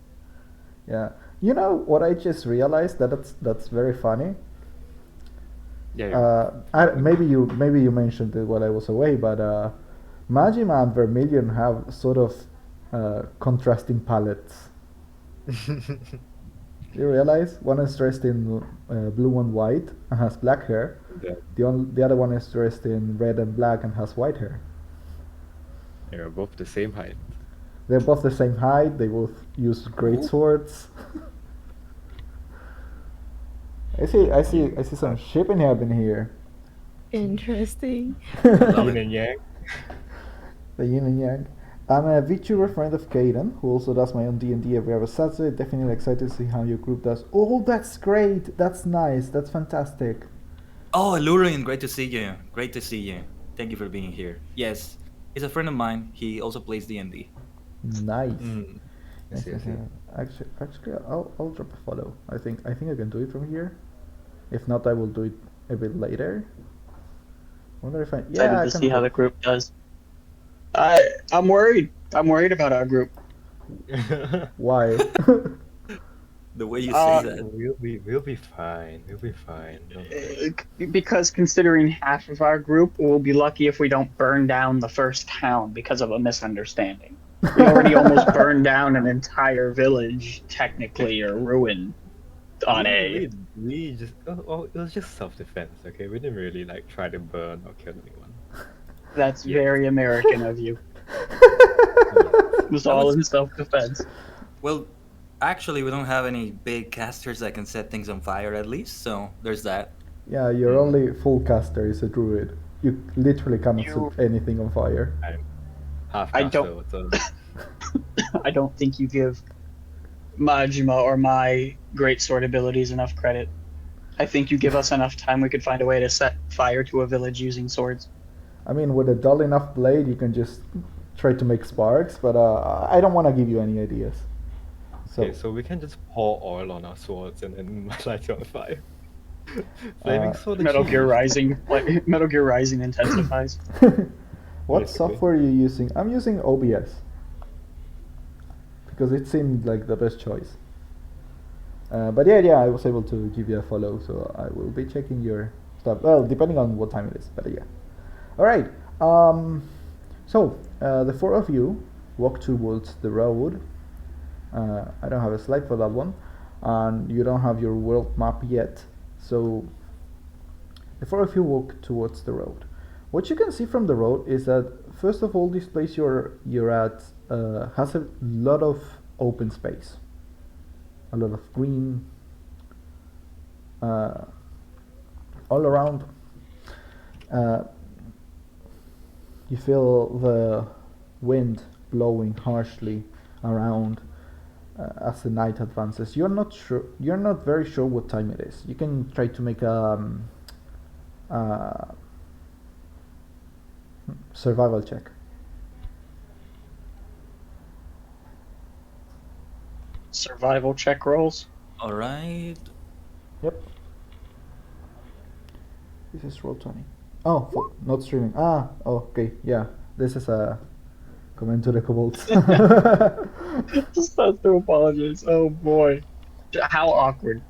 Yeah. You know what I just realized that's very funny. Yeah. Maybe you mentioned it while I was away, but Majima and Vermillion have sort of contrasting palettes. You realize one is dressed in blue and white and has black hair. Yeah. The other one is dressed in red and black and has white hair. They're both the same height. They're both the same height. They both use great swords. I see some shipping happening here. Interesting. Yin and yang. The yin and yang. I'm a VTuber friend of Khaiden, who also does my own D&D every other Saturday. Definitely excited to see how your group does. Oh, that's great. That's nice. That's fantastic. Oh, Lurin, great to see you. Great to see you. Thank you for being here. Yes, he's a friend of mine. He also plays D&D. Nice. Yes, yes, yes. Actually, I'll drop a follow. I think I can do it from here. If not, I will do it a bit later. Wonder if I Excited I to can see how the group does. I'm worried. I'm worried about our group. Why? The way you say that. We'll be fine. We'll be fine. Don't worry. Because considering half of our group, we'll be lucky if we don't burn down the first town because of a misunderstanding. We already almost burned down an entire village, technically, or ruined on We just it was just self-defense. Okay, we didn't really like try to burn or kill anyone. That's very American of you. It was all in self-defense. Well, actually, we don't have any big casters that can set things on fire, at least. So there's that. Yeah, your only full caster is a druid. You literally cannot set anything on fire. Half I caster, don't- so I don't think you give Majima or my great sword abilities enough credit. I think you give us enough time, we could find a way to set fire to a village using swords. I mean, with a dull enough blade, you can just try to make sparks, but I don't want to give you any ideas. okay, so we can just pour oil on our swords and then light it on fire. Flaming sword. Metal achieved. Gear Rising, Metal Gear Rising intensifies. What Basically. software are you using? I'm using OBS because it seemed like the best choice. But yeah, I was able to give you a follow, so I will be checking your stuff. Well, depending on what time it is, but yeah. All right. So the four of you walk towards the road. I don't have a slide for that one, and you don't have your world map yet. So the four of you walk towards the road. What you can see from the road is that first of all, this place you're at has a lot of open space, a lot of green all around. You feel the wind blowing harshly around as the night advances. You're not very sure what time it is. You can try to make a survival check. Survival check rolls. All right. Yep. This is roll 20. Oh, not streaming. Oh, okay. Yeah, this is a comment to the kobolds. Just has to apologize. Oh boy. How awkward.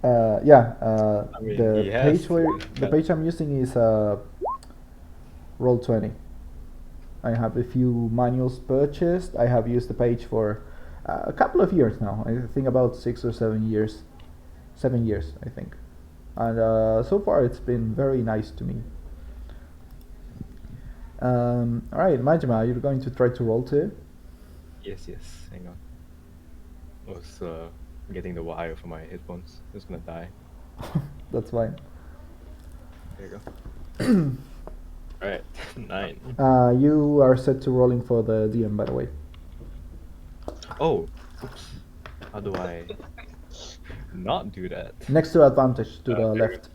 Yeah, I mean, the he has. page where the page I'm using is Roll20. I have a few manuals purchased. I have used the page for a couple of years now. I think about 6 or 7 years. 7 years, I think. And so far it's been very nice to me. Alright, Majima, you're going to try to roll too? Yes, yes. Hang on. I was getting the wire for my headphones. It's gonna die. That's fine. There you go. Alright, 9. You are set to rolling for the DM, by the way. Oh, oops. How do I not do that? Next to advantage, to the there we left.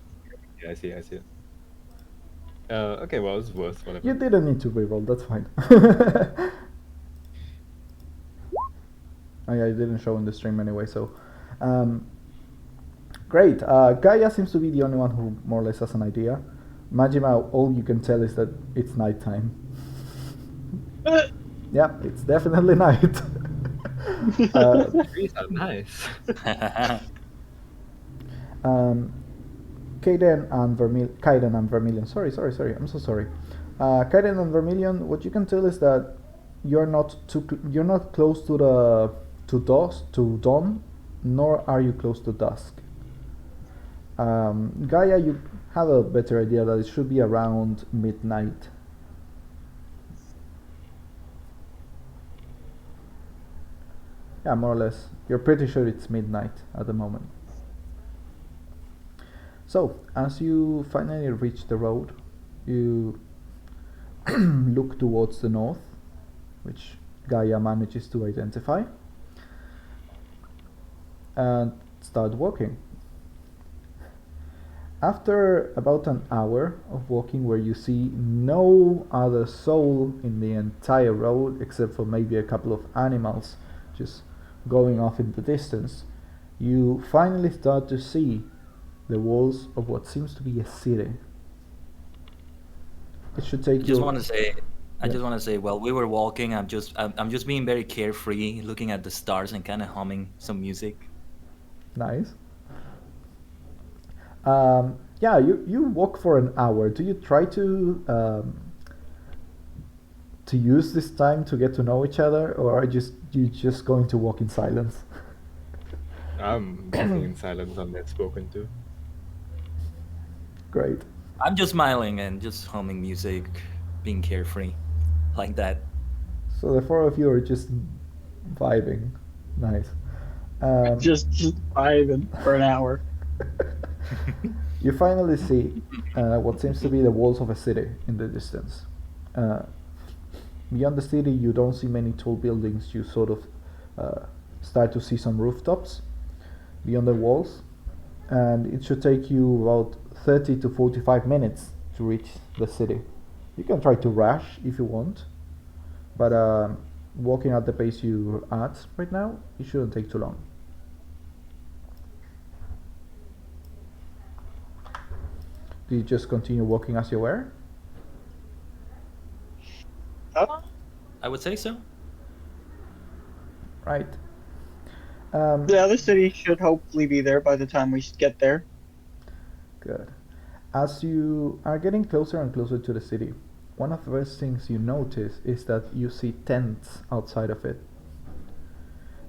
Yeah, I see it. Okay, well, it's worth whatever. You didn't need to reroll, that's fine. I didn't show in the stream anyway, so... great. Gaia seems to be the only one who more or less has an idea. Majima, all you can tell is that it's nighttime. Yeah, it's definitely night. The trees are nice. Khaiden and Vermillion. Sorry. I'm so sorry. Khaiden and Vermillion. What you can tell is that you're not close to dawn, nor are you close to dusk. Gaia, you have a better idea that it should be around midnight. Yeah, more or less. You're pretty sure it's midnight at the moment. So, as you finally reach the road, you look towards the north, which Gaia manages to identify, and start walking. After about an hour of walking where you see no other soul in the entire road except for maybe a couple of animals just going off in the distance, you finally start to see the walls of what seems to be a city. It should take I just you... want to say, Yeah. while we were walking, I'm just being very carefree, looking at the stars and kind of humming some music. Nice. Yeah, you walk for an hour. Do you try to use this time to get to know each other, or are you just going to walk in silence? I'm walking in silence. I'm not spoken to. Great. I'm just smiling and just humming music, being carefree, like that. So the four of you are just vibing. Nice. Just vibing for an hour. You finally see what seems to be the walls of a city in the distance. Beyond the city, you don't see many tall buildings. You sort of start to see some rooftops beyond the walls, and it should take you about 30 to 45 minutes to reach the city. You can try to rush if you want, but walking at the pace you're at right now, it shouldn't take too long. Do you just continue walking as you were? I would say so. Right. The other city should hopefully be there by the time we get there. Good. As you are getting closer and closer to the city, one of the first things you notice is that you see tents outside of it.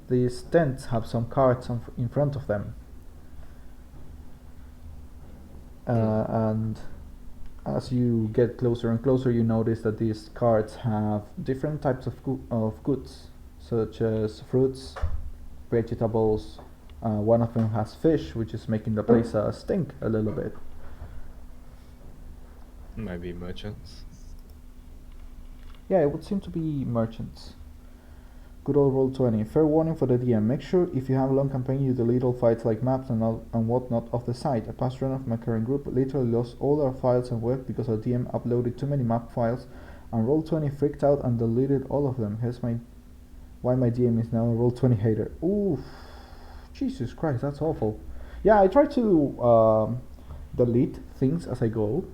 These tents have some carts in front of them. And as you get closer and closer, you notice that these carts have different types of goods, such as fruits, vegetables. One of them has fish, which is making the place stink a little bit. Might be merchants. Yeah, it would seem to be merchants. Good old Roll20. Fair warning for the DM. Make sure if you have a long campaign you delete all files like maps and whatnot off the site. A past runner of my current group literally lost all our files and work because our DM uploaded too many map files and Roll20 freaked out and deleted all of them. Here's why my DM is now a Roll20 hater. Oof. Jesus Christ, that's awful. Yeah, I try to delete things as I go.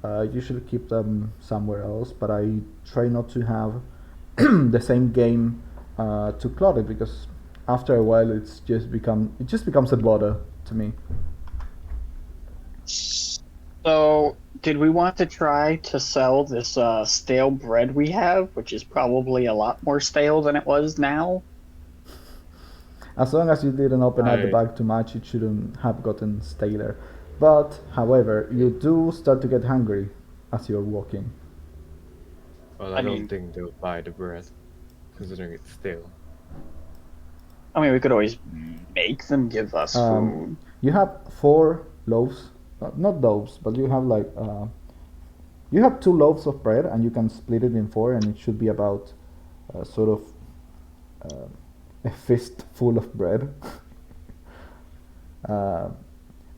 I usually keep them somewhere else, but I try not to have the same game to clot it, because after a while it just becomes a bother to me. So, did we want to try to sell this stale bread we have, which is probably a lot more stale than it was now? As long as you didn't open up the I- bag too much, it shouldn't have gotten staler. But, however, you do start to get hungry as you're walking. Well, I I don't mean- think they'll buy the bread, considering it's stale. I mean, we could always make them give us food. You have 4 loaves, not loaves, but you have like you have 2 loaves of bread, and you can split it in 4, and it should be about sort of a fist full of bread.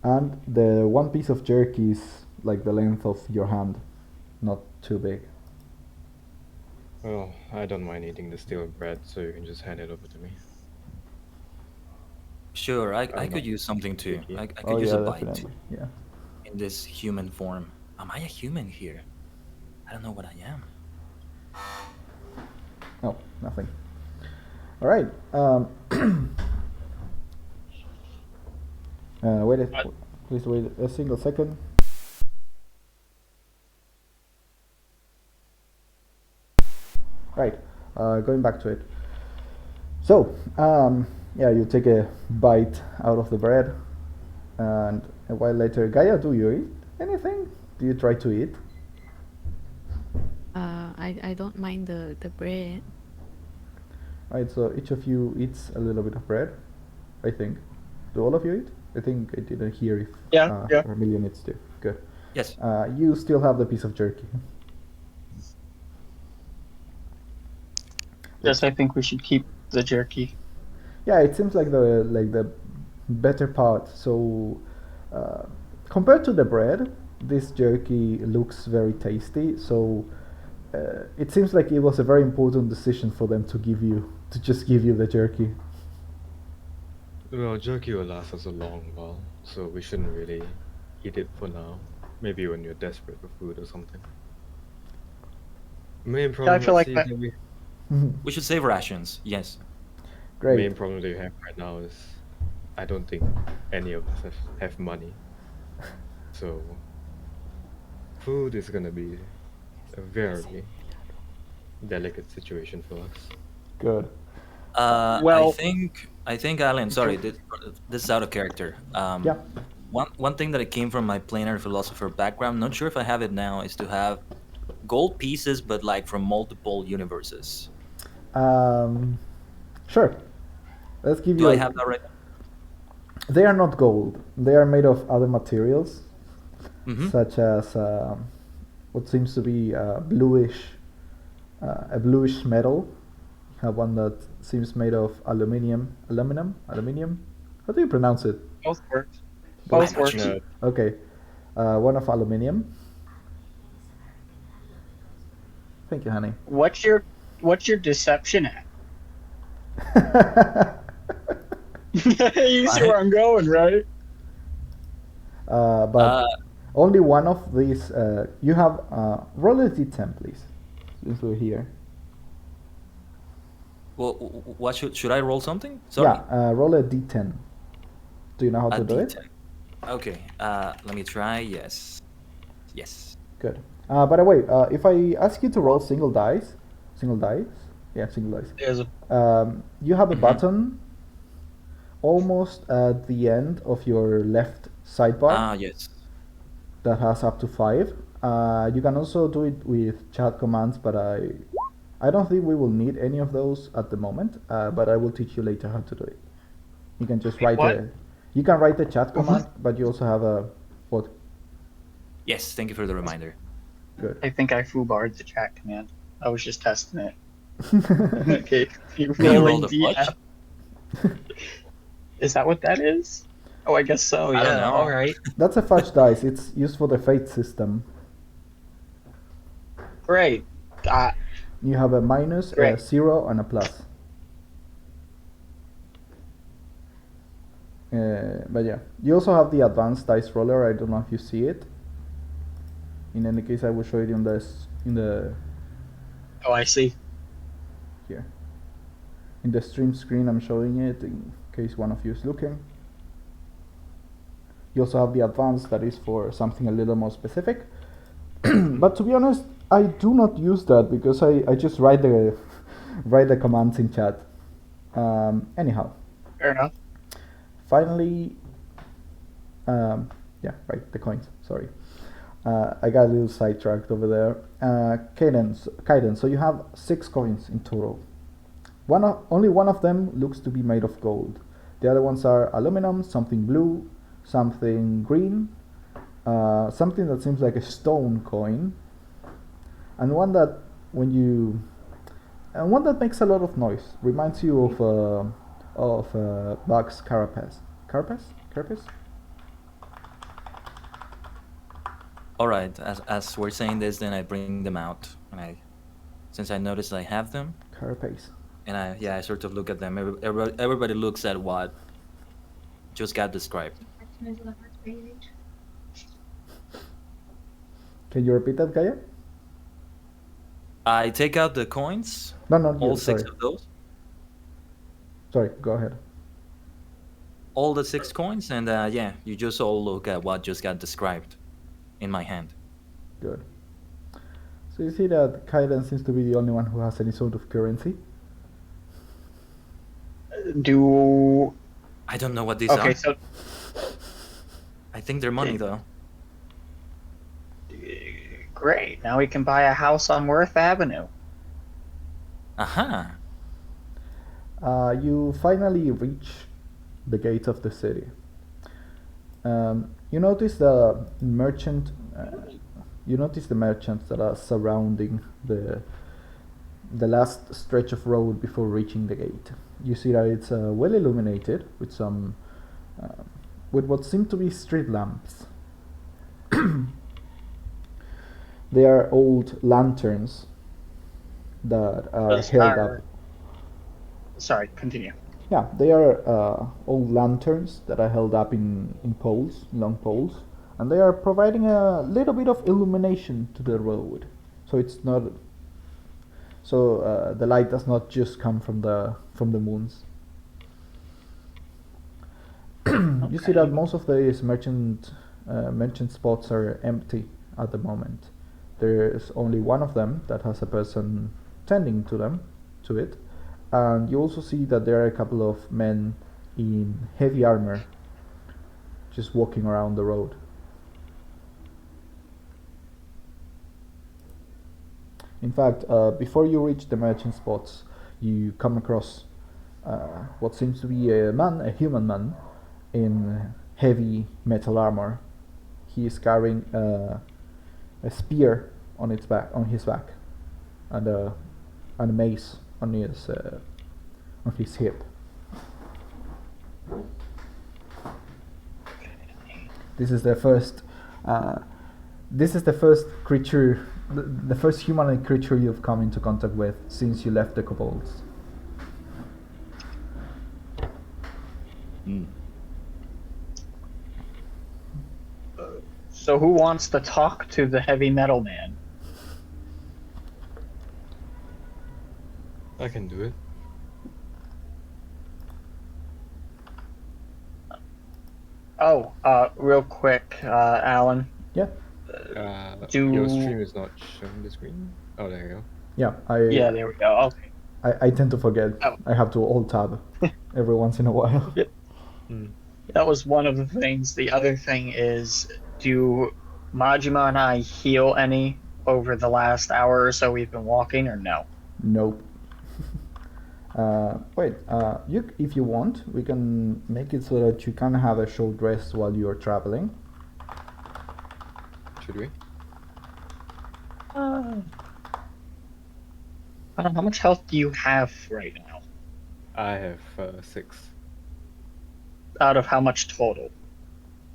And the 1 piece of jerky is like the length of your hand, not too big. Well, I don't mind eating the stale bread, so you can just hand it over to me. Sure, I I'm could not use something too. picky. I could Oh use yeah, a bite definitely. Yeah. in this human form. Am I a human here? I don't know what I am. No, nothing. All right. Please wait a single second. Right. Going back to it. So, yeah, you take a bite out of the bread, and a while later, Gaia, do you eat anything? Do you try to eat? I don't mind the bread. Right. So each of you eats a little bit of bread, I think. Do all of you eat? I think I didn't hear if Yeah. Vermillion eats too. Good. Yes. You still have the piece of jerky. Yes, I think we should keep the jerky. Yeah, it seems like the better part. So compared to the bread, this jerky looks very tasty. So it seems like it was a very important decision for them to just give you the jerky. Well, jerky will last us a long while, so we shouldn't really eat it for now. Maybe when you're desperate for food or something. Main problem feel like see, that- that we We should save rations. Yes. Great. main problem that you have right now is I don't think any of us have money. So food is gonna be a very delicate situation for us. Good. Well- I think, Alan. Sorry, this is out of character. Yeah. One thing that it came from my planar philosopher background. Not sure if I have it now. Is to have gold pieces, but like from multiple universes. Sure. Let's give Do you. I have that right? They are not gold. They are made of other materials, Mm-hmm. such as what seems to be a bluish metal. You have one that seems made of aluminum. How do you pronounce it? Both works. Both Both works. No, Okay, one of aluminium. Thank you, honey. What's your deception at? You see where I'm going, right? But only one of these. You have roll a d10, please, since we're here. Well, what should I roll something? Sorry. Yeah, roll a d10. Do you know how A to do it? D10. Okay. Let me try. Yes. Yes. Good. By the way, if I ask you to roll single dice, yeah, single dice. There's a You have a button almost at the end of your left sidebar Yes. that has up to 5. You can also do it with chat commands, but I don't think we will need any of those at the moment. But I will teach you later how to do it. You can just write what? you can write the chat command, but you also have a what? Yes. Thank you for the reminder. Good. I think I foobarred the chat command. I was just testing it. Okay. You you roll rolling the D fudge? Is that what that is? Oh, I guess so. I don't Yeah. know. All right. That's a fudge dice. It's used for the fate system. Great. You have a minus, a Great. 0, and a plus. But yeah, you also have the advanced dice roller. I don't know if you see it. In any case, I will show it in the Oh, I see. here. In the stream screen, I'm showing it in case one of you is looking. You also have the advanced that is for something a little more specific. But to be honest, I do not use that because I just write the commands in chat. Anyhow, Fair enough. finally, yeah, right, the coins. Sorry, I got a little sidetracked over there. Khaiden, so you have 6 coins in total. Only one of them looks to be made of gold. The other ones are aluminum, something blue, something green, something that seems like a stone coin, and one that one that makes a lot of noise. Reminds you of Bug's carapace. Carapace? All right. As we're saying this, then I bring them out, and since I noticed I have them, Carapace. and I sort of look at them. Everybody looks at what just got described. Can you repeat that, Gaia? I take out the coins, No, not all you. 6 Sorry. of those, Sorry. Go ahead. all the 6 coins, and you just all look at what just got described in my hand. Good. So you see that Khaiden seems to be the only one who has any sort of currency. Do I don't know what these are. okay. So I think they're money, though. great. Now we can buy a house on Worth Avenue. Aha. You finally reach the gate of the city. You notice the merchant. You notice the merchants that are surrounding the last stretch of road before reaching the gate. You see that it's well illuminated with some with what seem to be street lamps. They are old lanterns that are held up. Sorry, continue. Yeah, they are old lanterns that are held up in poles, long poles, and they are providing a little bit of illumination to the road. So it's not. So the light does not just come from the moons. You see that most of these merchant spots are empty at the moment. There's only one of them that has a person tending to it, and you also see that there are a couple of men in heavy armor just walking around the road. In fact, before you reach the merchant spots, you come across what seems to be a human man in heavy metal armor. He is carrying a spear on his back, and a mace on his hip. This is the first. This is the first creature, the first humanoid creature you've come into contact with since you left the kobolds. So who wants to talk to the heavy metal man? I can do it. Oh, real quick, Alan. Yeah, Your stream is not showing the screen. Oh, there you go. yeah. Yeah, there we go. Okay. I tend to forget. Oh. I have to alt tab every once in a while. Yep. That was one of the things. The other thing is, do Majima and I heal any over the last hour or so we've been walking, or no? Nope. Wait. If you want, we can make it so that you can have a short rest while you are traveling. Should we? How much health do you have right now? I have 6. Out of how much total?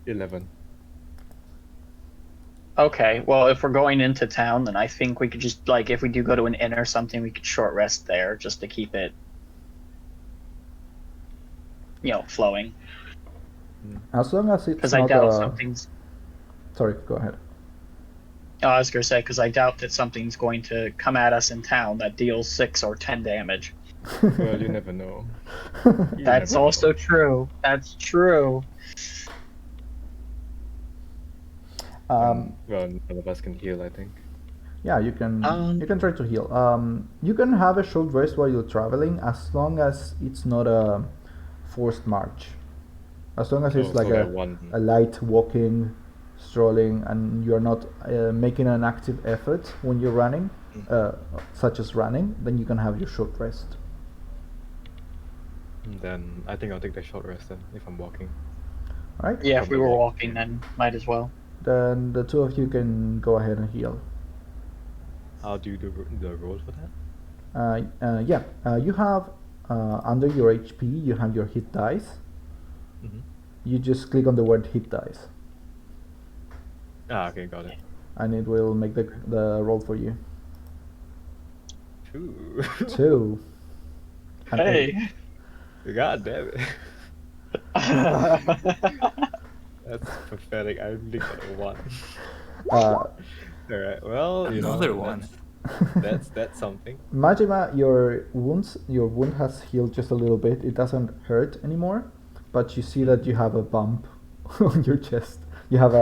11. Okay, well, if we're going into town, then I think we could just, like, if we do go to an inn or something, we could short rest there just to keep it, flowing. As long as it's Because not. I doubt something's. Sorry, go ahead. Oh, I was going to say, because I doubt that something's going to come at us in town that deals 6 or 10 damage. Well, you never know. That's also true. That's true. Well, none of us can heal, I think. Yeah, you can try to heal. You can have a short rest while you're traveling, as long as it's not a forced march. As long as it's Oh, like so like one. a light walking, strolling, and you're not making an active effort when you're running, such as running, then you can have your short rest. Then I think I'll take the short rest then if I'm walking. All right? Yeah, if From we the were walk, walking, yeah. then might as well. Then the two of you can go ahead and heal. I'll do the roll for that. You have under your HP, you have your hit dice. Mm-hmm. You just click on the word hit dice, Ah, okay, got it. and it will make the roll for you. 2. 2. And Hey. God damn it. That's pathetic. I only got a 1. Alright, well, you Another know, one. That's something. Majima, your wound has healed just a little bit. It doesn't hurt anymore, but you see that you have a bump on your chest. You have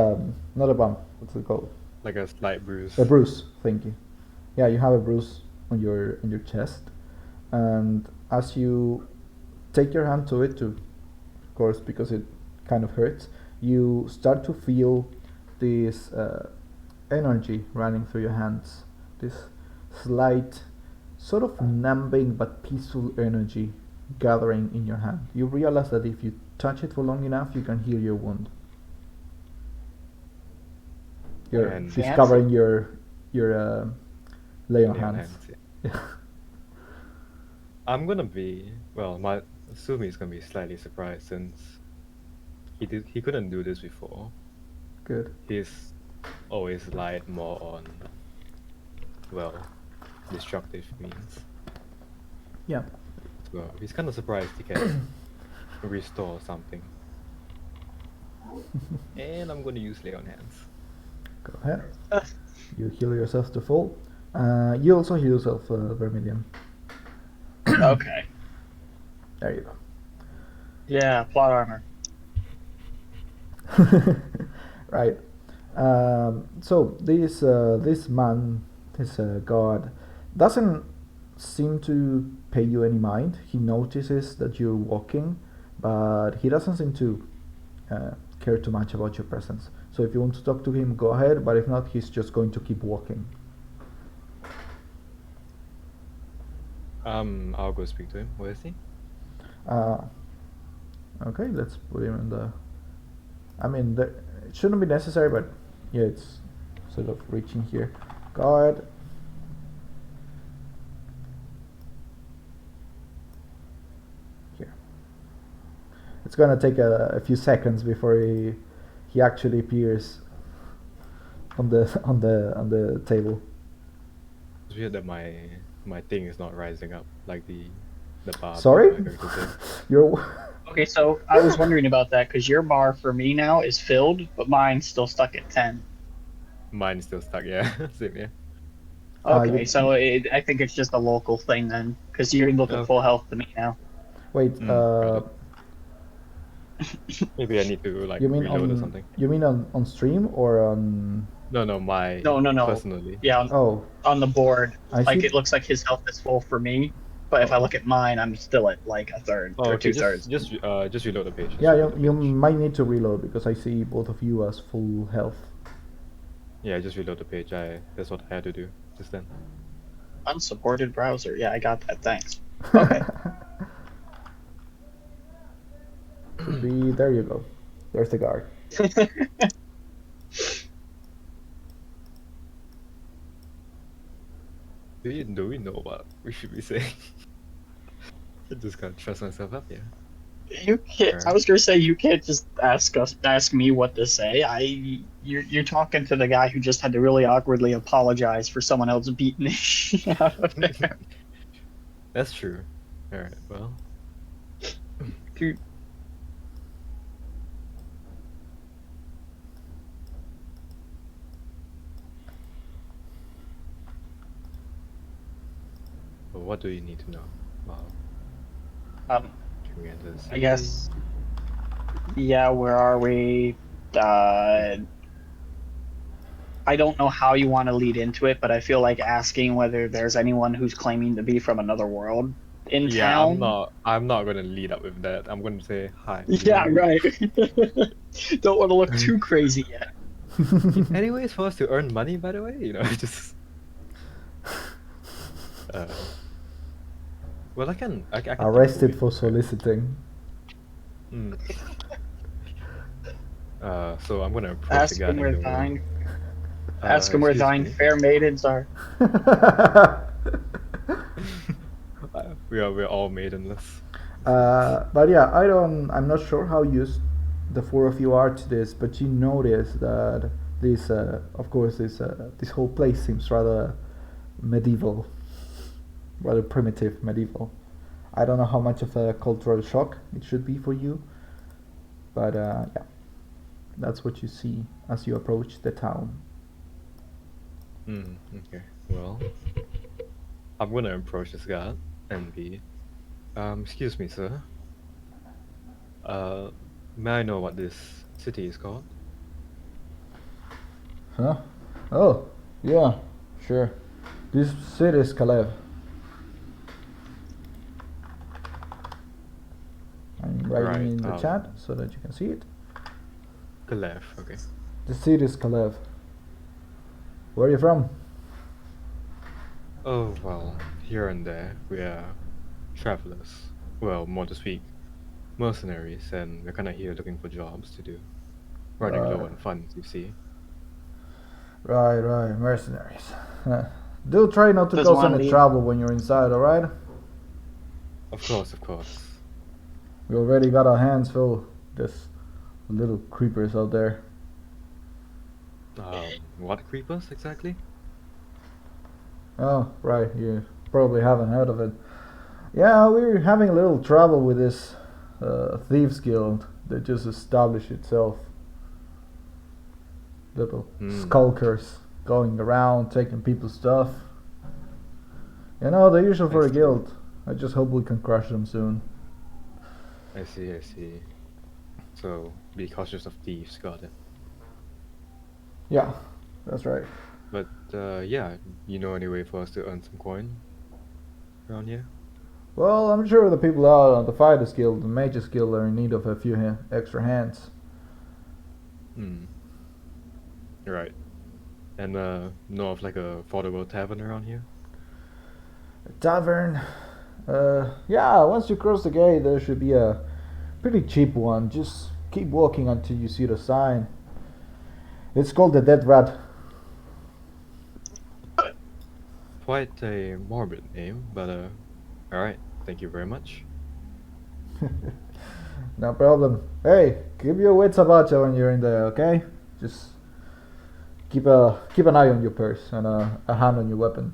not a bump. What's it called? Like a slight bruise. A bruise. Thank you. Yeah, you have a bruise on your chest, and as you take your hand to it, of course, because it kind of hurts, you start to feel this energy running through your hands. This slight, sort of numbing but peaceful energy gathering in your hand. You realize that if you touch it for long enough, you can heal your wound. And She's Fancy. covering your lay on Lay on hands. yeah. I'm gonna be my Tsumi is gonna be slightly surprised since he couldn't do this before. Good. He's always relied more on destructive means. Yeah. So he's kind of surprised he can restore something. And I'm gonna use lay on hands. Go ahead. You heal yourself to full. You also heal yourself, Vermillion. Okay. There you go. Yeah, plot armor. Right. So this man, this god, doesn't seem to pay you any mind. He notices that you're walking, but he doesn't seem to care too much about your presence. So if you want to talk to him, go ahead. But if not, he's just going to keep walking. I'll go speak to him. Where is he? Okay, let's put him in the. I mean, it shouldn't be necessary, but yeah, it's sort of reaching here. Guard. Here. It's gonna take a few seconds before he actually appears on the table. It's weird that my thing is not rising up like the bar. Sorry? my character did. You're. Okay, so I was wondering about that because your bar for me now is filled, but mine's still stuck at 10. Mine's still stuck. Yeah, same. Yeah. Okay, you- so I think it's just a local thing then, because you look at Oh. full health to me now. Wait. Got Maybe I need to like You mean reload or on? something. You mean on stream or on? No, No. personally. Yeah, Oh, on the board, I like see. it looks like his health is full for me, but if I look at mine, I'm still at like a third Oh, or okay. 2/3. Just reload the page. Just Yeah, reload you the page. might need to reload because I see both of you as full health. Yeah, just reload the page. That's what I had to do just then. Unsupported browser. Yeah, I got that. Thanks. Okay. Should be there. You go. There's the guard. Do we know what we should be saying? I just can't trust myself up here. You can't. I was gonna say you can't just ask me what to say. You're talking to the guy who just had to really awkwardly apologize for someone else beating the shit out of him. That's true. All right. Well. Dude, Well, what do you need to know? Well, Um, can we enter the I city? guess. Yeah, where are we? I don't know how you want to lead into it, but I feel like asking whether there's anyone who's claiming to be from another world in Yeah, town. I'm not gonna lead up with that. I'm gonna say hi. Yeah, right. Don't want to look too crazy yet. Anyways, for us to earn money, by the way, just. Uh, well, I can think of a Arrested way for to do it. soliciting. Mm. So I'm gonna approach Ask the guy him where in the room. thine. Ask him where Excuse thine me. fair maidens are. We're all maidenless. But yeah, I'm not sure how used the four of you are to this, but you notice that this, of course, this whole place seems rather medieval, rather primitive medieval. I don't know how much of a cultural shock it should be for you, but yeah, that's what you see as you approach the town. Okay. Well, I'm gonna approach this guy and be, excuse me, sir. May I know what this city is called? Huh? Oh, yeah, sure. This city is Collab. I'm writing Right, in the chat so that you can see it. The left. Okay. The city is Collab. Where are you from? Oh well, here and there we are travelers. Well, more to speak, mercenaries, and we're kind of here looking for jobs to do. Running low Right. on funds, you see. Right, mercenaries. Do try not to Does cause one any lead? trouble when you're inside, alright? Of course, of course. We already got our hands full. There's little creepers out there. What creepers exactly? Oh, right, you probably haven't heard of it. Yeah, we're having a little trouble with this thieves guild that just established itself. Little skulkers going around taking people's stuff. You know, the usual for I a see. guild. I just hope we can crush them soon. I see. So, be cautious of thieves, got it. Yeah, that's right. But, yeah, you know any way for us to earn some coin around here? Well, I'm sure the people out on the Fighters Guild and Mages Guild are in need of a few extra hands. Right. And, know of like a affordable tavern around here? A tavern? Yeah, once you cross the gate, there should be a pretty cheap one. Just keep walking until you see the sign. It's called the Dead Rat. Quite a morbid name, but, alright, thank you very much. No problem. Hey, keep your wits about you when you're in there, okay? Just keep an eye on your purse and a hand on your weapon.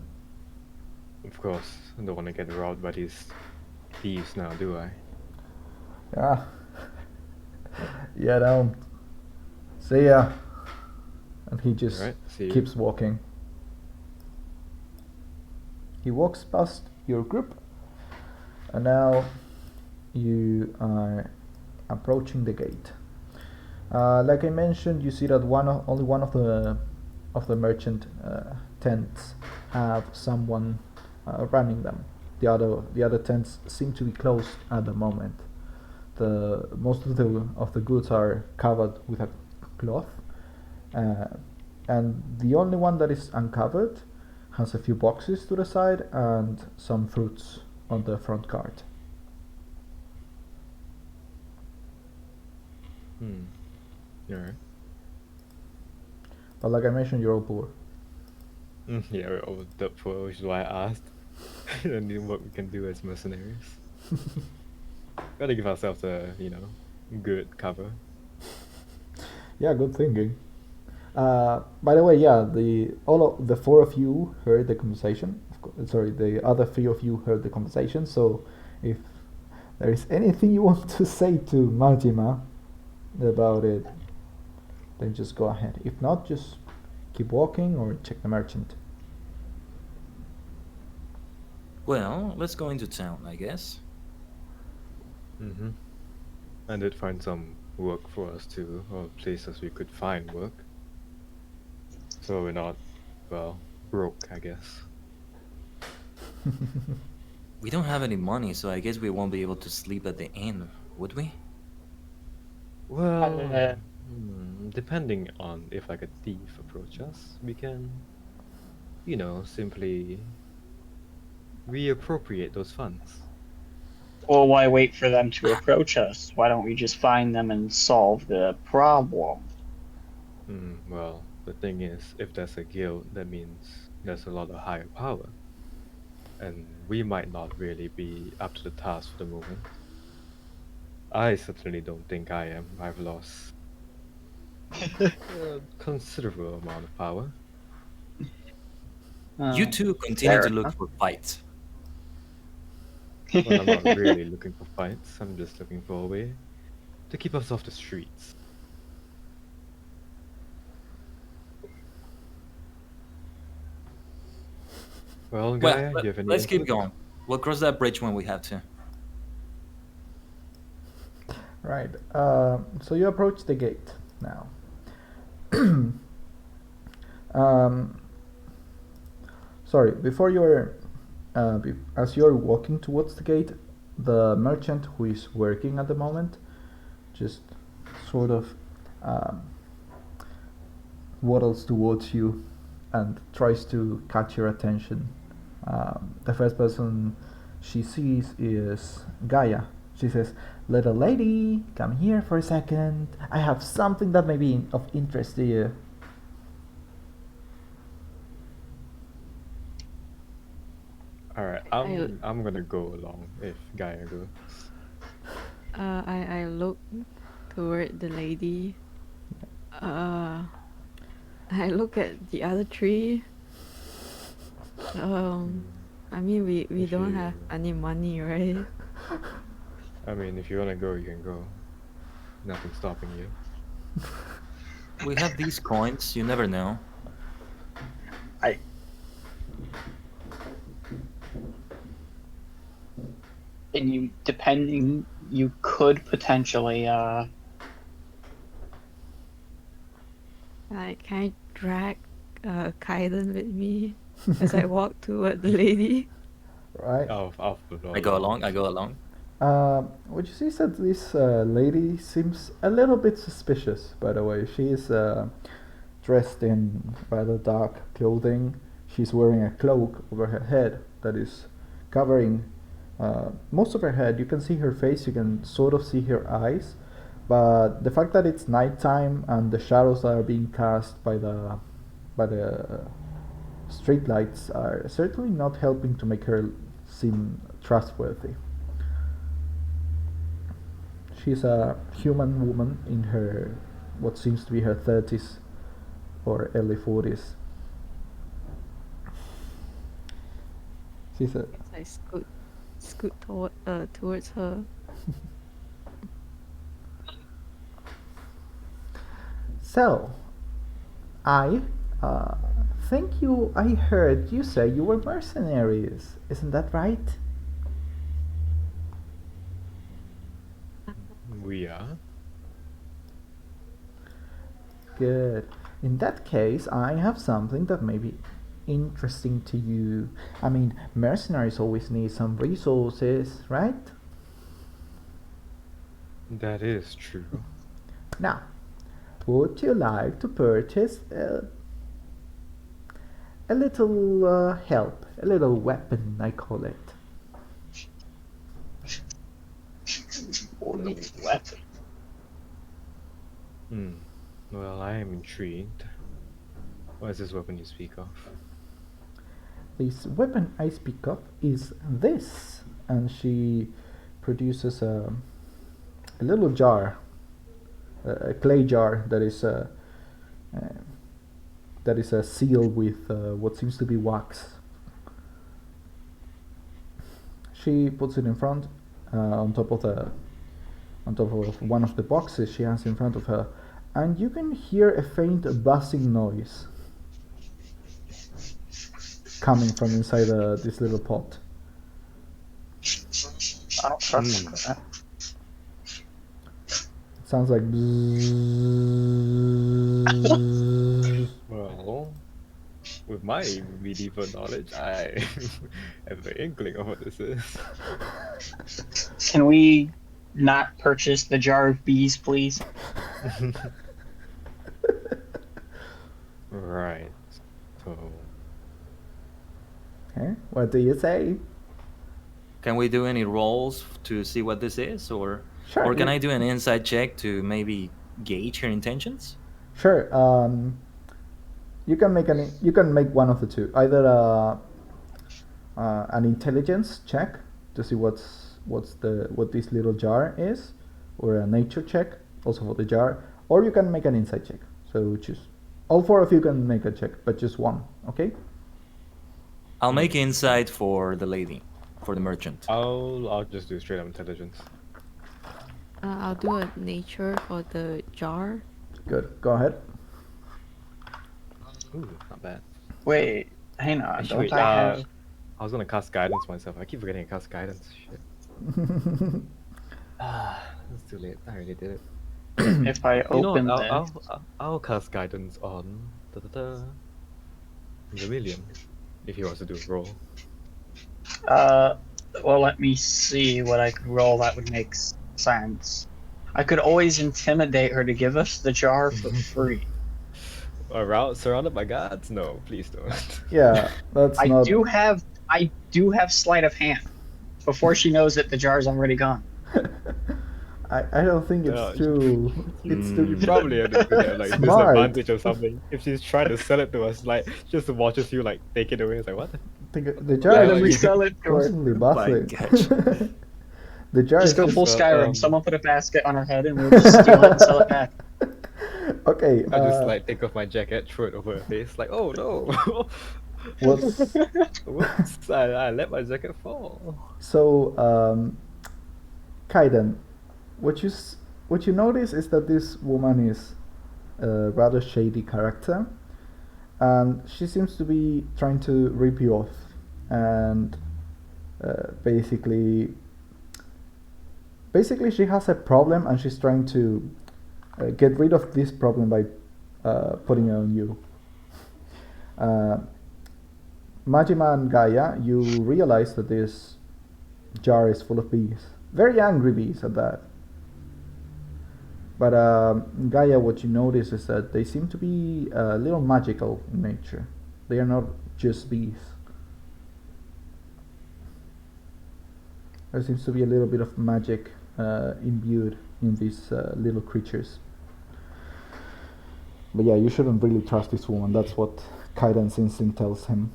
Of course, I don't want to get robbed by these thieves now, do I? Yeah. Yeah, don't. See ya. And he just Alright, see you. keeps walking. He walks past your group, and now you are approaching the gate. Like I mentioned, you see that only one of the merchant tents have someone running them. The other tents seem to be closed at the moment. Most of the goods are covered with a cloth, and the only one that is uncovered has a few boxes to the side and some fruits on the front cart. Alright. But like I mentioned, you're all poor. Yeah, we're all up for, which is why I asked. And then what we can do as mercenaries. Gotta give ourselves a, good cover. Yeah, good thinking. By the way, yeah, all of the four of you heard the conversation. Sorry, the other three of you heard the conversation. So, if there is anything you want to say to Majima about it, then just go ahead. If not, just keep walking or check the merchant. Well, let's go into town, I guess. I did find some work for us too, or places we could find work. So we're not, well, broke, I guess. We don't have any money, so I guess we won't be able to sleep at the inn, would we? Well, depending on if like a thief approach us, we can, simply reappropriate those funds. Well, why wait for them to approach us? Why don't we just find them and solve the problem? Well, the thing is, if there's a guild, that means there's a lot of higher power. And we might not really be up to the task for the moment. I certainly don't think I am. I've lost a considerable amount of power. You two continue fair to look enough. for fights. Well, I'm not really looking for fights. I'm just looking for a way to keep us off the streets. Well, Gaia, Well, you have any let's keep input? going. We'll cross that bridge when we have to. Right. So you approach the gate now. Sorry. Before you're, as you're walking towards the gate, the merchant who is working at the moment, just sort of waddles towards you and tries to catch your attention. The first person she sees is Gaia. She says, "Little lady, come here for a second. I have something that may be of interest to you." Alright, I'm gonna go along if Gaia goes. I look toward the lady. I look at the other tree. I mean, we If don't you- have any money, right? I mean, if you wanna go, you can go. Nothing's stopping you. We have these coins, you never know. And you could potentially, Like, can I drag Khaiden with me as I walk toward the lady? Right. I'll follow I go along. What you see is that this lady seems a little bit suspicious, by the way. She is dressed in rather dark clothing. She's wearing a cloak over her head that is covering most of her head. You can see her face, you can sort of see her eyes, but the fact that it's nighttime and the shadows that are being cast by the street lights are certainly not helping to make her seem trustworthy. She's a human woman in her what seems to be her 30s or early 40s. She's a I scoot towards her. So, I think I heard you say you were mercenaries. Isn't that right? We are. Good. In that case, I have something that may be interesting to you. I mean, mercenaries always need some resources, right? That is true. Now, would you like to purchase a little help, a little weapon, I call it? weapon. Well, I am intrigued. What is this weapon you speak of? This weapon I speak of is this, and she produces a little jar, a clay jar that is sealed with what seems to be wax. She puts it in front, on top of one of the boxes she has in front of her, and you can hear a faint buzzing noise coming from inside this little pot. I don't trust that. It sounds like bzzz. Well, with my medieval knowledge, I have an inkling of what this is. Can we not purchase the jar of bees, please? Right. So Okay, what do you say? Can we do any rolls to see what this is, or Sure. or can I do an insight check to maybe gauge her intentions? Sure. You can make one of the two. Either an intelligence check to see what this little jar is, or a nature check also for the jar, or you can make an insight check. So choose. All four of you can make a check, but just one. Okay. I'll make insight for the lady, for the merchant. I'll just do straight up intelligence. I'll do a nature for the jar. Good. Go ahead. Ooh, not bad. Wait, hang on. Actually, Don't I have? I was gonna cast guidance myself. I keep forgetting to cast guidance. Shit. It's too late. I already did it. If I You know open what? this, I'll cast guidance on Vermillion if he wants to do a roll. well, let me see what I could roll that would make sense. I could always intimidate her to give us the jar for free. Around surrounded by gods? No, please don't. Yeah, that's I not. do have sleight of hand. Before she knows that the jar's already gone. I don't think it's Yeah. too. It's You too. probably have to get like Smart. disadvantage or something. If she's trying to sell it to us, like just watches you like take it away. It's like what? The jar Yeah, is like- resell it to her. constantly bustling. catch. The jar Just is go just, full Skyrim. um, Someone put a basket on her head and we'll just steal it and sell it back. Okay. I just like take off my jacket, throw it over her face, like oh no. what's Whoops! I let my jacket fall. so Khaiden, what you notice is that this woman is a rather shady character, and she seems to be trying to rip you off, and basically she has a problem and she's trying to get rid of this problem by putting it on you. Majima and Gaia, you realize that this jar is full of bees. Very angry bees at that. But Gaia, what you notice is that they seem to be a little magical in nature. They are not just bees. There seems to be a little bit of magic imbued in these little creatures. But yeah, you shouldn't really trust this woman. That's what Khaiden's instinct tells them.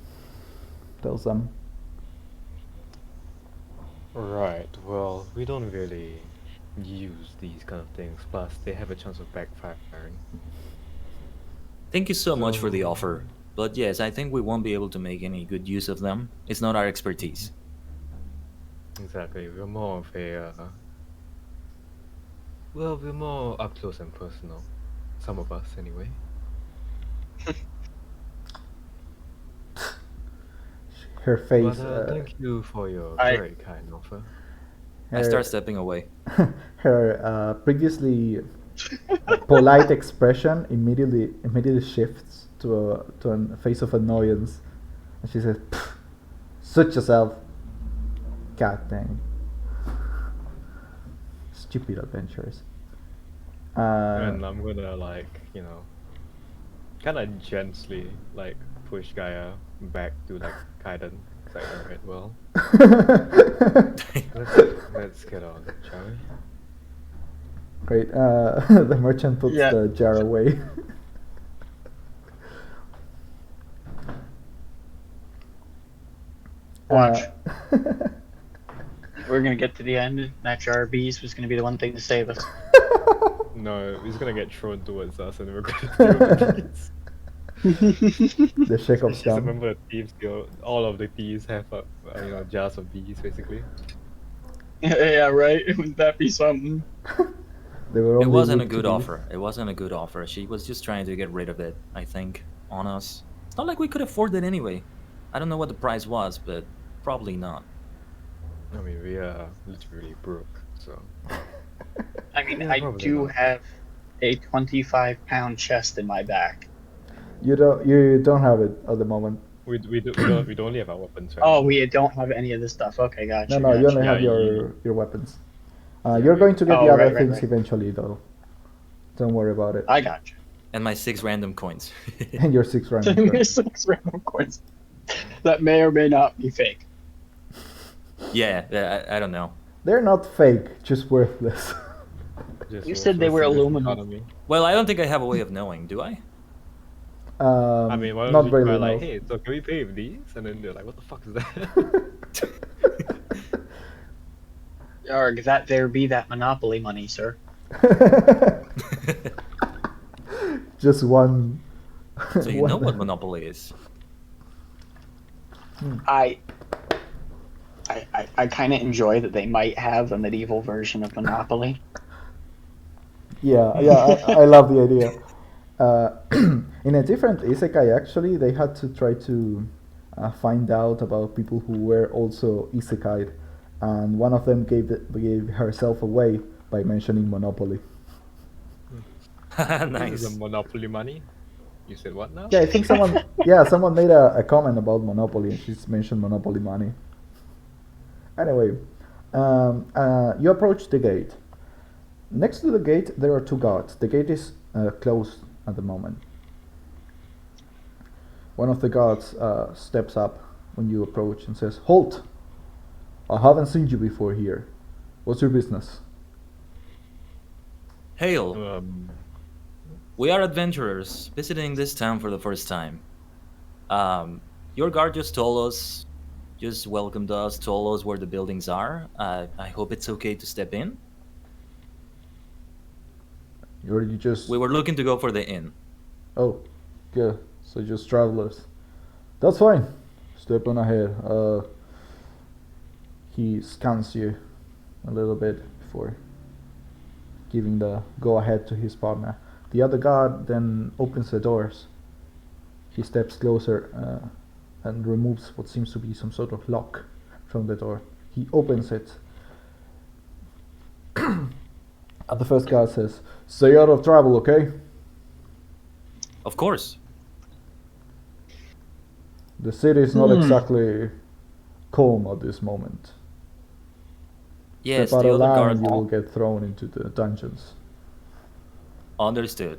Right. Well, we don't really use these kind of things. Plus, they have a chance of backfiring. Thank you so much for the So- offer. But yes, I think we won't be able to make any good use of them. It's not our expertise. Exactly. We're more of a. Well, we're more up close and personal. Some of us, anyway. Her face. But thank you for your I- very kind offer. I start stepping away. her previously polite expression immediately shifts to a face of annoyance, and she says, "Pfft, suit yourself. God dang. Stupid adventurers." And I'm gonna like, kind of gently like push Gaia back to like Khaiden. It's like, alright, well, let's get on, shall we? Great. The merchant puts Yeah. the jar away. Watch. We're gonna get to the end, and that jar of bees was gonna be the one thing to save us. No, he's gonna get thrown towards us, and we're gonna deal with these. The shake of Just scum. remember the thieves guild. All of the thieves have, jars of bees, basically. Yeah, right. Wouldn't that be something? They were It only wasn't a weak to good these. offer. It wasn't a good offer. She was just trying to get rid of it, I think, on us. It's not like we could afford it anyway. I don't know what the price was, but probably not. I mean, we are literally broke, so. I mean, Yeah, I probably do not. have a 25-pound chest in my back. You don't have it at the moment. We don't only have our weapons, right? Oh, we don't have any of this stuff. Okay, gotcha. No, you only Yeah, have your weapons. You're we- going to get Oh, the other right, things right. eventually, though. Don't worry about it. I gotcha. And my 6 random coins. And your 6 random There's coins. 6 random coins that may or may not be fake. yeah, I don't know. They're not fake, just worthless. Just You said they were worthless in this aluminum. economy. Well, I don't think I have a way of knowing, do I? I mean, why don't not you really. try like, No. hey, so can we pay with these? And then they're like, what the fuck is that? Or that there be that monopoly money, sir. Just one. So you know what Monopoly is. I kind of enjoy that they might have a medieval version of Monopoly. Yeah, I love the idea. In a different isekai, actually, they had to try to find out about people who were also isekai'd, and one of them gave herself away by mentioning Monopoly. This Nice. is a monopoly money. You said what now? Yeah, I think someone made a comment about Monopoly, and she's mentioned Monopoly money. Anyway, you approach the gate. Next to the gate, there are 2 guards. The gate is closed at the moment. One of the guards steps up when you approach and says, "Halt! I haven't seen you before here. What's your business?" Hail. We are adventurers visiting this town for the first time. Your guard just welcomed us, told us where the buildings are. I hope it's okay to step in. You just... We were looking to go for the inn. Oh, yeah, so just travelers. That's fine. Step on ahead. He scans you a little bit before giving the go-ahead to his partner. The other guard then opens the doors. He steps closer and removes what seems to be some sort of lock from the door. He opens it. And the first guard says, "Stay out of trouble, okay? Of course. The city is not exactly calm at this moment. Yes, Step out the of other line guard. and you will get thrown into the dungeons." Understood.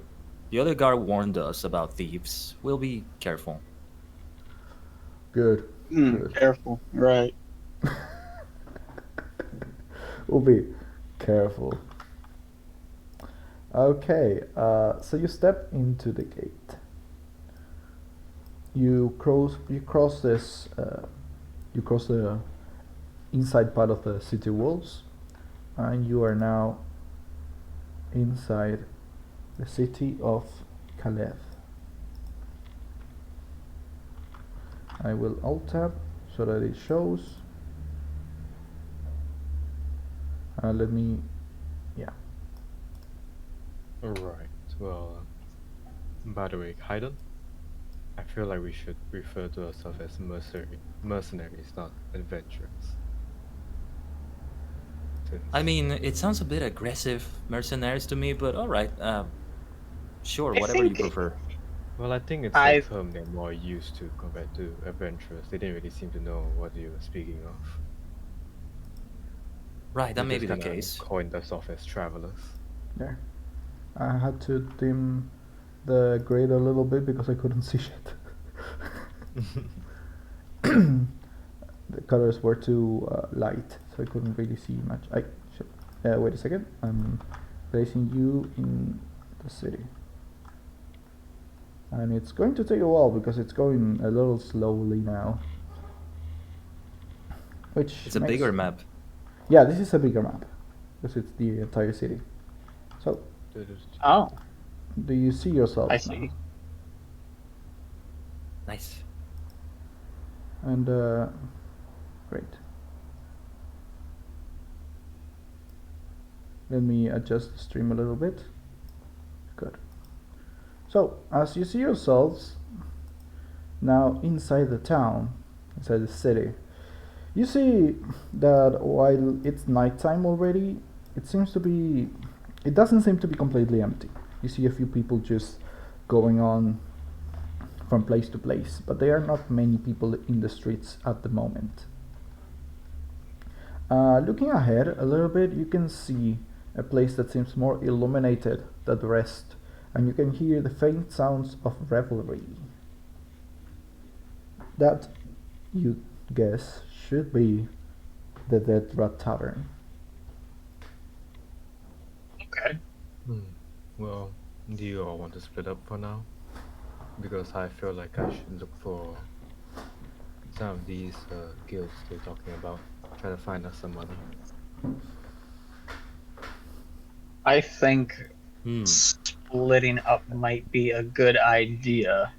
The other guard warned us about thieves. We'll be careful. Good. Good. Careful. Right. We'll be careful. Okay, so you step into the gate. You cross this. You cross the inside part of the city walls, and you are now inside the city of Collab. I will alt tab so that it shows. Let me, yeah. Right. Well, by the way, Khaiden, I feel like we should refer to ourselves as mercenaries, not adventurers. I mean, it sounds a bit aggressive, mercenaries to me, but alright. Sure, I whatever you think- prefer. Well, I think it's I've- a term they're more used to compared to adventurers. They didn't really seem to know what you were speaking of. Right, that They may just be the kinda case. Coined us off as travelers. There. I had to dim the grade a little bit because I couldn't see shit. The colors were too light, so I couldn't really see much. Wait a second. I'm placing you in the city. And it's going to take a while because it's going a little slowly now. Which It's a makes- bigger map. Yeah, this is a bigger map because it's the entire city. So, Oh, do you see yourself? I now? see. Nice. And great. Let me adjust the stream a little bit. Good. So, as you see yourselves now inside the town, inside the city, you see that while it's nighttime already, it doesn't seem to be completely empty. You see a few people just going on from place to place, but there are not many people in the streets at the moment. Looking ahead a little bit, you can see a place that seems more illuminated than the rest, and you can hear the faint sounds of revelry. That, you guess, should be the Dead Rat Tavern. Okay. Well, do you all want to split up for now? Because I feel like I should look for some of these guilds they're talking about. Try to find us some money. I think splitting up might be a good idea.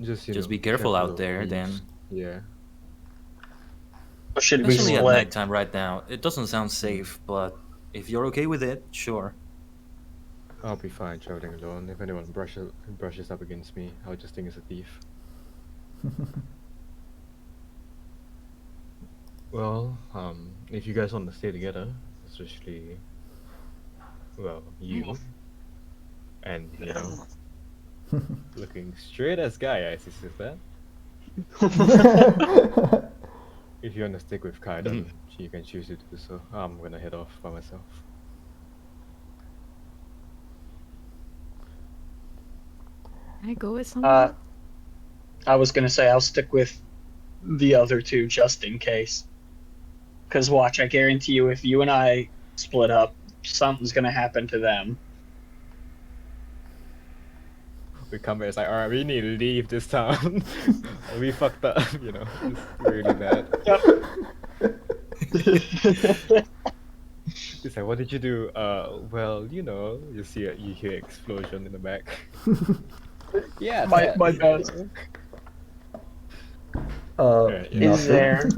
Just be careful out of there, thieves. then. Yeah. Or should we Especially at split? nighttime right now. It doesn't sound safe, but if you're okay with it, sure. I'll be fine traveling alone. If anyone brushes up against me, I'll just think it's a thief. Well, if you guys want to stay together, especially, well, you, and, you know, looking straight as Gaia, as he says that. If you want to stick with Khaiden, you can choose to do so. I'm gonna head off by myself. Can I go with someone? I was gonna say I'll stick with the other two just in case. Cause watch, I guarantee you, if you and I split up, something's gonna happen to them. We come here, it's like, alright, we need to leave this town. We fucked up, you know. It's really bad. It's like, what did you do? Well, you know, you hear explosion in the back. Yeah, my bad. Yeah. Is there?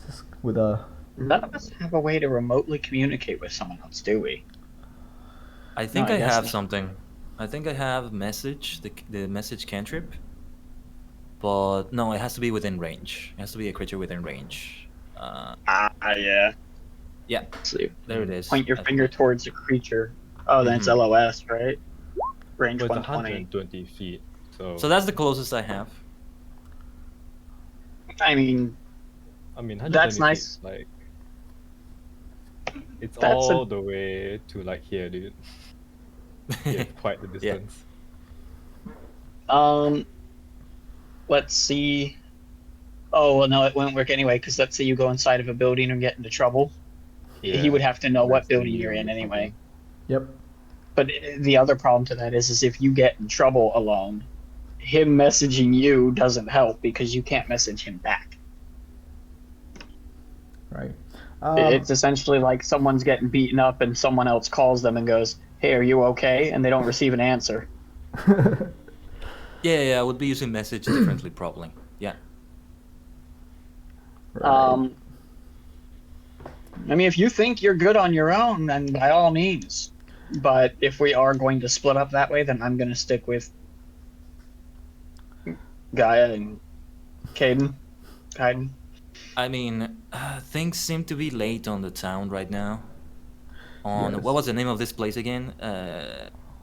Just with a None of us have a way to remotely communicate with someone else, do we? I think No, I I guess have not. something. I think I have message, the message cantrip. But no, it has to be within range. It has to be a creature within range. Yeah. Yeah, Let's see. there it is. Point your I finger think. towards a creature. Oh, then it's Mhm. LOS, right? Range Well, it's 120. 120 feet, so... So that's the closest I have. I mean, I mean, 120 that's feet, nice. like... It's That's all the way to, like, here, dude. Yeah, quite the Yeah. distance. Let's see. Oh, well, no, it won't work anyway, because let's say you go inside of a building and get into trouble. He Yeah, would have to know what that's building the you're in only anyway. Yep. But the other problem to that is if you get in trouble alone, him messaging you doesn't help because you can't message him back. Right. It's essentially like someone's getting beaten up and someone else calls them and goes, "Hey, are you okay?" And they don't receive an answer. Yeah, I would be using message differently, probably. Yeah. Right. I mean, if you think you're good on your own, then by all means. But if we are going to split up that way, then I'm going to stick with Gaia and Khaiden. I mean, things seem to be late on the town right now. On Yes. what was the name of this place again?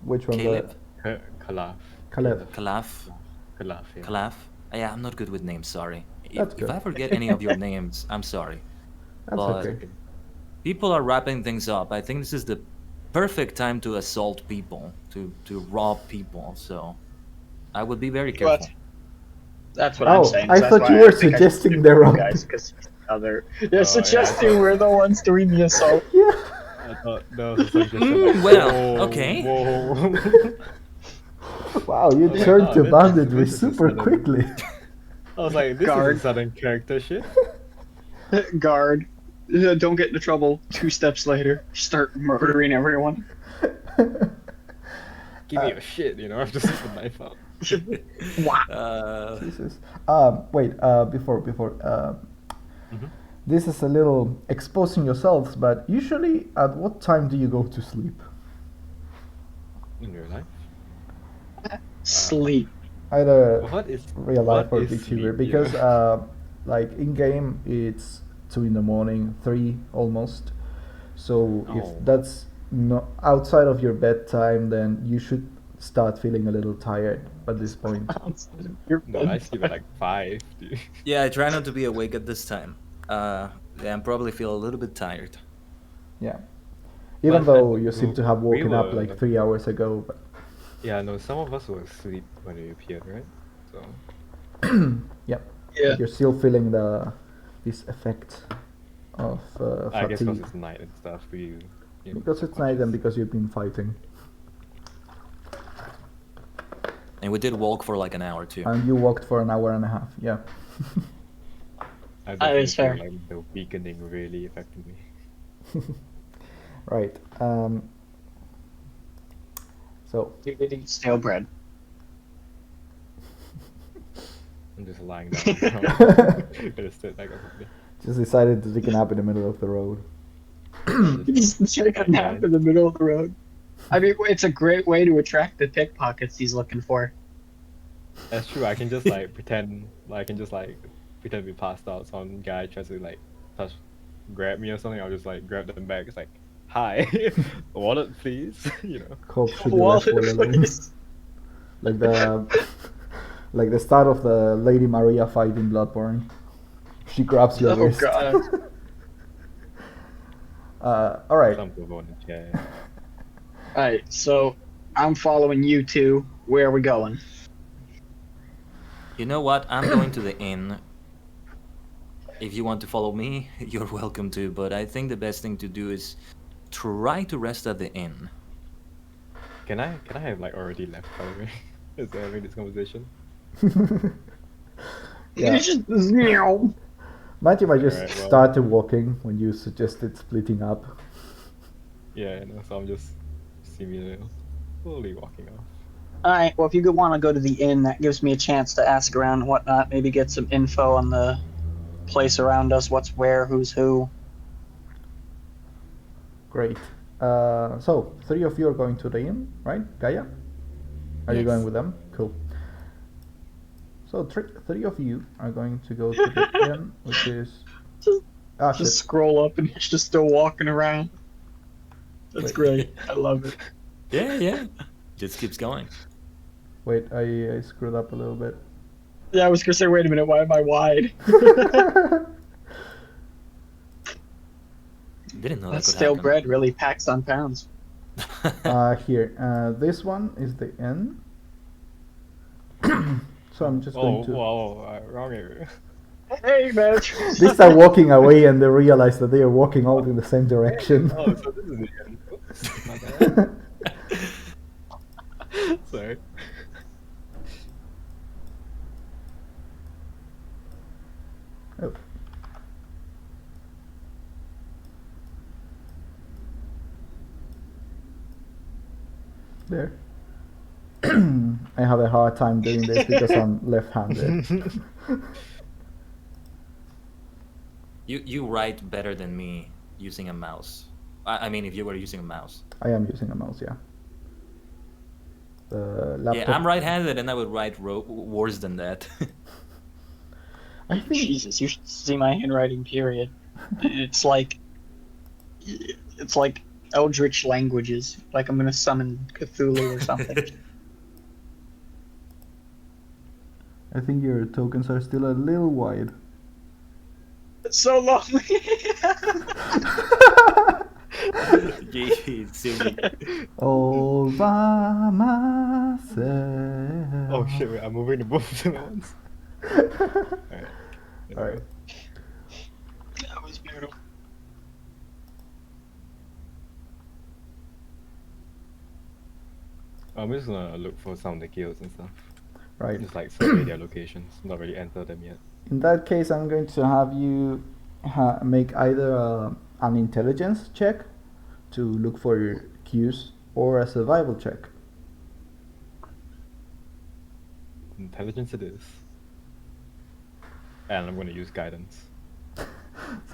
Which one? Caleb? Khalaf. Caleb. Kalaf? Khalaf, yeah. Kalaf? Yeah, I'm not good with names, sorry. That's If good. I forget any of your names, I'm sorry. That's But okay. people are wrapping things up. I think this is the perfect time to assault people, to rob people, so I would be very careful. What? That's what Oh, I'm saying. I That's thought why you were think I should suggesting stick the with you wrong- guys, because they're yeah, suggesting I we're the ones doing the assault. Yeah. I thought that was a suggestion. Like, well, whoa, okay. Whoa. Wow, you I was turned like, to oh, banditry this is a super sudden- quickly. I was like, this Guard. is a sudden character shit. Guard. Don't get into trouble. 2 steps later, start murdering everyone. Give me your shit, you know, I've just put the knife out. Wow. Jesus. Wait. Before. This is a little exposing yourselves, but usually, at what time do you go to sleep? In real life? Sleep. Either What is real life what or is VTuber, sleep, because you know? like in game it's 2 in the morning, 3 almost. So Oh. if that's no outside of your bedtime, then you should start feeling a little tired at this point. No, I sleep at like 5, dude. Yeah, I try not to be awake at this time. Yeah, I probably feel a little bit tired. Yeah. Even But though you seem to have we woken up were- like 3 hours ago, but Yeah, no, some of us were asleep when we appeared, right? So yeah, Yeah. but you're still feeling this effect of I guess because fatigue it's night and stuff. You know, because it's night and because you've been fighting, And we did walk for like an hour too. and you walked for an hour and a half. Yeah. I That is definitely fair. feel like the weakening really affected me. Right. So You did eat stale bread. I'm just lying down. Gonna sit like a just decided to take a nap in the middle of the road. Just take a nap in the middle of the road. I mean, it's a great way to attract the pickpockets he's looking for. That's true. I can just like pretend. I can just like pretend to be passed out. Some guy tries to like grab me or something. I'll just like grab them back. It's like, hi, wallet, please. You know. Coke should be left well alone. Like the start of the Lady Maria fight in Bloodborne. She grabs your Oh wrist. god. All right. Some people in the chair. Alright, so I'm following you two. Where are we going? You know what? I'm going to the inn. If you want to follow me, you're welcome to, but I think the best thing to do is try to rest at the inn. Can I have like already left by the way? Is there having this conversation? Yeah. You just meow. Might just Alright, well. started walking when you suggested splitting up. Yeah, no, so I'm just slowly walking off. Alright, well, if you want to go to the inn, that gives me a chance to ask around and whatnot, maybe get some info on the place around us, what's where, who's who. Great. So 3 of you are going to the inn, right, Gaia? Are you Yes. going with them? Cool. So 3 of you are going to go to the inn, which is Just- shit. Just scroll up and he's just still walking around. That's Wait. great. I love it. Yeah. Just keeps going. Wait, I screwed up a little bit. Yeah, I was gonna say, wait a minute, why am I wide? Didn't know That that could stale happen. bread really packs on pounds. Here, this one is the inn. So I'm just going to. whoa, wrong area. Hey, man. They start walking away and they realize that they are walking all in the same direction. Oh, so this is the end. Oops, my bad. Sorry. Oh. There. I have a hard time doing this because I'm left-handed. You write better than me using a mouse. I mean, if you were using a mouse. I am using a mouse, yeah. The laptop. Yeah, I'm right-handed, and I would write worse than that. I think Jesus, you should see my handwriting, period. It's like Eldritch languages. Like I'm gonna summon Cthulhu or something. I think your tokens are still a little wide. It's so lonely. Jeez, Tsumi. All by myself. Oh shit, wait, I'm moving to both of them at once. Alright. Alright. That was beautiful. I'm just gonna look for some of the guilds and stuff. Right. Just like survey their locations, not really enter them yet. In that case, I'm going to have you make either an intelligence check to look for cues or a survival check. Intelligence it is. And I'm gonna use guidance.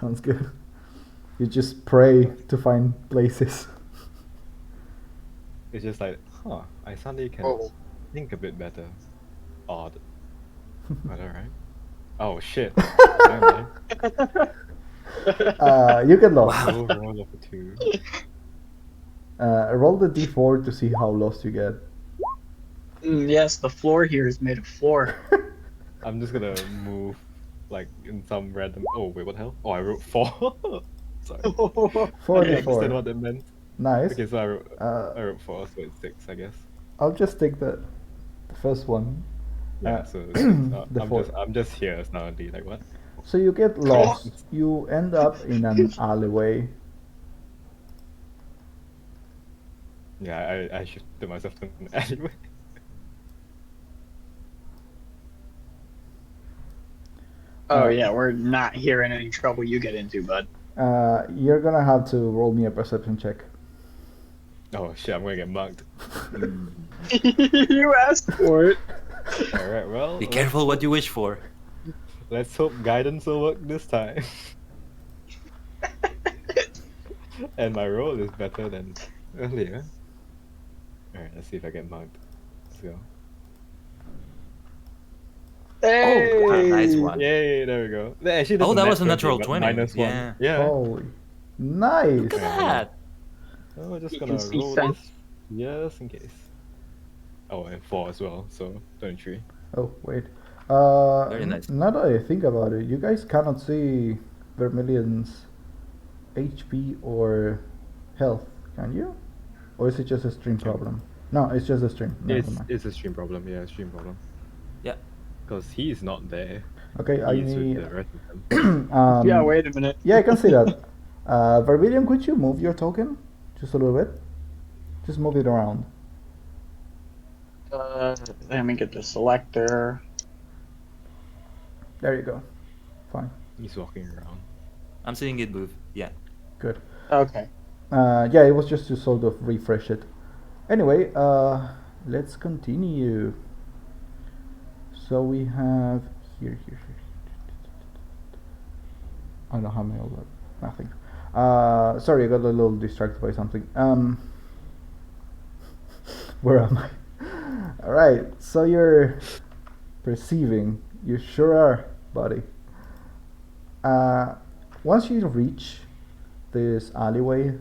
Sounds good. You just pray to find places. It's just like, I suddenly can Oh. think a bit better. Odd. But alright. Oh shit. Never mind. You get lost. Wow. Roll of a 2. Roll the d4 to see how lost you get. Yes, the floor here is made of floor. I'm just gonna move like in some random. Oh wait, what the hell? Oh, I wrote 4. Sorry. 4 I didn't understand d4. what that meant. Nice. Okay, so Uh, I wrote 4, so it's 6, I guess. I'll just take the first one. Yeah, Uh, so the 4. I'm just here now. Like what? So you get lost. You end up in an alleyway. Yeah, I shifted myself to an alleyway. Oh yeah, we're not hearing any trouble you get into, bud. You're gonna have to roll me a perception check. Oh shit, I'm gonna get mugged. You asked for it. Alright, well. Be careful what you wish for. Let's hope guidance will work this time. And my roll is better than earlier. Alright, let's see if I get mugged. Let's go. Hey! Oh, nice one. Yay, there we go. Actually, that's Oh, that was a net natural 20, but 20. minus one. Yeah. Yeah. Holy, nice. Look at that. Oh, we're just You gonna can see roll sense. this just in case. Oh, and 4 as well, so 23. Oh wait. Very nice. Now that I think about it, you guys cannot see Vermillion's HP or health, can you? Or is it just a stream problem? No, it's just a stream. Never mind. It's a stream problem, yeah, stream problem. Yeah. Because he's not there. Okay, I He's need. with the rest of them. Yeah, wait a minute. Yeah, I can see that. Vermillion, could you move your token just a little bit? Just move it around. Let me get the selector. There you go. Fine. He's walking around. I'm seeing it move. Yeah. Good. Okay. Yeah, it was just to sort of refresh it. Anyway, let's continue. So we have here. I don't have my old nothing. Sorry, I got a little distracted by something. Where am I? All right. So you're perceiving. You sure are, buddy. Once you reach this alleyway,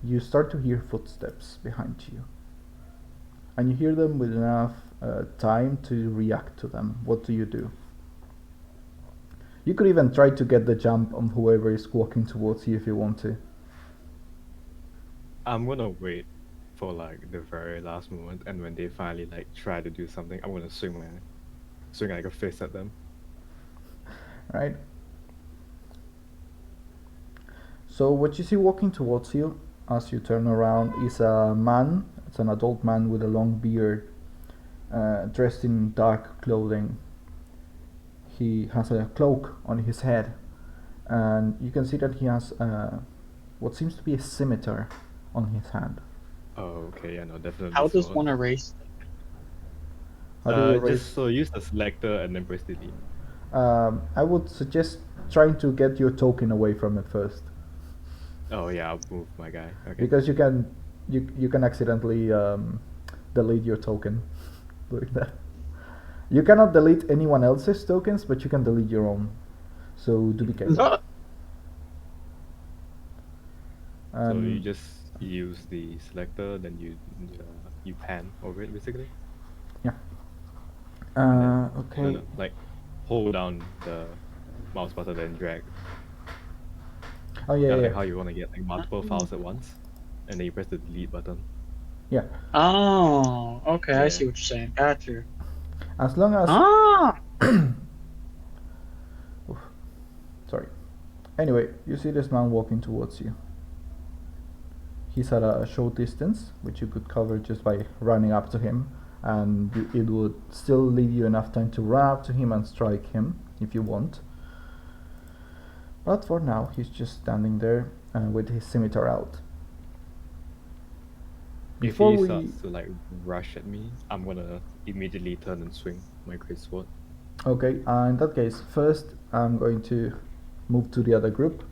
you start to hear footsteps behind you, and you hear them with enough time to react to them. What do you do? You could even try to get the jump on whoever is walking towards you if you want to. I'm gonna wait for like the very last moment, and when they finally like try to do something, I'm gonna swing like a fist at them. Right? So what you see walking towards you as you turn around is a man. It's an adult man with a long beard, dressed in dark clothing. He has a cloak on his head, and you can see that he has what seems to be a scimitar on his hand. Oh, okay, yeah, no, definitely. How does sword. one erase? How do you erase? Just so use the selector and then press delete. I would suggest trying to get your token away from it first, Oh yeah, I'll move my guy. Okay. because you can accidentally delete your token doing that. You cannot delete anyone else's tokens, but you can delete your own. So do be careful. So Um, you just use the selector, then you pan over it basically. okay. No, like hold down the mouse button then drag. Oh yeah, Like yeah. how you want to get like multiple files at once, and then you press the delete button. Yeah. Oh, okay. I Yeah. see what you're saying. Gotcha. As long as Ah. Oof. Sorry. Anyway, you see this man walking towards you. He's at a short distance, which you could cover just by running up to him, and it would still leave you enough time to run up to him and strike him if you want. But for now, he's just standing there with his scimitar out. Before if he we starts to like rush at me, I'm gonna immediately turn and swing my great sword. Okay, in that case, first I'm going to move to the other group,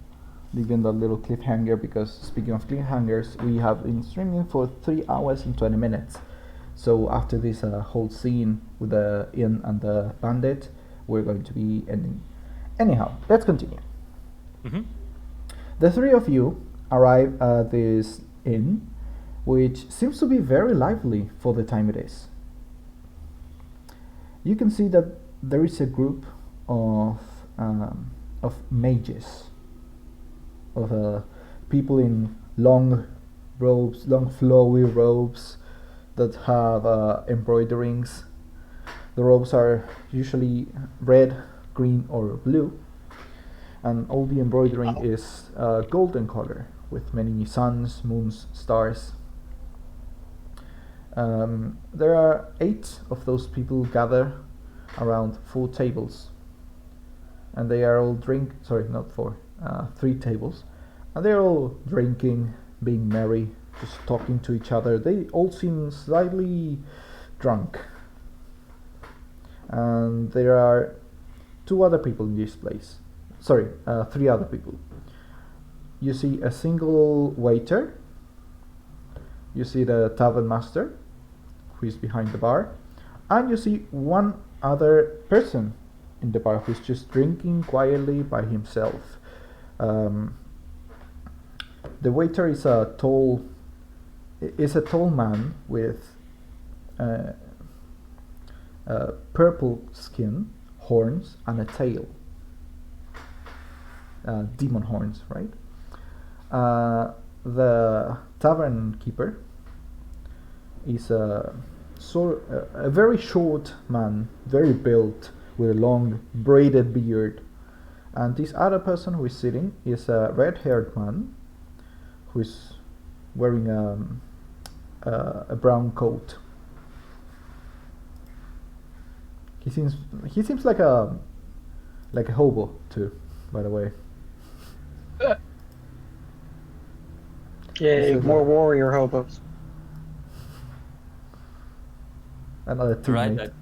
leaving that little cliffhanger, because speaking of cliffhangers, we have been streaming for 3 hours and 20 minutes. So after this whole scene with the inn and the bandit, we're going to be ending. Anyhow, let's continue. Mm-hmm. The three of you arrive at this inn, which seems to be very lively for the time it is. You can see that there is a group of mages, of people in long robes, long flowy robes that have embroiderings. The robes are usually red, green, or blue, and all the embroidering is golden color with many suns, moons, stars. There are 8 of those people gather around 4 tables, and they are all 3 tables, and they're all drinking, being merry, just talking to each other. They all seem slightly drunk. And there are 2 other people in this place. 3 other people. You see a single waiter. You see the tavern master, who is behind the bar, and you see one other person in the bar who's just drinking quietly by himself. The waiter is a tall man with purple skin, horns, and a tail. Demon horns, right? The tavern keeper is a very short man, very built, with a long braided beard. And this other person who is sitting is a red-haired man who is wearing a brown coat. He seems like a hobo too, by the way. Yay, more warrior hobos. Another teammate. Right.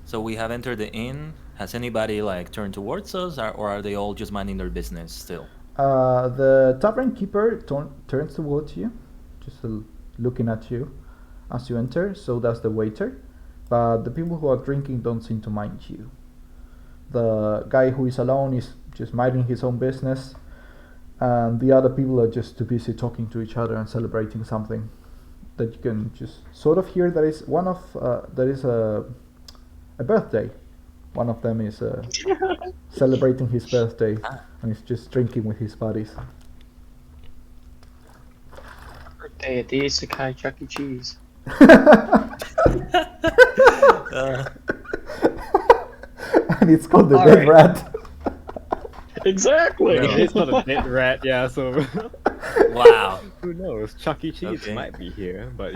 So we have entered the inn. Has anybody turned towards us, or are they all just minding their business still? The tavern keeper turns towards you, just looking at you as you enter. So does the waiter, but the people who are drinking don't seem to mind you. The guy who is alone is just minding his own business, and the other people are just too busy talking to each other and celebrating something that you can just sort of hear. There is a birthday. One of them is celebrating his birthday, and he's just drinking with his buddies. Birthday at the Isekai Chuck E. Cheese. And it's called the All Dead right. Rat. Exactly. It's not a dead rat, yeah, so Wow. who knows? Chuck E. Cheese Okay. might be here, but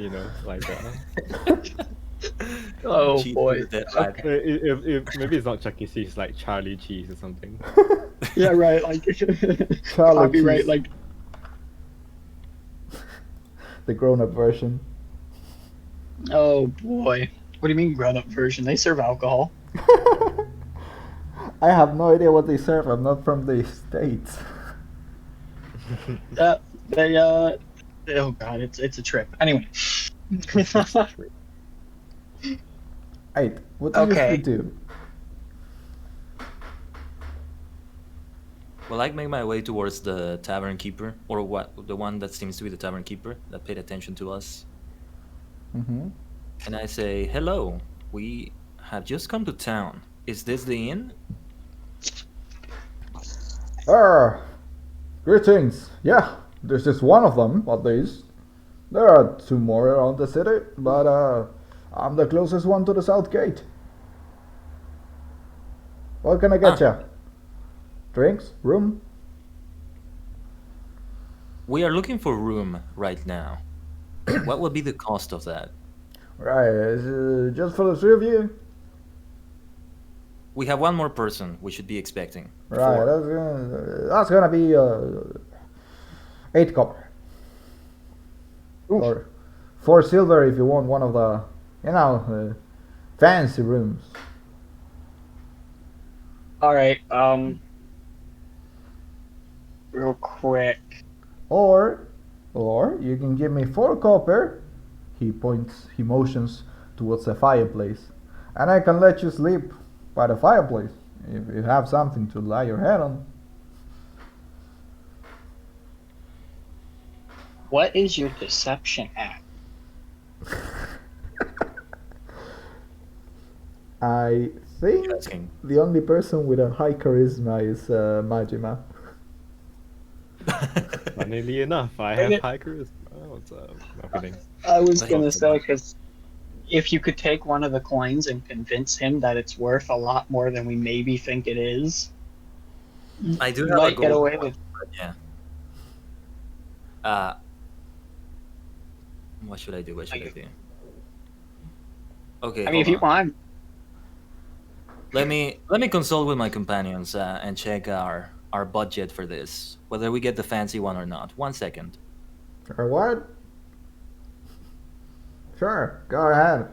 Oh Cheese boy. is dead rat. if maybe it's not Chuck E. Cheese, like Charlie Cheese or something. Yeah, right. Like Charlie copyright. Cheese. Like The grown-up version. oh boy. What do you mean grown-up version? They serve alcohol. I have no idea what they serve. I'm not from the States. They oh god, it's a trip. Anyway. Right, what do Okay. you do? Well, I make my way towards the tavern keeper, or the one that seems to be the tavern keeper that paid attention to us, Mm-hmm. and I say, "Hello, we have just come to town. Is this the inn?" Greetings. Yeah, there's just one of them, at least. There are 2 more around the city, but I'm the closest one to the south gate. What can I get ya? Drinks? Room? We are looking for room right now. What would be the cost of that? Right, just for the 3 of you? We have one more person we should be expecting. Right, Four. that's gonna be 8 copper. Or 4 silver if you want one of the, fancy rooms. All right. Real quick. Or you can give me 4 copper. He motions towards the fireplace, and I can let you sleep by the fireplace if you have something to lie your head on. What is your deception at? I think Asking. the only person with a high charisma is Majima. Funnily enough, I have high charisma. Oh, it's no kidding. I was But gonna also say, not. because if you could take one of the coins and convince him that it's worth a lot more than we maybe think it is, I do you have a might get gold away coin, with. but yeah. What should I do? What should I do? Okay, I mean, if you hold on. want, Let me consult with my companions and check our budget for this, whether we get the fancy one or not. 1 second. Or what? Sure, go ahead.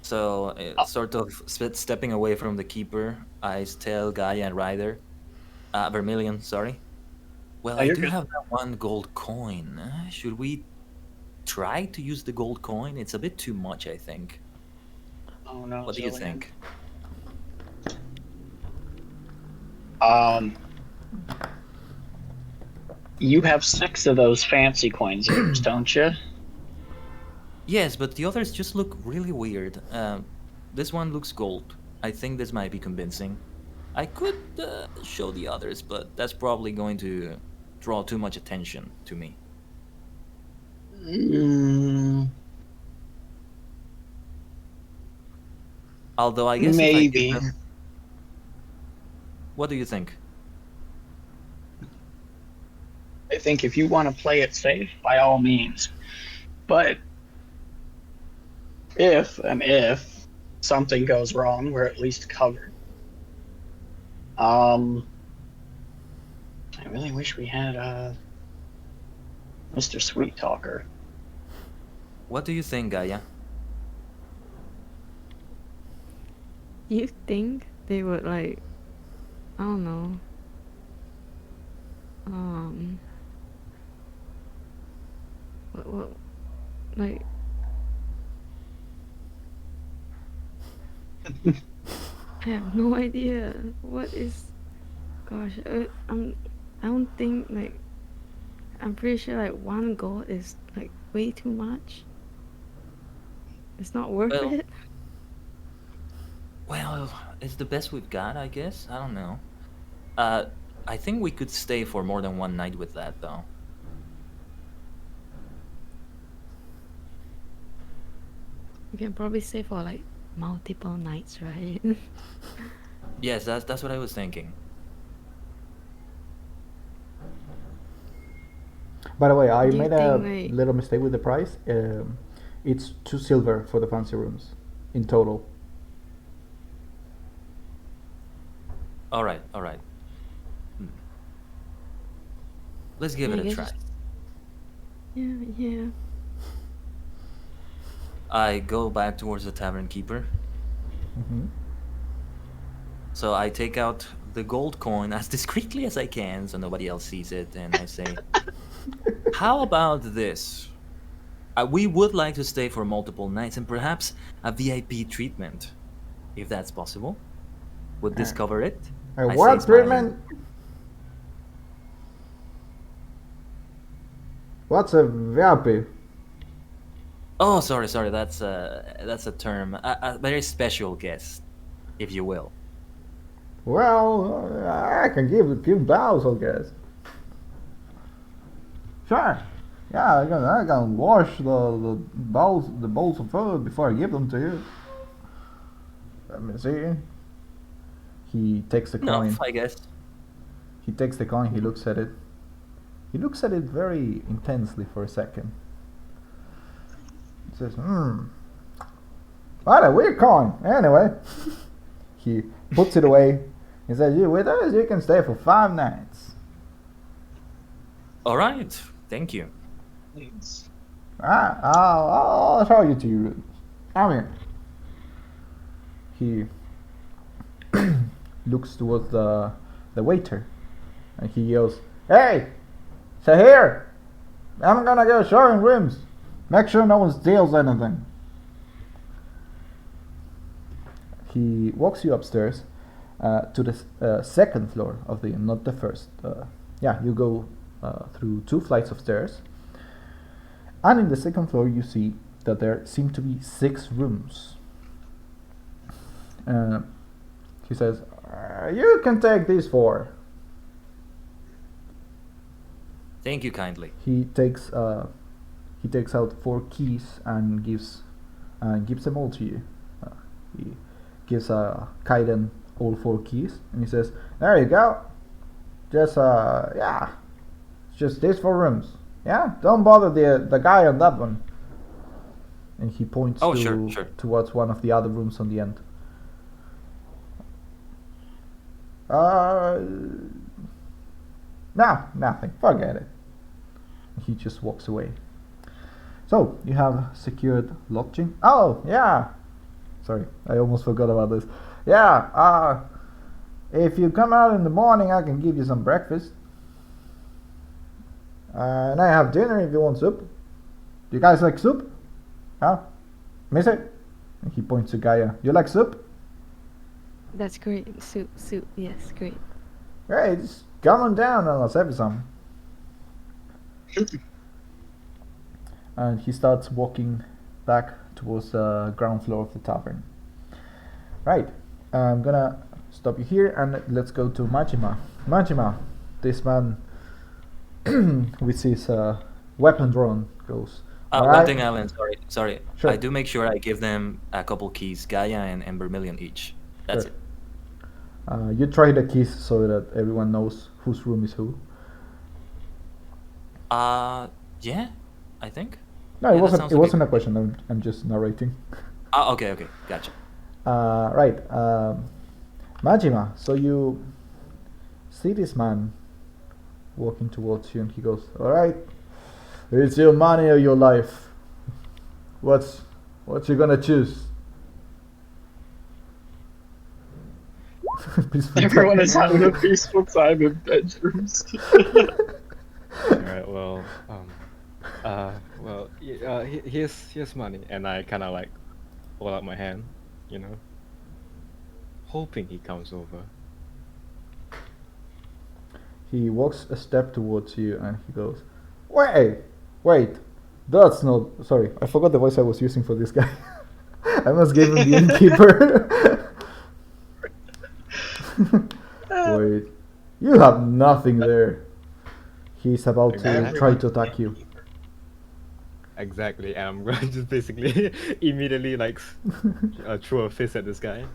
So, sort of stepping away from the keeper, I tell Gaia and Ryder, Vermillion, sorry. Well, Oh, I you're do good. have that one gold coin. Should we try to use the gold coin? It's a bit too much, I think. Oh no. What do you Xilion. think? You have 6 of those fancy coins ears, don't you? Yes, but the others just look really weird. This one looks gold. I think this might be convincing. I could show the others, but that's probably going to draw too much attention to me. Although I guess if I give Maybe. them... What do you think? I think if you want to play it safe, by all means. But if something goes wrong, we're at least covered. I really wish we had Mr. Sweet Talker. What do you think, Gaia? You think they would like, I don't know, what, like, I have no idea. What is, gosh, I don't think like, I'm pretty sure like 1 gold is like way too much. It's not worth Well, it. Well, it's the best we've got, I guess. I don't know. I think we could stay for more than 1 night with that, though. You can probably stay for like multiple nights, right? Yes, that's what I was thinking. By the way, I Do you made a think, like- little mistake with the price. It's 2 silver for the fancy rooms in total. All right. Let's give I it a guess try. just- Yeah. I go back towards the tavern keeper. Mm-hmm. So I take out the gold coin as discreetly as I can so nobody else sees it, and I say, how about this? We would like to stay for multiple nights and perhaps a VIP treatment, if that's possible. Would this cover it? I say, What smiling. treatment? What's a VIP? Oh, sorry. That's a term. A very special guest, if you will. Well, I can give a few bows, I guess. Sure. Yeah, I can wash the bowls of food before I give them to you. Let me see. He takes the coin. Enough, I guess. He takes the coin. He looks at it. He looks at it very intensely for a second. He says, what a weird coin. Anyway, he puts it away. He says, with us, you can stay for 5 nights. All right. Thank you. Please. I'll show you to your rooms. Come here. He looks towards the waiter, and he yells, "Hey, stay here! I'm gonna go showing rooms. Make sure no one steals anything." He walks you upstairs to the 2nd floor of the inn, not the first. You go through 2 flights of stairs. And in the second floor, you see that there seem to be 6 rooms. He says, "You can take these 4." Thank you kindly. He takes out 4 keys and gives them all to you. He gives Khaiden all 4 keys, and he says, "There you go. Just just these 4 rooms. Yeah, don't bother the guy on that one." And he points Sure. towards one of the other rooms on the end. No, nothing. Forget it. He just walks away. So, you have secured lodging. Oh, yeah. Sorry, I almost forgot about this. Yeah, if you come out in the morning, I can give you some breakfast. And I have dinner if you want soup. Do you guys like soup? Huh? Miss it? And he points to Gaia. You like soup? That's great. Soup. Yes, great. Hey, just come on down and I'll serve you some. And he starts walking back towards the ground floor of the tavern. Right, I'm gonna stop you here and let's go to Majima. Majima, this man with his weapon drawn goes. One thing, Alan. Sorry. Sure. I do make sure I give them a couple keys, Gaia and Vermillion each. That's Sure. it. You try the keys so that everyone knows whose room is who. Yeah, I think. No, Yeah, it that wasn't. sounds It okay. wasn't a question. I'm just narrating. Okay, gotcha. Right, Majima. So you see this man walking towards you, and he goes, "All right, it's your money or your life. What you gonna choose?" Peaceful Everyone time. is having a peaceful time in bedrooms. Alright, here's money, and I kind of like hold out my hand, you know, hoping he comes over. He walks a step towards you, and he goes, "Wait, that's not. Sorry, I forgot the voice I was using for this guy. I must give him the innkeeper." Wait, you have nothing there. He's about to try to attack you. Exactly, and I'm going to just basically immediately like throw a fist at this guy.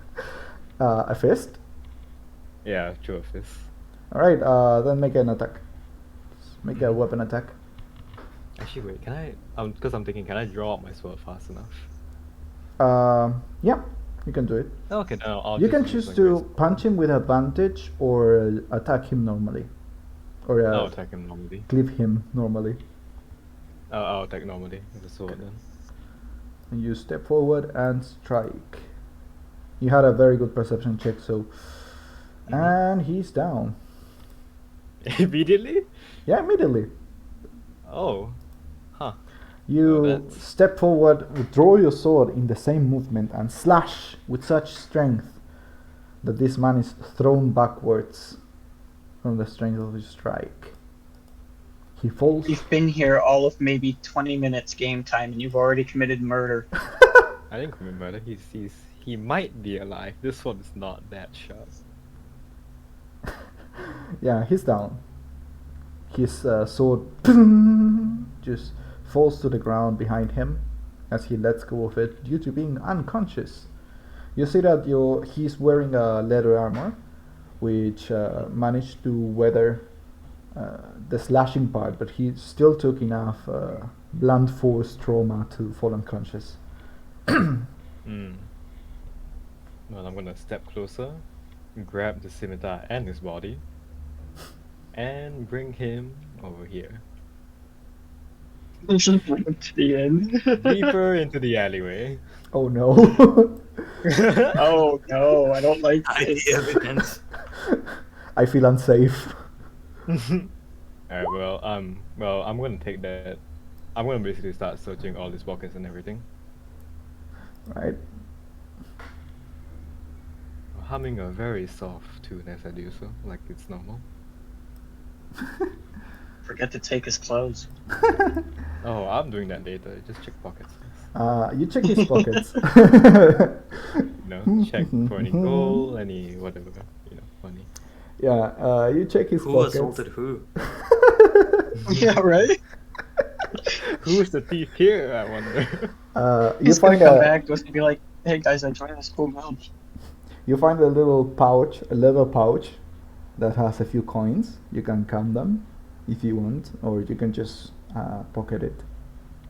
A fist? Yeah, throw a fist. Alright, then make an attack. Make a weapon attack. Actually, wait, can I? Because I'm thinking, can I draw out my sword fast enough? Yeah, you can do it. Okay, no, I'll You just can use choose my to wrist. punch him with advantage or attack him normally. Or I'll attack him normally. clip him normally. I'll attack normally with the sword then. And you step forward and strike. You had a very good perception check, so... And he's down. Immediately? Yeah, immediately. Oh. Huh. You Well, that's- step forward, withdraw your sword in the same movement, and slash with such strength that this man is thrown backwards from the strength of his strike. He falls. We've been here all of maybe 20 minutes game time, and you've already committed murder. I didn't commit murder. He might be alive. This sword is not that sharp. Yeah, he's down. His sword just falls to the ground behind him as he lets go of it due to being unconscious. You see that he's wearing a leather armor, which managed to weather the slashing part, but he still took enough blunt force trauma to fall unconscious. Hmm. Well, I'm gonna step closer, grab the scimitar and his body, and bring him over here. Just bring him to the end. Deeper into the alleyway. Oh no. Oh no, I don't like Hide this. the evidence. I feel unsafe. Alright, well, I'm gonna take that. I'm gonna basically start searching all these pockets and everything. Right. Humming a very soft tune as I do so, like it's normal. forget to take his clothes. Oh, I'm doing that later. Just check pockets. You check his pockets. Check for any gold, any whatever, money. Yeah, you check his Who pockets. assaulted who? Yeah, right? Who's the thief here, I wonder? You He's gonna find come a back to us and be like, hey guys, I joined this cool guild. you find a little pouch, a leather pouch that has a few coins. You can count them if you want, or you can just pocket it.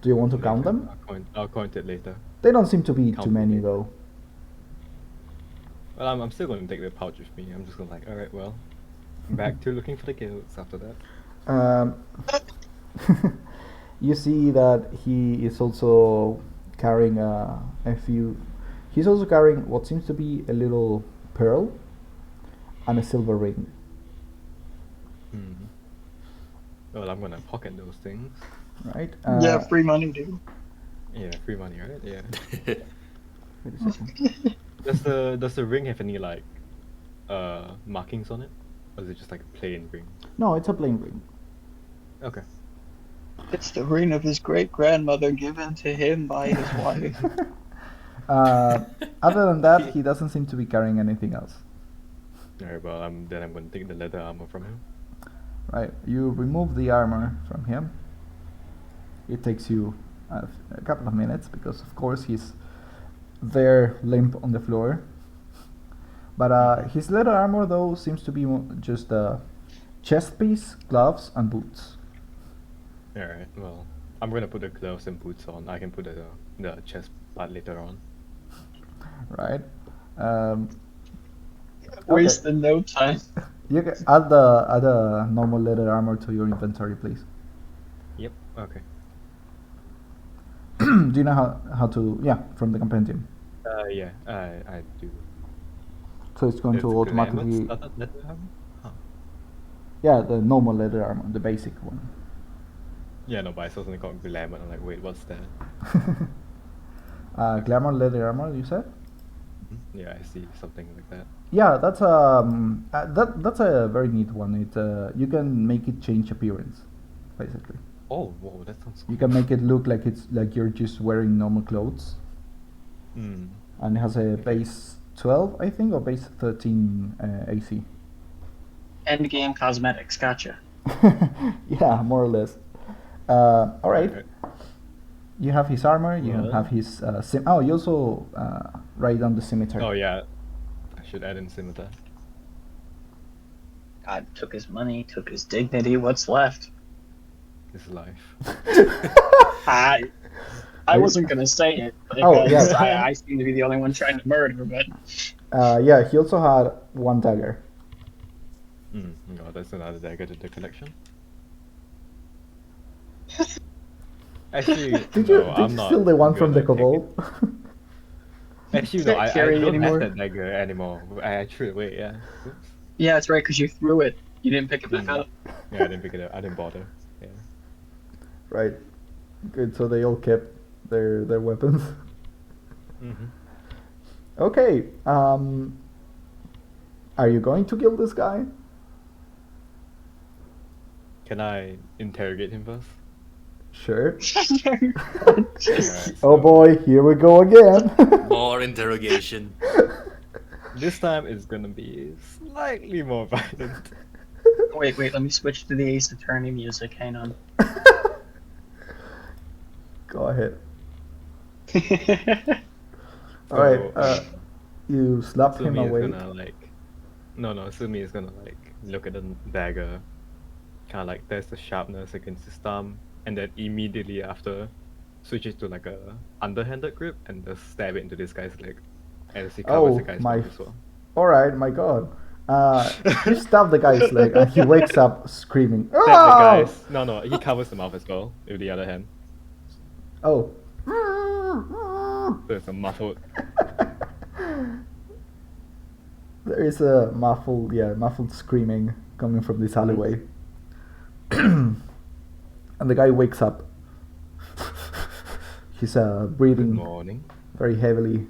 Do you want to count them? I'll count it later. They don't seem to be Count too many it. though. Well, I'm still going to take the pouch with me. I'm just going to alright, well, back to looking for the guilds after that. You see that he is also carrying a few. He's also carrying what seems to be a little pearl and a silver ring. Well, I'm going to pocket those things. Right? Yeah, free money, dude. Yeah, free money, right? Yeah. Wait a second. Does the ring have any markings on it? Or is it just like a plain ring? No, it's a plain ring. Okay. It's the ring of his great grandmother given to him by his wife. Other than that, he doesn't seem to be carrying anything else. Alright, well, then I'm going to take the leather armor from him. Right, you remove the armor from him. It takes you a couple of minutes because, of course, he's there limp on the floor. But his leather armor, though, seems to be just a chest piece, gloves, and boots. Alright, well, I'm going to put the gloves and boots on. I can put the chest part later on. Right. Wasted no time. You can add the normal leather armor to your inventory, please. Yep, okay. Do you know how to? Yeah, from the compendium. Yeah, I do. So it's going It's to automatically. glamour leather armor? Huh. Yeah, the normal leather armor, the basic one. Yeah, no, but I saw something called glamour. I'm like, wait, what's that? Glamour leather armor, you said? Yeah, I see something like that. Yeah, that's that's a very neat one. It you can make it change appearance, basically. Oh, whoa, that sounds You can make it look like it's like you're just wearing normal clothes, Hmm. and it has a base 12, I think, or base 13 AC. End game cosmetics, gotcha. Yeah, more or less. All right. Alright. You have his armor. You Well. have his oh, you also write down the scimitar. Oh, yeah. I should add in scimitar. God took his money, took his dignity. What's left? This life. I wasn't gonna say it because Oh, yeah. I seem to be the only one trying to murder, but Yeah, he also had one dagger. No, that's another dagger to the collection. Actually, Did you no, I'm you not steal the one good from the at taking- kobold? Actually, no, Can't I carry it don't anymore. have that dagger anymore. I threw it away, yeah. Oops. yeah, that's right, because you threw it. You didn't pick it back up. Yeah, I didn't pick it up. I didn't bother. Yeah. Right. Good. So they all kept their weapons. Mm-hmm. Okay. Are you going to kill this guy? Can I interrogate him first? Sure. Alright, Oh so boy, here we go again. More interrogation. This time it's gonna be slightly more violent. Wait, let me switch to the Ace Attorney music. Hang on. Go ahead. All right. So, You slap him Tsumi away. is gonna Tsumi is gonna look at the dagger, kind of test the sharpness against his thumb, and then immediately after switch it to a underhanded grip and just stab it into this guy's leg as he covers Oh, the guy's my mouth as well. All right, my God. You stab the guy's leg, and he wakes up screaming. Stab the "Ah!" guy's no, he covers the mouth as well with the other hand. Oh. So it's a muffled. There is a muffled screaming coming from this alleyway. And the guy wakes up. He's Good breathing morning. very heavily.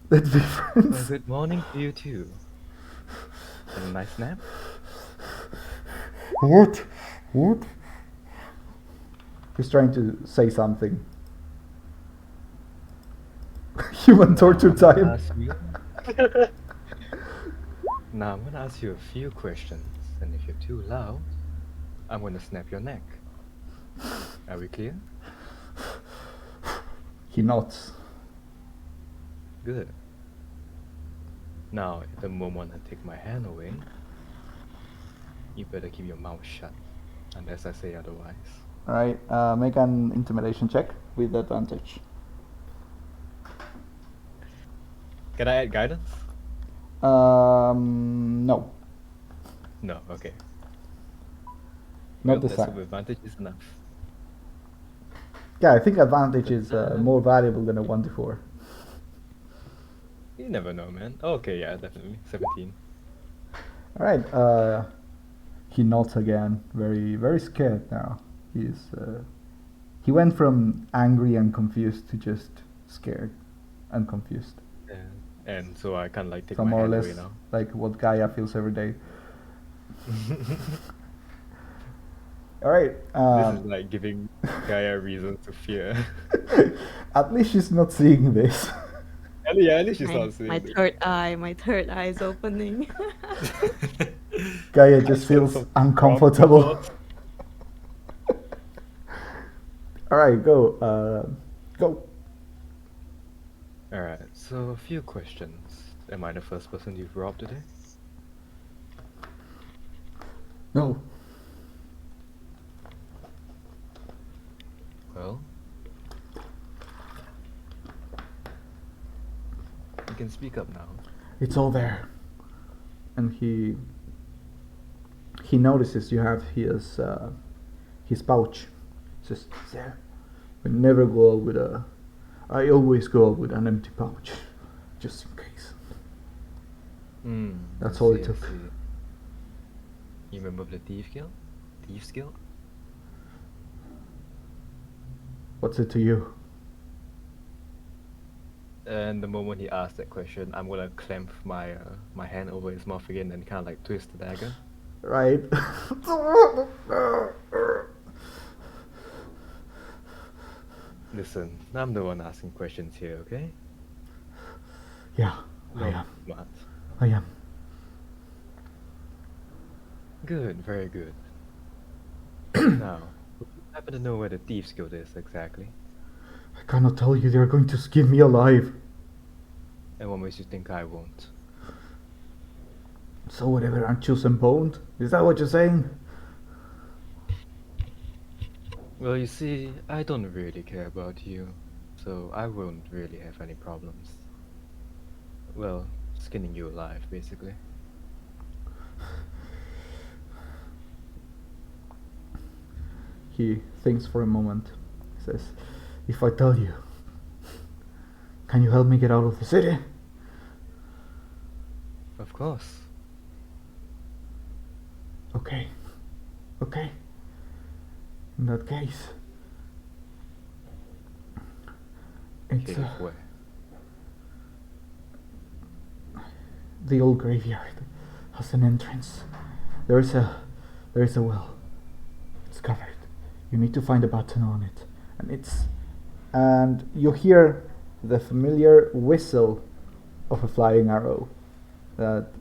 Let's be friends. Good morning to you too. Had a nice nap. What? What? He's trying to say something. Human torture time. Now I'm gonna ask you a few questions, and if you're too loud, I'm gonna snap your neck. Are we clear? He nods. Good. Now, at the moment I take my hand away, you better keep your mouth shut, unless I say otherwise. Alright, make an intimidation check with advantage. Can I add guidance? No. No, okay. Not Well, the let's same. hope advantage is enough. Yeah, I think advantage is more valuable than a 1d4. You never know, man. Okay, yeah, definitely. 17. Alright, he nods again, very, very scared now. He went from angry and confused to just scared and confused. And so I kind of like take So my more or hand less away now. like what Gaia feels every day. Alright, This is like giving Gaia reason to fear. at least she's not seeing this. Yeah, at least she's My, not seeing my it. third eye is opening. Gaia just I sense feels some uncomfortable. thoughts. Alright, go. Go. Alright, so a few questions. Am I the first person you've robbed today? No. Well, you can speak up now. It's all there. And he notices you have his pouch. Just there. I never go out with a. I always go out with an empty pouch, just in case. That's all it took. You remember the thief guild? Thieves guild? What's it to you? And the moment he asked that question, I'm gonna clamp my my hand over his mouth again and kind of like twist the dagger. Right. Listen, I'm the one asking questions here, okay? Yeah, I No, am. smart. I am. Good, very good. Now, would you happen to know where the thieves guild is exactly? I cannot tell you. They're going to skin me alive. And what makes you think I won't? So whatever, aren't you some boned? Is that what you're saying? Well, you see, I don't really care about you, so I won't really have any problems. Well, skinning you alive, basically. He thinks for a moment. He says, if I tell you, can you help me get out of the city? Of course. Okay. Okay. In that case, it's Okay, where? the old graveyard has an entrance. There is a well. It's covered. You need to find a button on it, and you hear the familiar whistle of a flying arrow that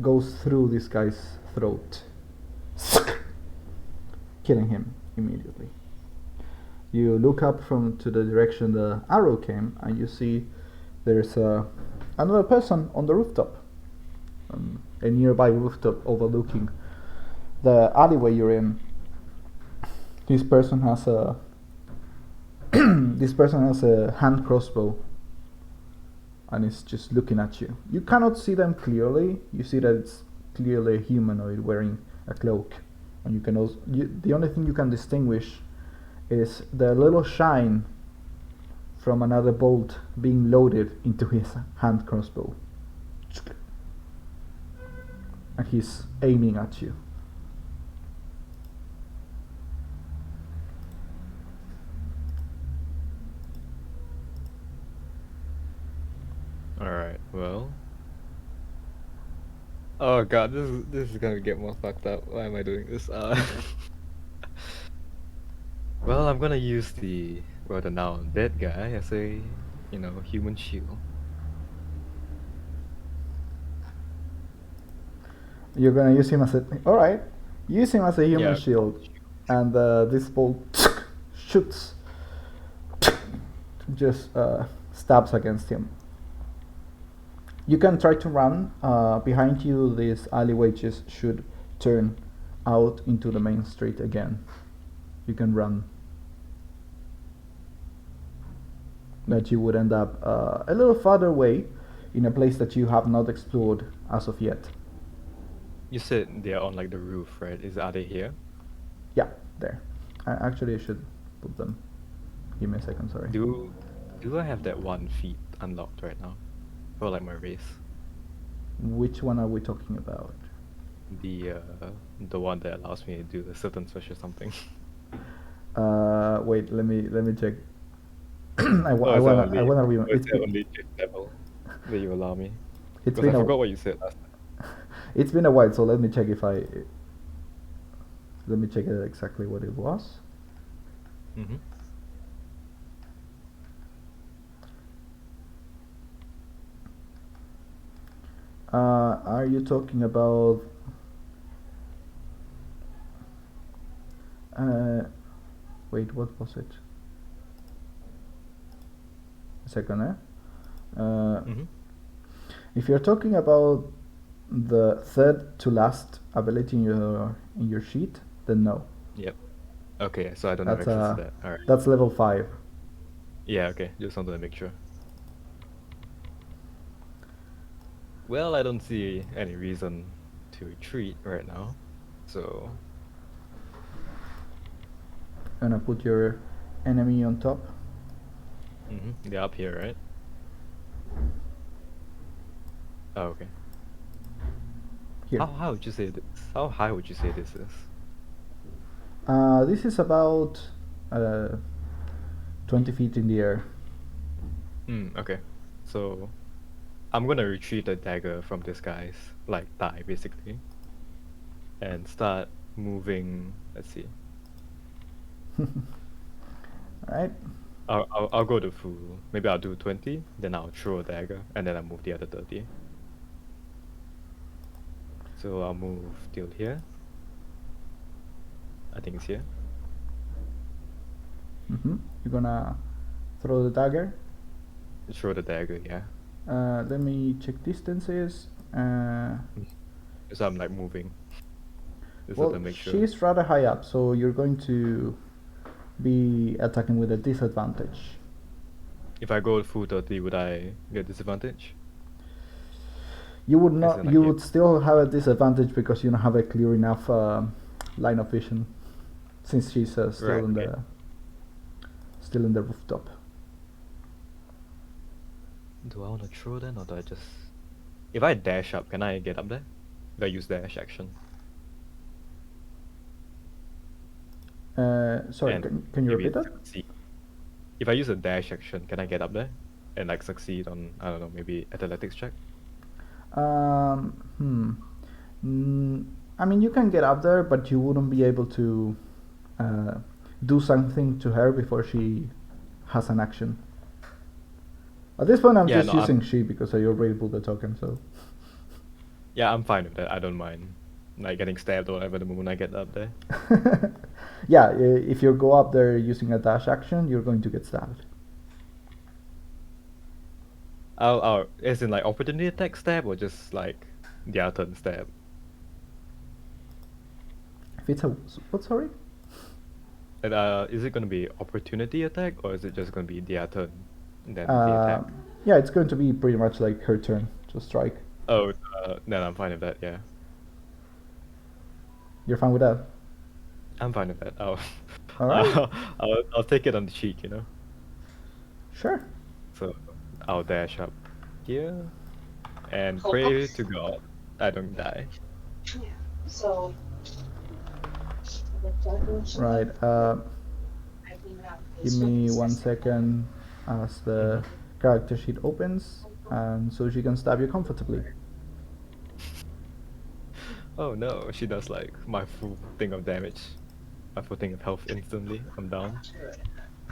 goes through this guy's throat, killing him immediately. You look up to the direction the arrow came, and you see there's another person on the rooftop, a nearby rooftop overlooking the alleyway you're in. This person has a hand crossbow, and is just looking at you. You cannot see them clearly. You see that it's clearly a humanoid wearing a cloak, and you can also the only thing you can distinguish is the little shine from another bolt being loaded into his hand crossbow, and he's aiming at you. Alright, well, Oh god, this is gonna get more fucked up. Why am I doing this? Well, I'm gonna use the now dead guy as a human shield. You're gonna use him as a. Alright. Use him as a human Yeah, shield. And this bolt shoots. Just stabs against him. You can try to run. Behind you, this alleyway just should turn out into the main street again. You can run. But you would end up a little farther away in a place that you have not explored as of yet. You said they're on like the roof, right? Are they here? Yeah, there. Actually, I should put them. Give me a second, sorry. Do I have that 1 feat unlocked right now? For like my race? Which one are we talking about? The one that allows me to do a certain switch or something. Wait, let me check. I Or is that wanna only- remember. or is that only fifth level that you allow me? It's Because been I a forgot what you said last time. it's been a while, so let me check let me check exactly what it was. Mm-hmm. Are you talking about? Wait, what was it? A second, Mm-hmm. If you're talking about the third to last ability in your sheet, then no. Yep. Okay, so I don't have That's access to that. Alright. that's level 5. Yeah, okay. Just wanted to make sure. Well, I don't see any reason to retreat right now. So Gonna put your enemy on top. they're up here, right? Oh, okay. Here. How would you say this? How high would you say this is? This is about 20 feet in the air. Okay. So I'm gonna retrieve the dagger from this guy's like thigh basically. And start moving. Let's see. Alright. I'll go to full. Maybe I'll do 20, then I'll throw a dagger, and then I'll move the other 30. So I'll move till here. I think it's here. You're gonna throw the dagger. Throw the dagger, yeah. Let me check distances. So I'm like moving. Just Well, to make sure. she's rather high up, so you're going to be attacking with a disadvantage. If I go full 30, would I get disadvantage? You would Is not. it like You it? would still have a disadvantage because you don't have a clear enough line of vision, since she's still Right, in okay. still in the rooftop. Do I want to throw then, or do I just... If I dash up, can I get up there? If I use dash action? Sorry, And can you maybe repeat that? succeed. If I use a dash action, can I get up there? And like succeed on, I don't know, maybe athletics check? I mean, you can get up there, but you wouldn't be able to do something to her before she has an action. At this point, I'm Yeah, just no, using she because I already pulled the token, so. Yeah, I'm fine with that. I don't mind like getting stabbed or whatever the moment I get up there. Yeah, if you go up there using a dash action, you're going to get stabbed. As in like opportunity attack stab or just like their turn stab? If it's a what? Sorry. And, is it gonna be opportunity attack or is it just gonna be their turn and then the attack? Yeah, it's going to be pretty much like her turn to strike. Oh, then I'm fine with that. Yeah, You're fine with that? I'm fine with that. Oh, Alright. I'll take it on the cheek, you know. Sure. So I'll dash up here and pray to God I don't die. So. Right. Give me 1 second as the character sheet opens, and so she can stab you comfortably. Oh no, she does like my full thing of damage. My full thing of health instantly. I'm down.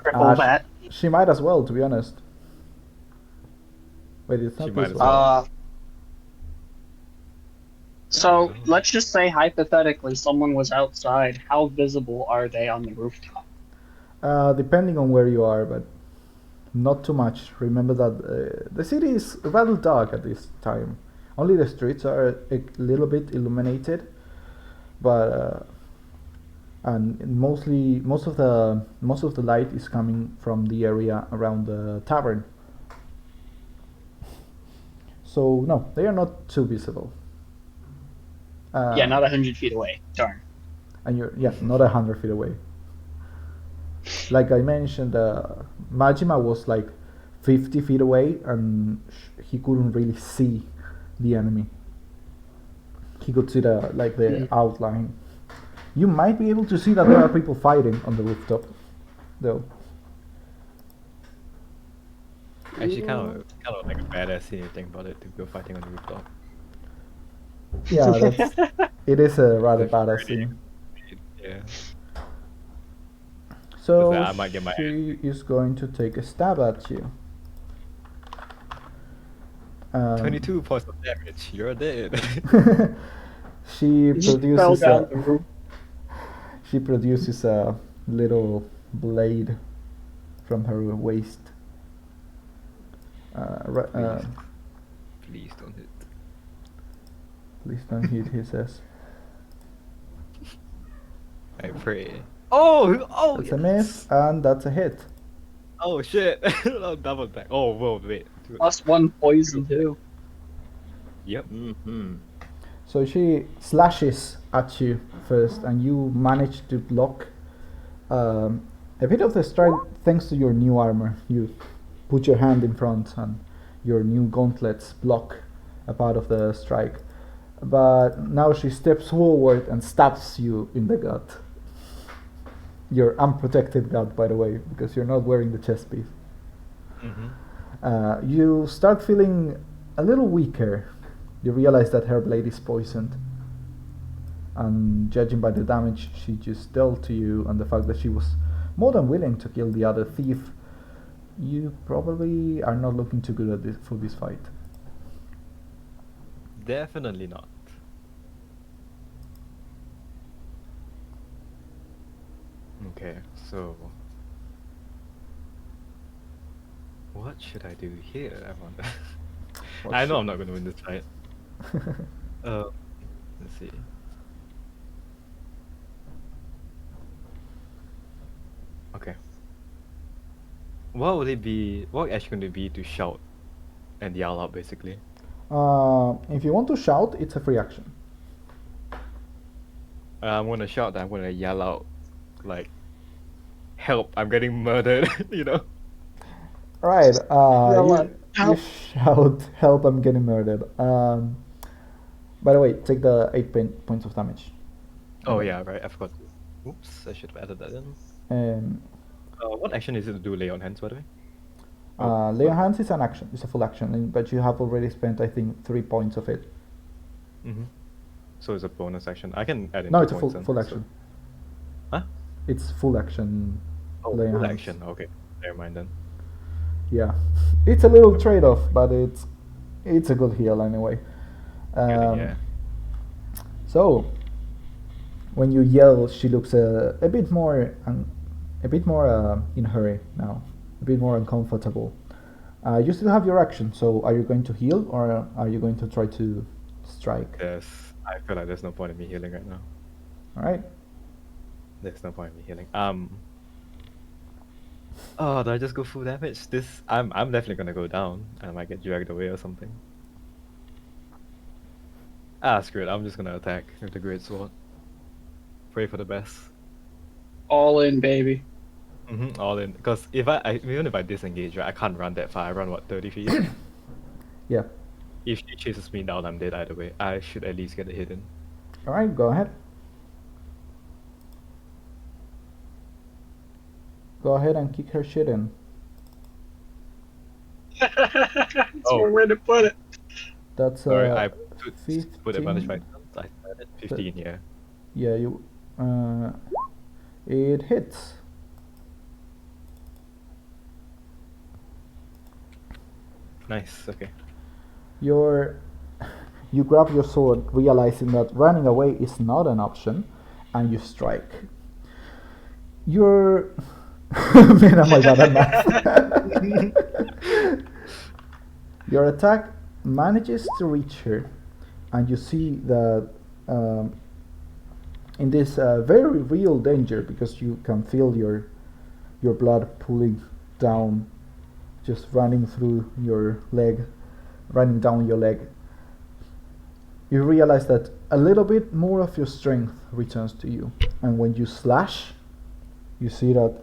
Triple that. She might as well, to be honest. Wait, it's She not might this as one. well. So let's just say hypothetically someone was outside. How visible are they on the rooftop? Depending on where you are, but not too much. Remember that the city is rather dark at this time. Only the streets are a little bit illuminated, but and most of the light is coming from the area around the tavern. So no, they are not too visible. Yeah, not 100 feet away. Darn. And you're not 100 feet away. Like I mentioned, Majima was like 50 feet away, and he couldn't really see the enemy. He could see the outline. You might be able to see that there are people fighting on the rooftop, though. Actually, kind of like a badass scene. You think about it, to go fighting on the rooftop. Yeah, it is a rather That's badass pretty- scene. Yeah. So I might get my she is going to take a stab at you. 22 points of damage. You're dead. She Fell produces down the roof. she produces a little blade from her waist. Please don't hit. Please don't hit, he says. I pray. Oh, That's a miss, and that's a hit. Oh shit! Oh, double attack. Oh, whoa, wait. +1 poison too. Yep. Mm-hmm. So she slashes at you first, and you manage to block a bit of the strike thanks to your new armor. You put your hand in front, and your new gauntlets block a part of the strike. But now she steps forward and stabs you in the gut. Your unprotected gut, by the way, because you're not wearing the chest piece. Mm-hmm. You start feeling a little weaker. You realize that her blade is poisoned. And judging by the damage she just dealt to you and the fact that she was more than willing to kill the other thief, you probably are not looking too good at this, for this fight. Definitely not. Okay, so what should I do here? I wonder. I know I'm not gonna win this fight. Let's see. Okay. What would it be? What action would it be to shout and yell out, basically? If you want to shout, it's a free action. I'm gonna shout. I'm gonna yell out, like, "Help! I'm getting murdered!" You know. Right. You Help. shout, "Help! I'm getting murdered." By the way, take the 8 points of damage. Oh yeah, right. I forgot. Oops! I should have added that in. What action is it to do lay on hands, by the way? Lay on hands is an action. It's a full action, but you have already spent, I think, 3 points of it. Mm-hmm. So it's a bonus action. I can add in. No, 2 it's a points full then, full so- action. Huh? It's full action. Oh, lay on full hands. action. Okay, never mind then. Yeah, it's a little trade-off, but it's a good heal anyway. Yeah. So when you yell, she looks a bit more in a hurry now, a bit more uncomfortable. You still have your action, so are you going to heal or are you going to try to strike? Yes. I feel like there's no point in me healing right now. All right. There's no point in me healing. Oh, do I just go full damage? I'm definitely gonna go down. I might get dragged away or something. Screw it. I'm just gonna attack with the great sword. Pray for the best. All in, baby. All in. Because even if I disengage, right, I can't run that far. I run what, 30 feet? Yeah. If she chases me down, I'm dead either way. I should at least get a hit in. All right. Go ahead. Go ahead and kick her shit in. That's one way to put it. That's Sorry, I put 15. advantage by I said it. 15 here. Yeah, you. It hits. Nice. Okay. You grab your sword, realizing that running away is not an option, and you strike. Your man, oh my god, I'm mad. Your attack manages to reach her, and you see that in this very real danger, because you can feel your blood pulling down, just running through your leg, running down your leg. You realize that a little bit more of your strength returns to you, and when you slash, you see that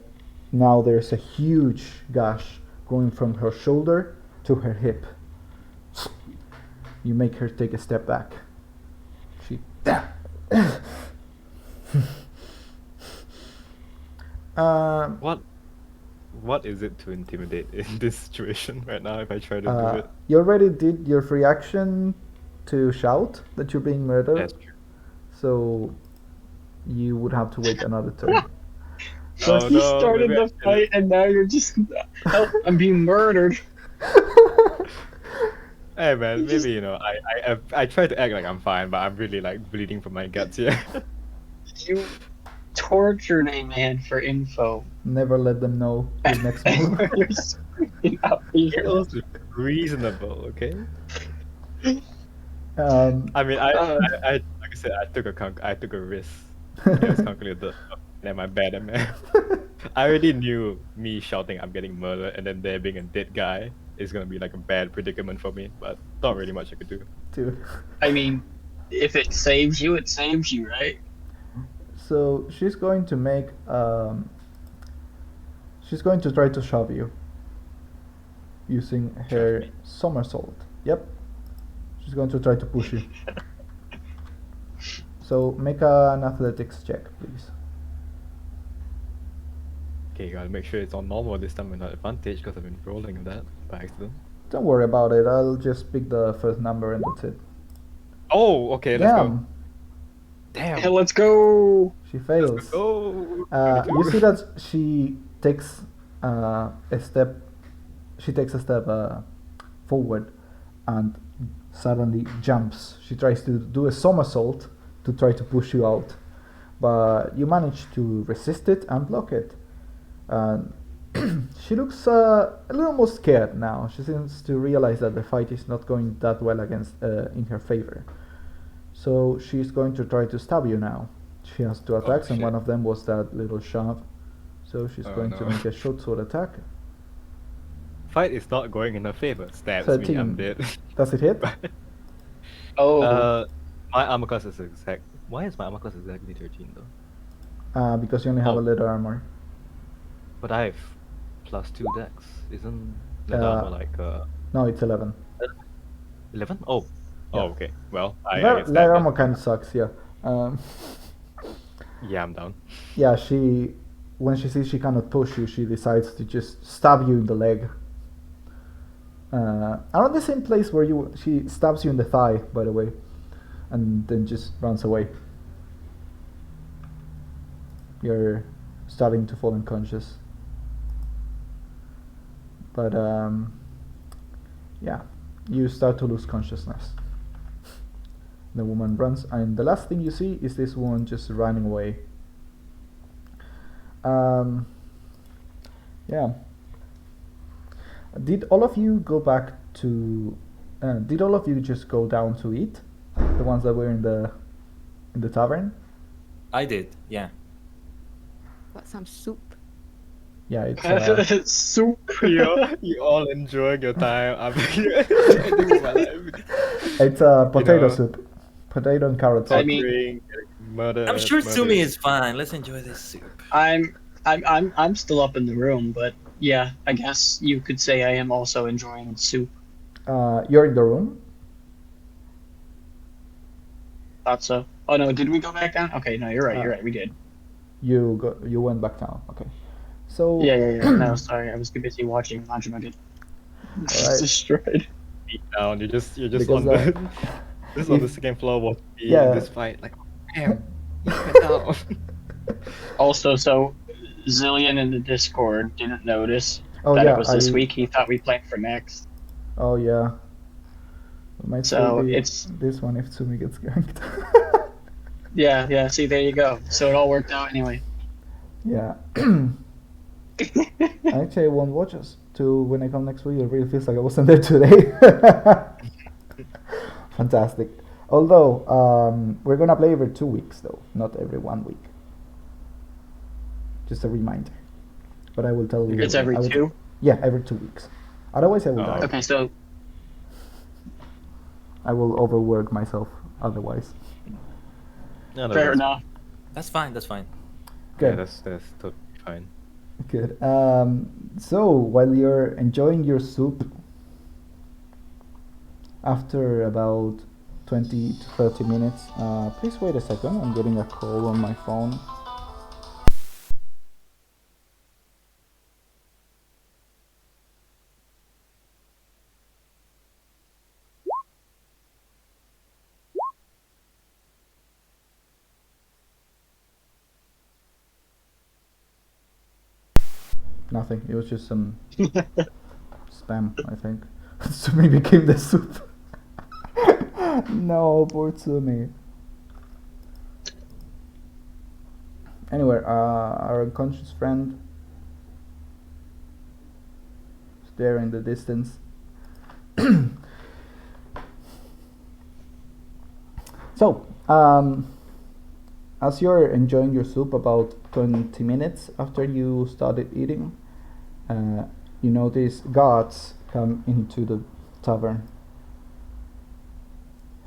now there's a huge gash going from her shoulder to her hip. You make her take a step back. She What is it to intimidate in this situation right now if I try to do it? You already did your free action to shout that you're being murdered. That's true. So you would have to wait another turn. So Oh, you no, started maybe the fight and now you're just help, I'm being murdered. Hey man, maybe I try to act like I'm fine, but I'm really like bleeding from my guts here. You tortured a man for info. Never let them know your next move. You're screaming out It here. was reasonable, okay? Um, I mean, I like I said, I took a risk. It was calculated. And my bad, man. I already knew me shouting I'm getting murdered and then there being a dead guy is gonna be like a bad predicament for me, but not really much I could do. Dude. I mean, if it saves you, it saves you, right? So she's going to make. She's going to try to shove you using her me. somersault. Yep. She's going to try to push you. So make an athletics check, please. Okay, gotta make sure it's on normal this time and not advantage because I've been rolling that by accident. Don't worry about it. I'll just pick the first number and that's it. Oh, okay, let's go. Damn, Damn. Hey, let's go. she fails. Go. You see that she takes a step. She takes a step forward, and suddenly jumps. She tries to do a somersault to try to push you out, but you manage to resist it and block it. And she looks a little more scared now. She seems to realize that the fight is not going that well against in her favor. So she's going to try to stab you now. She has two attacks, and shit. one of them was that little shove. So she's Oh, going to no. make a short sword attack. Fight is not going in her favor. Stabs me, 13. I'm dead. Does it hit? Oh, My armor class is exact. Why is my armor class exactly 13 though? Because you only have Oh. a little armor. But I have +2 dex. Isn't that Uh, armor like No, it's 11. 11? Oh. Yeah. Oh, okay. Well, I Light guess that, armor kind of sucks, yeah. yeah, I'm down. Yeah, when she sees she cannot push you, she decides to just stab you in the leg. Around the same place where she stabs you in the thigh, by the way, and then just runs away. You're starting to fall unconscious. But yeah, you start to lose consciousness. The woman runs, and the last thing you see is this woman just running away. Yeah. Did all of you go back to? Did all of you just go down to eat? The ones that were in the tavern? I did, yeah. Got some soup. Yeah, it's soup. You all enjoying your time. I'm here doing my life. it's potato soup, potato and carrot soup. I mean- Suffering, murder. I'm sure murder. Tsumi is fine. Let's enjoy this soup. I'm still up in the room, but yeah, I guess you could say I am also enjoying soup. You're in the room. Thought so. Oh no, did we go back down? Okay, no, you're right. You're right. We did. You went back down. Okay, so Yeah. No, sorry, I was too busy watching Majima get Alright. destroyed. Beat down. You're just Because, on the just on the second floor watching yeah. this fight. Like, Damn. He went out. Also, so Xilion in the Discord didn't notice Oh that yeah, it was this week. He thought we planned for next. Oh yeah. It might still So be it's this one if Tsumi gets ganked. yeah. See, there you go. So it all worked out anyway. Yeah. Actually, I won't watch us to when I come next week. It really feels like I wasn't there today. Fantastic. Although we're gonna play every 2 weeks though, not every 1 week. Just a reminder. But I will tell you. It's every I will- 2. Yeah, every 2 weeks. Otherwise, I will Oh. die. Okay, so I will overwork myself. Otherwise. No, no, fair that's- enough. That's fine. That's fine. Good. Yeah, that's totally fine. Good. So while you're enjoying your soup, after about 20 to 30 minutes, please wait a second. I'm getting a call on my phone. Nothing. It was just some spam, I think. Tsumi became the soup. No, poor Tsumi. Anyway, our unconscious friend is there in the distance. So, as you're enjoying your soup about 20 minutes after you started eating, you notice guards come into the tavern.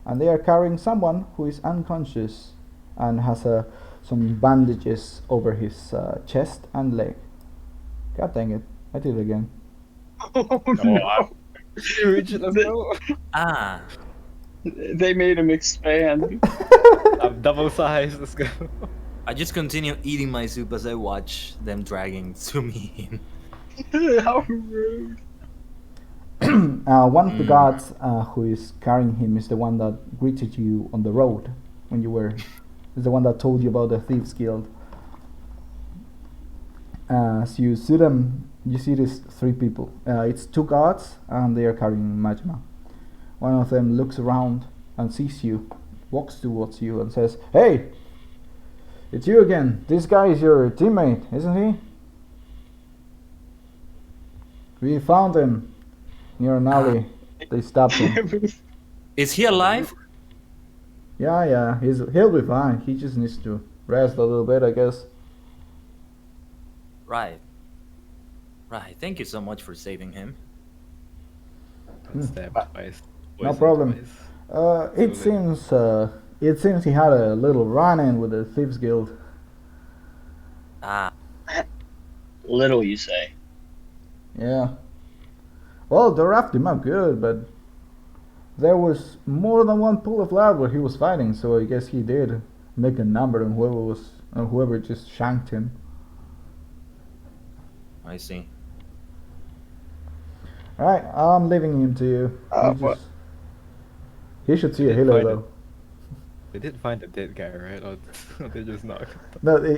And they are carrying someone who is unconscious and has some bandages over his chest and leg. God dang it, I did it again. Oh, Oh, no. Huge, let's go. Ah, They made him expand. I'm double sized, let's go. I just continue eating my soup as I watch them dragging Tsumi in. How rude. One of the guards who is carrying him is the one that greeted you on the road when you were. Is the one that told you about the Thieves Guild. So you see them. You see these 3 people. It's 2 guards and they are carrying Majima. One of them looks around and sees you, walks towards you and says, "Hey, it's you again. This guy is your teammate, isn't he? We found him near an alley. They stopped him." Is he alive? Yeah, he'll be fine. He just needs to rest a little bit, I guess. Right. Right. Thank you so much for saving him. Stab twice. No poison problem. twice. It seems he had a little run-in with the Thieves Guild. Ah, Little, you say. Yeah. Well, they wrapped him up good, but there was more than one pool of blood where he was fighting, so I guess he did make a number on whoever just shanked him. I see. Alright, I'm leaving him to you. He should see a healer Find it. though. They did find the dead guy, right? Or they just knocked. No, they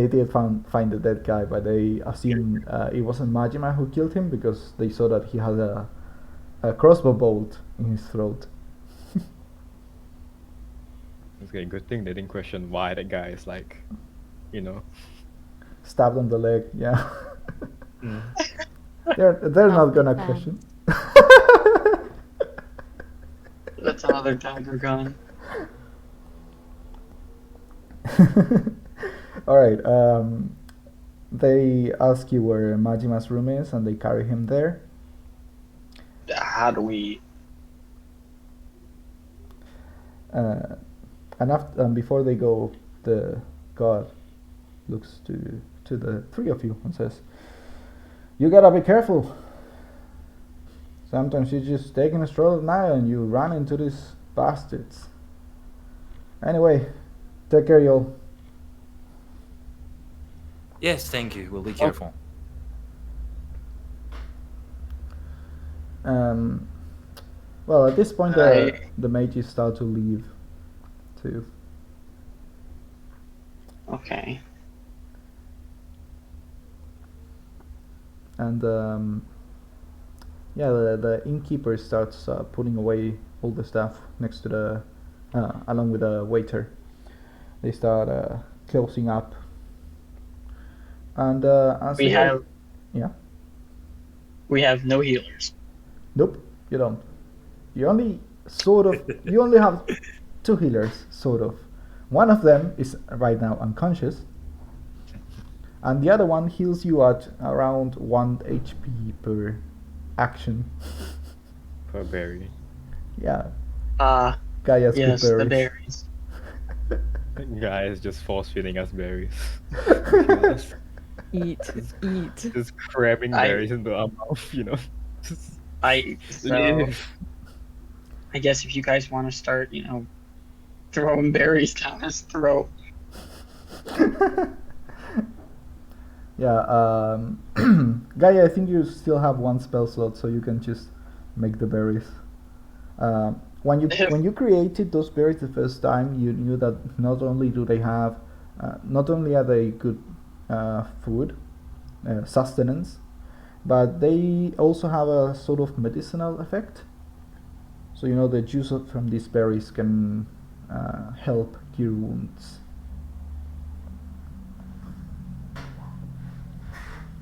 did find the dead guy, but they assumed it wasn't Majima who killed him because they saw that he had a crossbow bolt in his throat. It's a good thing they didn't question why that guy is like, you know. Stabbed on the leg, yeah. Mm. They're not gonna Bad. question. That's another dagger gun. Alright, they ask you where Majima's room is and they carry him there. How do we... And before they go, the god looks to the 3 of you and says, "You gotta be careful. Sometimes you're just taking a stroll at night and you run into these bastards. Anyway, take care, y'all." Yes, thank you. We'll be careful. Well, at this point, I- the mages start to leave, too. Okay. And yeah, the innkeeper starts putting away all the stuff next to the, along with the waiter. They start closing up. And as We they have yeah, we have no healers. nope, you don't. You only you only have 2 healers, sort of. One of them is right now unconscious, and the other one heals you at around 1 HP per action. Per berry. Yeah, Gaia's Yes, good the berries. berries. Guy is just force feeding us berries. Eat, eat. Just cramming I- berries into our mouth, you know. Just So live. I guess if you guys want to start, throwing berries down his throat. Yeah, Gaia, I think you still have 1 spell slot, so you can just make the berries. When you created those berries the first time, you knew that not only do they have, not only are they good food, sustenance, but they also have a sort of medicinal effect. So you know the juice from these berries can help cure wounds.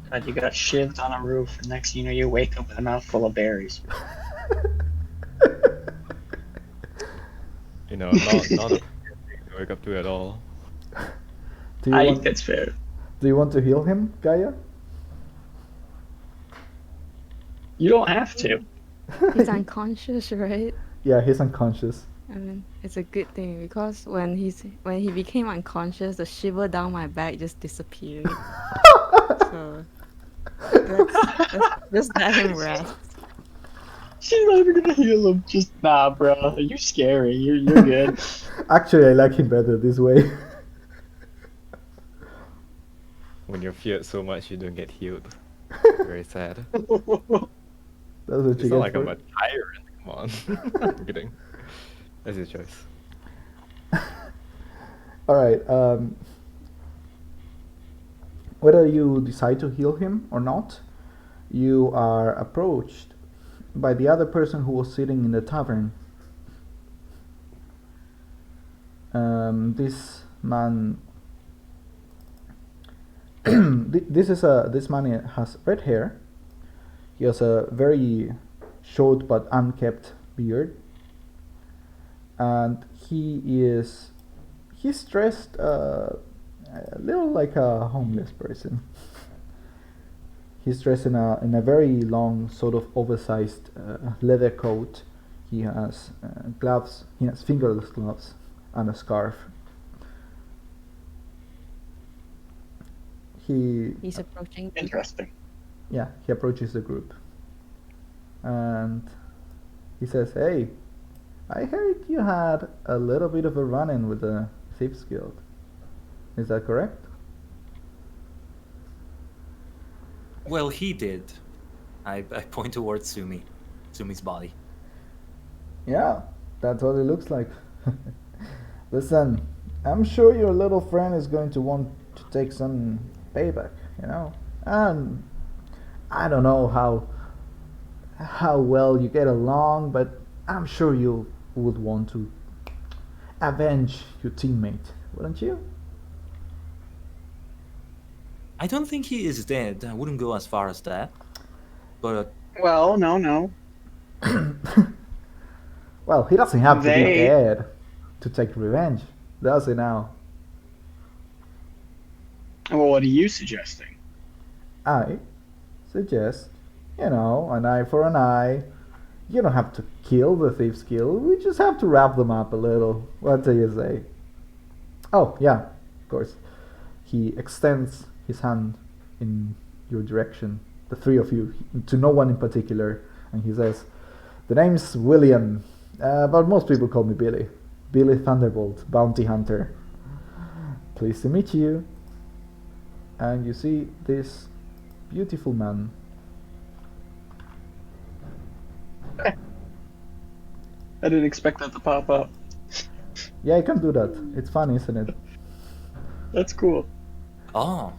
God, you got shivved on a roof, and next thing you know, you wake up with a mouthful of berries. You know, not a thing to wake up to at all. Do you I think want that's fair. Do you want to heal him, Gaia? You don't have to. He's unconscious, right? Yeah, he's unconscious. I mean, it's a good thing because when he became unconscious, the shiver down my back just disappeared. So let's just let him rest. She's not even gonna heal him. Just nah, bro. You're scary. You're good. Actually, I like him better this way. When you're feared so much, you don't get healed. Very sad. That's what It's you not get like for I'm a it. tyrant. Come on. I'm kidding. That's his choice. Alright, whether you decide to heal him or not, you are approached by the other person who was sitting in the tavern. This man this man has red hair. He has a very short but unkempt beard, and he's dressed a little like a homeless person. He's dressed in a very long, sort of oversized leather coat. He has gloves. He has fingerless gloves and a scarf. He's approaching. Interesting. Yeah, he approaches the group and he says, "Hey, I heard you had a little bit of a run-in with the Thieves Guild. Is that correct?" Well, he did. I point towards Sumi's body. Yeah, that's what it looks like. Listen, I'm sure your little friend is going to want to take some payback, you know? And I don't know how well you get along, but I'm sure you would want to avenge your teammate, wouldn't you? I don't think he is dead. I wouldn't go as far as that. But Well, no. Well, he doesn't have to be They- dead to take revenge, does he now? Well, what are you suggesting? I suggest, an eye for an eye. You don't have to kill the Thieves Guild, we just have to wrap them up a little. What do you say? Oh, yeah, of course. He extends his hand in your direction, the 3 of you, to no one in particular, and he says, "The name's William, but most people call me Billy. Billy Thunderbolt, bounty hunter. Pleased to meet you." And you see this beautiful man. I didn't expect that to pop up. Yeah, I can do that. It's fun, isn't it? That's cool. Oh,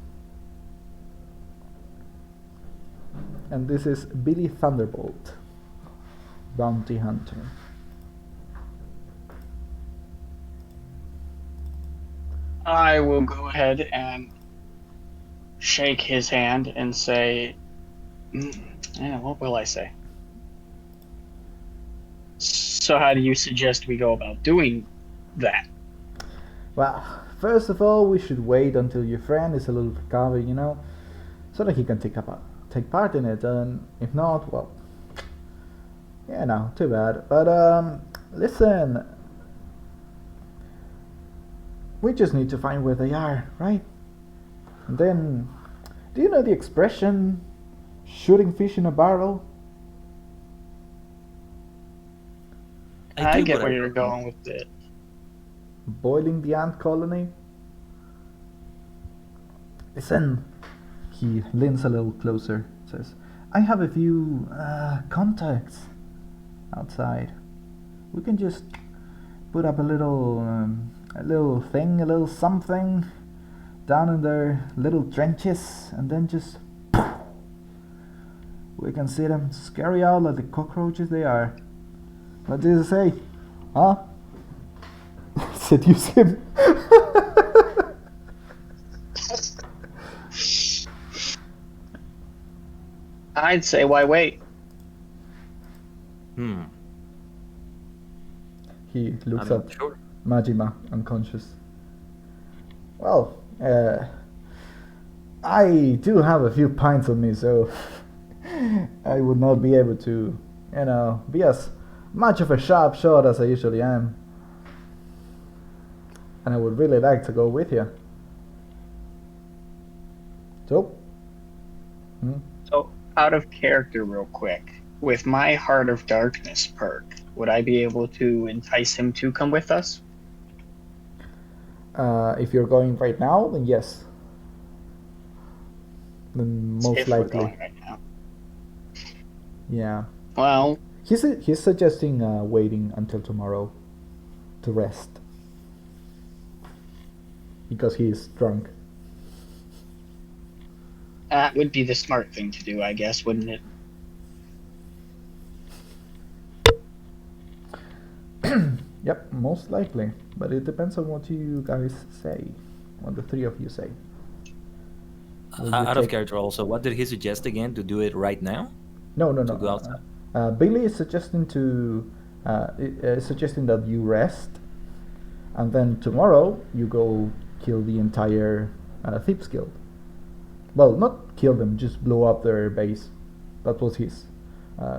And this is Billy Thunderbolt, bounty hunter. I will go ahead and shake his hand and say, what will I say? So how do you suggest we go about doing that? Well, first of all, we should wait until your friend is a little recovered, you know, so that he can take part in it. And if not, well, yeah, no, too bad. But listen, we just need to find where they are, right? And then, do you know the expression, shooting fish in a barrel? I do, get but where I you're don't know. going with it. Boiling the ant colony? Listen, he leans a little closer, says, I have a few contacts outside. We can just put up a little thing, a little something down in their little trenches, and then just we can see them scary out like the cockroaches they are. What did you say? Huh? Seduce him. I'd say, why wait? He looks I'm at not sure. Majima, unconscious. Well, I do have a few pints on me, so I would not be able to, you know, be as much of a sharp shot as I usually am. And I would really like to go with you. So? So, out of character real quick, with my Heart of Darkness perk, would I be able to entice him to come with us? If you're going right now, then yes. Then most If we're likely. going right now. Yeah. Well, He's suggesting waiting until tomorrow to rest. Because he's drunk. that would be the smart thing to do, I guess, wouldn't it? Yep, most likely. But it depends on what you guys say. What the three of you say. Will you Out of take- character also, what did he suggest again? To do it right now? No. To go outside? Billy is suggesting suggesting that you rest, and then tomorrow you go kill the entire Thieves Guild. Well, not kill them, just blow up their base. That was his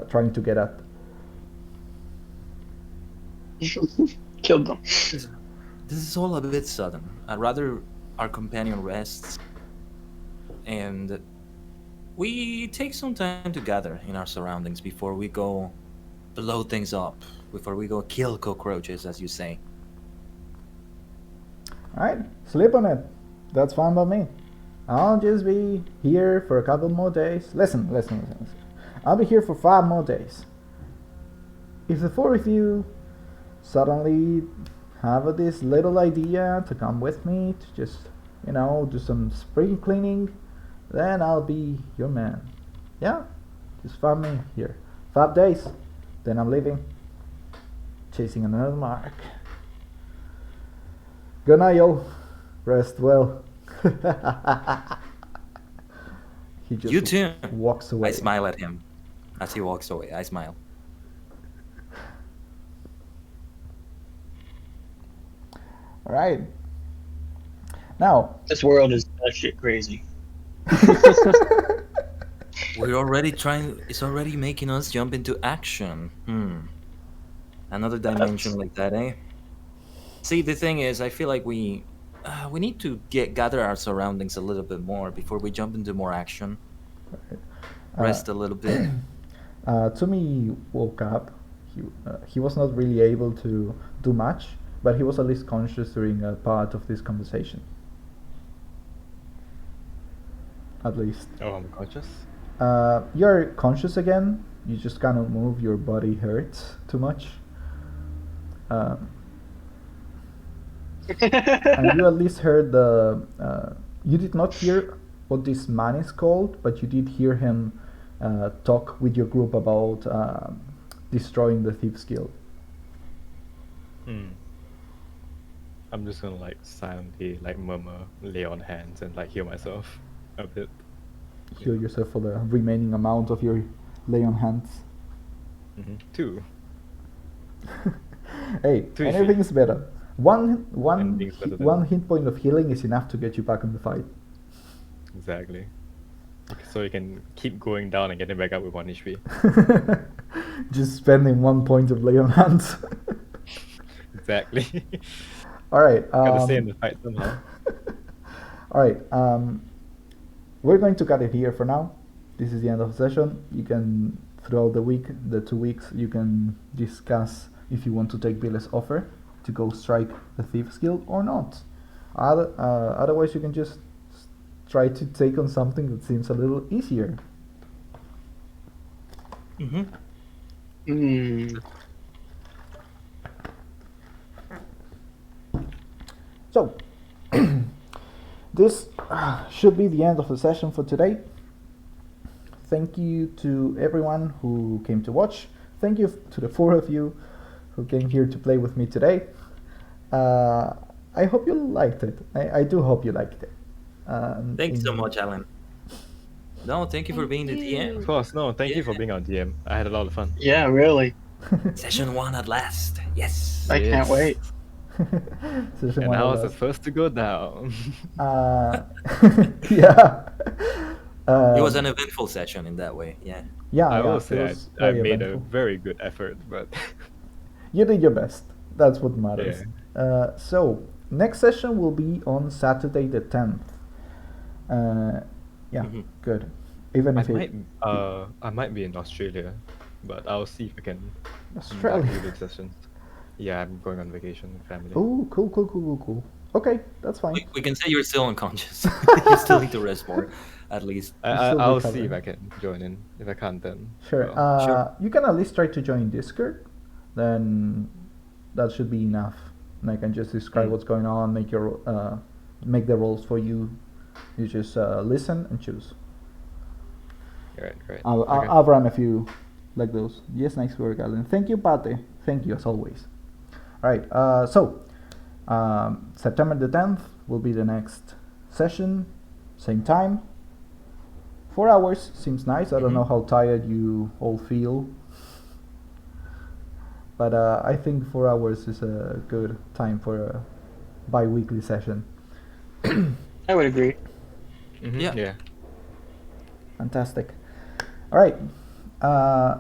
trying to get at. Killed them. This is all a bit sudden. I'd rather our companion rests and we take some time to gather in our surroundings before we go blow things up, before we go kill cockroaches, as you say. Alright, sleep on it. That's fine by me. I'll just be here for a couple more days. Listen. I'll be here for 5 more days. If the 4 of you suddenly have this little idea to come with me to just, you know, do some spring cleaning, then I'll be your man. Yeah? Just find me here. 5 days. Then I'm leaving. Chasing another mark. Good night, y'all. Rest well. He just You too. walks away. I smile at him as he walks away. I smile. Alright. Now, This world is shit crazy. We're already trying. It's already making us jump into action. Another dimension like that, eh? See, the thing is, I feel like we need to gather our surroundings a little bit more before we jump into more action. Rest a little bit. Tsumi woke up. He was not really able to do much, but he was at least conscious during a part of this conversation. At least. Oh, I'm conscious. You're conscious again. You just cannot move. Your body hurts too much. And you at least heard the. You did not hear what this man is called, but you did hear him talk with your group about destroying the Thieves Guild. I'm just gonna like silently like murmur, lay on hands, and like heal myself a bit. Heal yourself for the remaining amount of your lay on hands. 2. Hey, Two if anything you- is better. One Anything's better than- one hit point of healing is enough to get you back in the fight. Exactly. So you can keep going down and getting back up with 1 HP. Just spending 1 point of lay on hands. Exactly. All right. Gotta stay in the fight somehow. All right. We're going to cut it here for now. This is the end of the session. You can, throughout the week, the 2 weeks, you can discuss if you want to take Billy's offer to go strike the Thieves Guild or not. Otherwise, you can just try to take on something that seems a little easier. So, this should be the end of the session for today. Thank you to everyone who came to watch. Thank you to the 4 of you who came here to play with me today. I hope you liked it. I do hope you liked it. Thank you so much, Alan. No, thank you for being the Of DM. course, no, thank you for being our DM. I had a lot of fun. Yeah, really. Session 1 at last. Yes. I can't Yes. wait. Session And one I of was the us. first to go down. Yeah. It was an eventful session in that way. Yeah. Yeah, I yeah, will it say was I very made a eventful. very good effort, but You did your best. That's what matters. So, next session will be on Saturday the 10th. Yeah, good. Even I if I might be in Australia, but I'll see if I can Australia. do the sessions. Yeah, I'm going on vacation with family. Oh, cool. Okay, that's fine. We can say you're still unconscious. You still need to rest more, at least. still I'll see if recovering. I can join in. If I can't, then Sure. well, Sure. You can at least try to join Discord. Then that should be enough. And I can just describe what's going on, make make the roles for you. You just listen and choose. right. I'll run a few like those. Yes, nice work, Alan. Thank you, Pate. Thank you as always. All right. So September the 10th will be the next session. Same time. 4 hours seems nice. I don't know how tired you all feel, but I think 4 hours is a good time for a bi-weekly session. I would agree. Yeah. Fantastic. All right.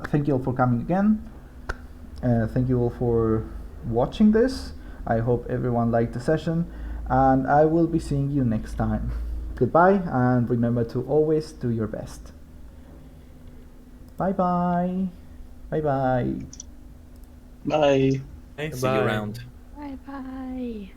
Thank you all for coming again. Thank you all for watching this. I hope everyone liked the session, and I will be seeing you next time. Goodbye, and remember to always do your best. Bye-bye. Bye-bye. Bye. Okay, see you Bye. around. Bye bye.